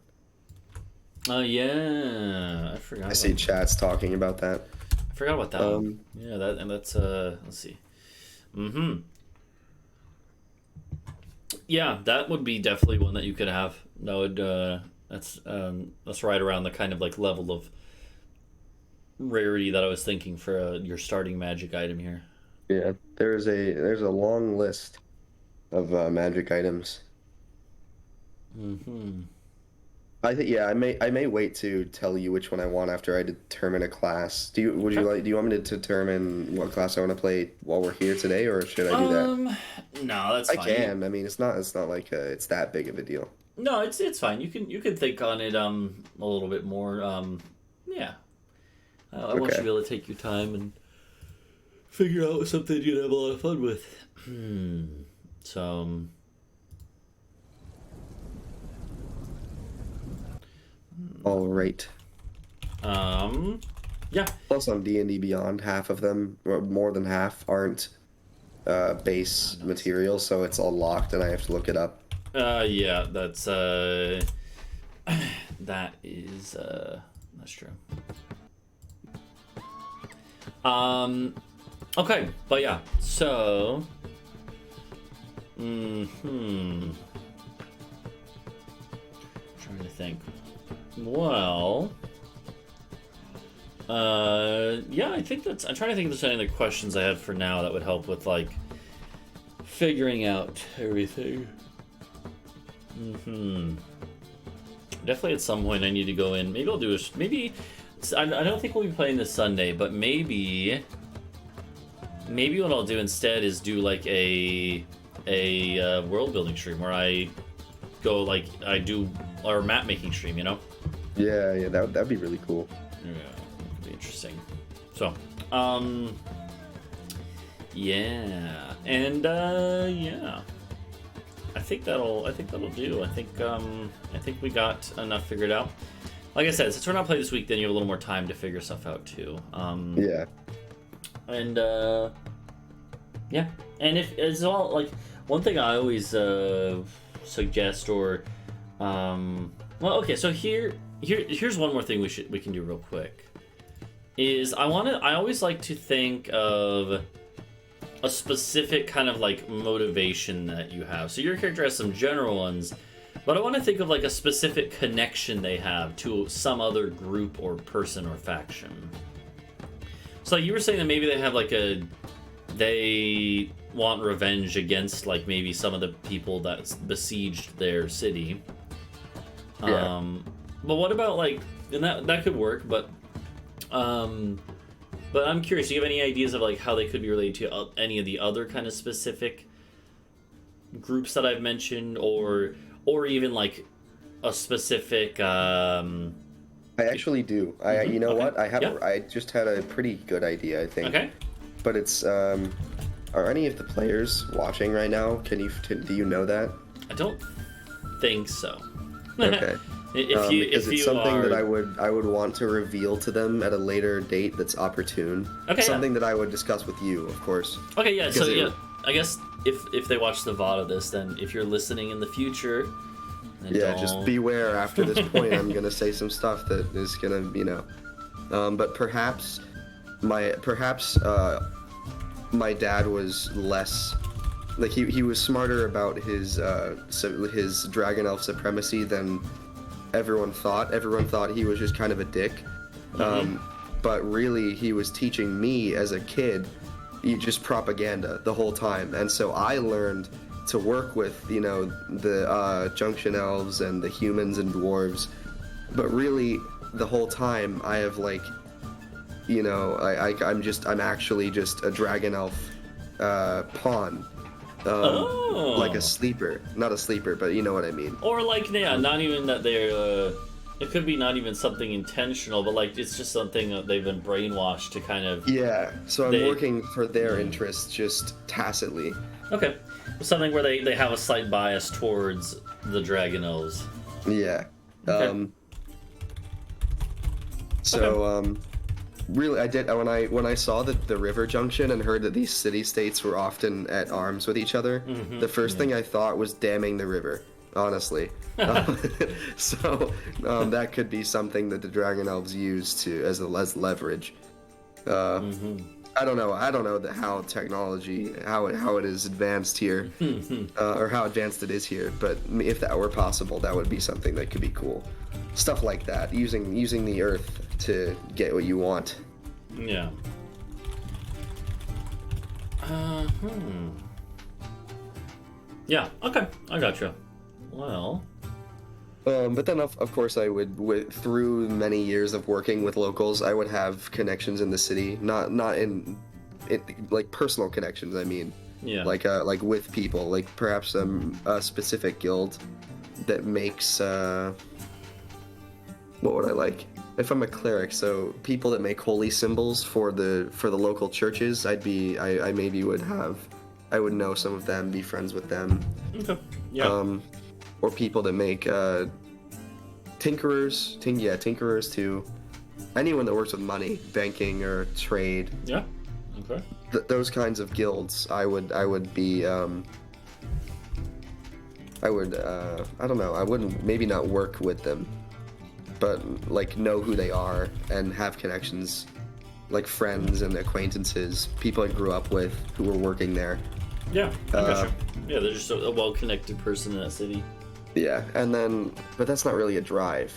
Oh yeah, I forgot. I see chats talking about that. I forgot about that one. Yeah, that's let's see. Yeah, that would be definitely one that you could have. That would that's right around the kind of like level of rarity that I was thinking for your starting magic item here. Yeah. There's a long list of magic items. I think I may wait to tell you which one I want after I determine a class. Do you want me to determine what class I want to play while we're here today, or should I do that? No, that's I fine. can. I mean, it's not like it's that big of a deal. No, it's fine. You can think on it a little bit more. Yeah. I want you Okay. to be able to take your time and figure out something you'd have a lot of fun with. So. All right. Yeah. Plus, on D&D Beyond, half of them, or more than half, aren't base material, so it's all locked, and I have to look it up. Yeah, that's that is that's true. Okay, but yeah, so trying to think. Well, yeah, I think I'm trying to think if there's any other questions I had for now that would help with like figuring out everything. Definitely at some point I need to go in. Maybe I'll do I don't think we'll be playing this Sunday, but maybe what I'll do instead is do like a world building stream where I go like I do our map making stream, you know? Yeah, that'd be really cool. Yeah, that'd be interesting. So, yeah, and yeah. I think that'll do. I think we got enough figured out. Like I said, since we're not playing this week, then you have a little more time to figure stuff out too. Yeah. and yeah, and if it's all like one thing I always suggest or well, okay, so here's one more thing we can do real quick. Is I always like to think of a specific kind of like motivation that you have. So your character has some general ones, but I want to think of like a specific connection they have to some other group or person or faction. So you were saying that maybe they have like they want revenge against like maybe some of the people that besieged their city. Yeah. But what about like, and that could work, but I'm curious, do you have any ideas of like how they could be related to any of the other kind of specific groups that I've mentioned, or even like a specific I actually do. You know Okay. what? Yeah. I just had a pretty good idea, I think. Okay. But it's are any of the players watching right now? Do you know that? I don't think so. Okay. If you because if it's you something are... that I would want to reveal to them at a later date that's opportune. Okay, Something that I would discuss with you, of course. Okay, yeah. So Because yeah, I guess if they watch the VOD of this, then if you're listening in the future, then Yeah, don't... just beware. After this point, I'm gonna say some stuff that is gonna, but perhaps my dad was less, like he was smarter about his dragon elf supremacy than everyone thought. Everyone thought he was just kind of a dick, but really he was teaching me as a kid, just propaganda the whole time, and so I learned to work with the junction elves and the humans and dwarves, but really the whole time I have like, I'm actually just a dragon elf pawn. Like a sleeper, not a sleeper, but you know what I mean. Or like, yeah, not even that they're it could be not even something intentional, but like it's just something that they've been brainwashed to kind of... Yeah, so I'm working for their interests just tacitly. Okay, something where they have a slight bias towards the dragon elves. Yeah. Okay. Really, I did when I saw the river junction and heard that these city-states were often at arms with each other. The first thing I thought was damming the river, honestly. So that could be something that the dragon elves use as leverage. I don't know how technology how it is advanced here, or how advanced it is here. But if that were possible, that would be something that could be cool. Stuff like that, using the earth to get what you want. Yeah. Yeah. Okay, I gotcha. Well. But then, of course, I would through many years of working with locals, I would have connections in the city, not in like personal connections. I mean, Yeah. like with people, like perhaps a specific guild that makes what would I like? If I'm a cleric, so people that make holy symbols for the local churches, I maybe would know some of them, be friends with them. Okay. Yeah. Or people that make tinkerers too. Anyone that works with money, banking or trade. Yeah. Okay. Those kinds of guilds, I don't know, I wouldn't maybe not work with them, but like know who they are and have connections, like friends and acquaintances, people I grew up with who were working there. Yeah. I gotcha. Yeah, they're just a well-connected person in that city. Yeah, and then, but that's not really a drive.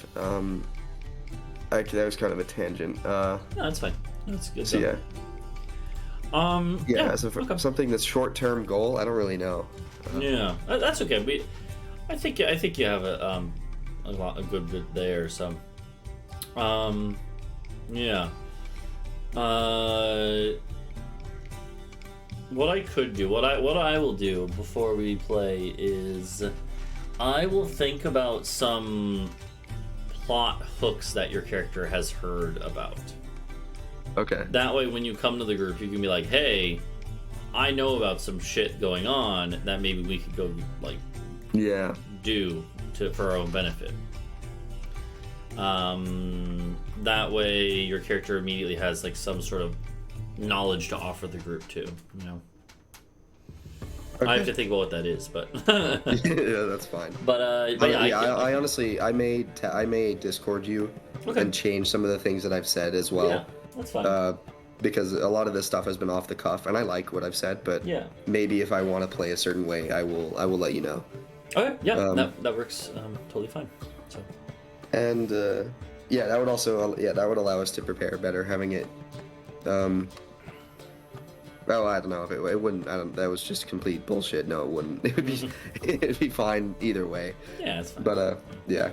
Actually, that was kind of a tangent. No, that's fine. That's good. So yeah. Yeah. As of Okay. something that's short-term goal, I don't really know. Yeah, that's okay. I think you have a good bit there. So, yeah. What I could do, what I will do before we play is, I will think about some plot hooks that your character has heard about. Okay. That way, when you come to the group, you can be like, "Hey, I know about some shit going on that maybe we could go like Yeah. do for our own benefit." That way, your character immediately has like some sort of knowledge to offer the group too. You know, Okay. I have to think about what that is, but Yeah, that's fine. but yeah, I honestly, I may Discord you Okay. and change some of the things that I've said as well. yeah, that's fine. Because a lot of this stuff has been off the cuff, and I like what I've said, but Yeah. maybe if I want to play a certain way, I will let you know. Okay, yeah, that works totally fine. So. And yeah, that would also that would allow us to prepare better, having it. Well, I don't know if it wouldn't. I don't. That was just complete bullshit. No, it wouldn't. It would be it'd be fine either way. Yeah, it's fine. But yeah,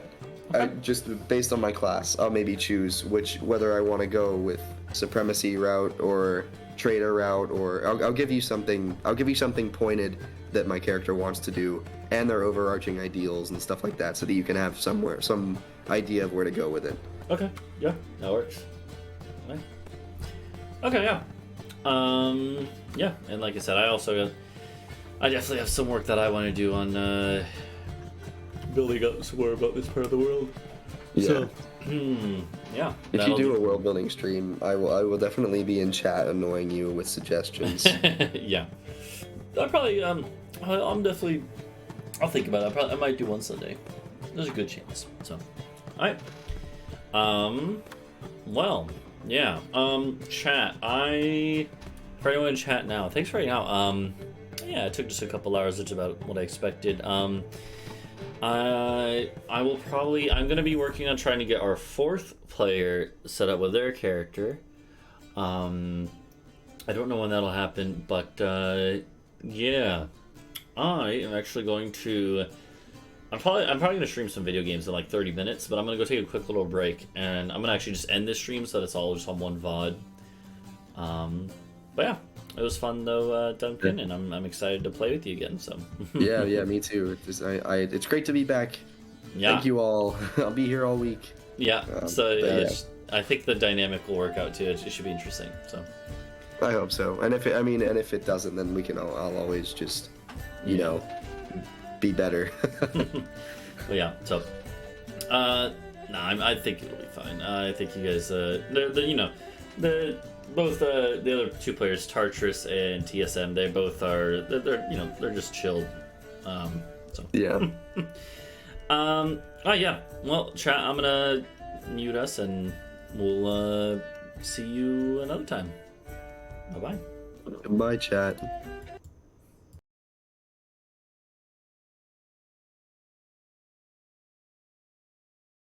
Okay. just based on my class, I'll maybe choose whether I want to go with supremacy route or trader route, or I'll give you something. I'll give you something pointed that my character wants to do, and their overarching ideals and stuff like that, so that you can have some idea of where to go with it. Okay, yeah, that works. Okay, okay, yeah. Yeah, and like I said, I definitely have some work that I want to do on building up some more about this part of the world. Yeah. So, yeah. If you do a world building stream, I will definitely be in chat annoying you with suggestions. Yeah. I'm definitely. I'll think about it. I might do one Sunday. There's a good chance. So, all right. Well, yeah. Chat. For anyone in chat now, thanks for right now. Yeah, it took just a couple hours, which is about what I expected. I will probably. I'm gonna be working on trying to get our fourth player set up with their character. I don't know when that'll happen, but yeah, I am actually going to. I'm probably gonna stream some video games in like 30 minutes, but I'm gonna go take a quick little break, and I'm gonna actually just end this stream so that it's all just on one VOD. But yeah, it was fun though, Duncan, and I'm excited to play with you again. So yeah, me too. It's great to be back. Yeah. Thank you all. I'll be here all week. Yeah. So yeah. I think the dynamic will work out too. It should be interesting. So I hope so. And if it doesn't, then I'll always just, be better. But yeah. So I think it'll be fine. I think you guys both the other two players, Tartarus and TSM, they're just chilled. So Yeah. Oh yeah. Well, chat. I'm gonna mute us, and we'll see you another time. Bye bye. Bye, chat.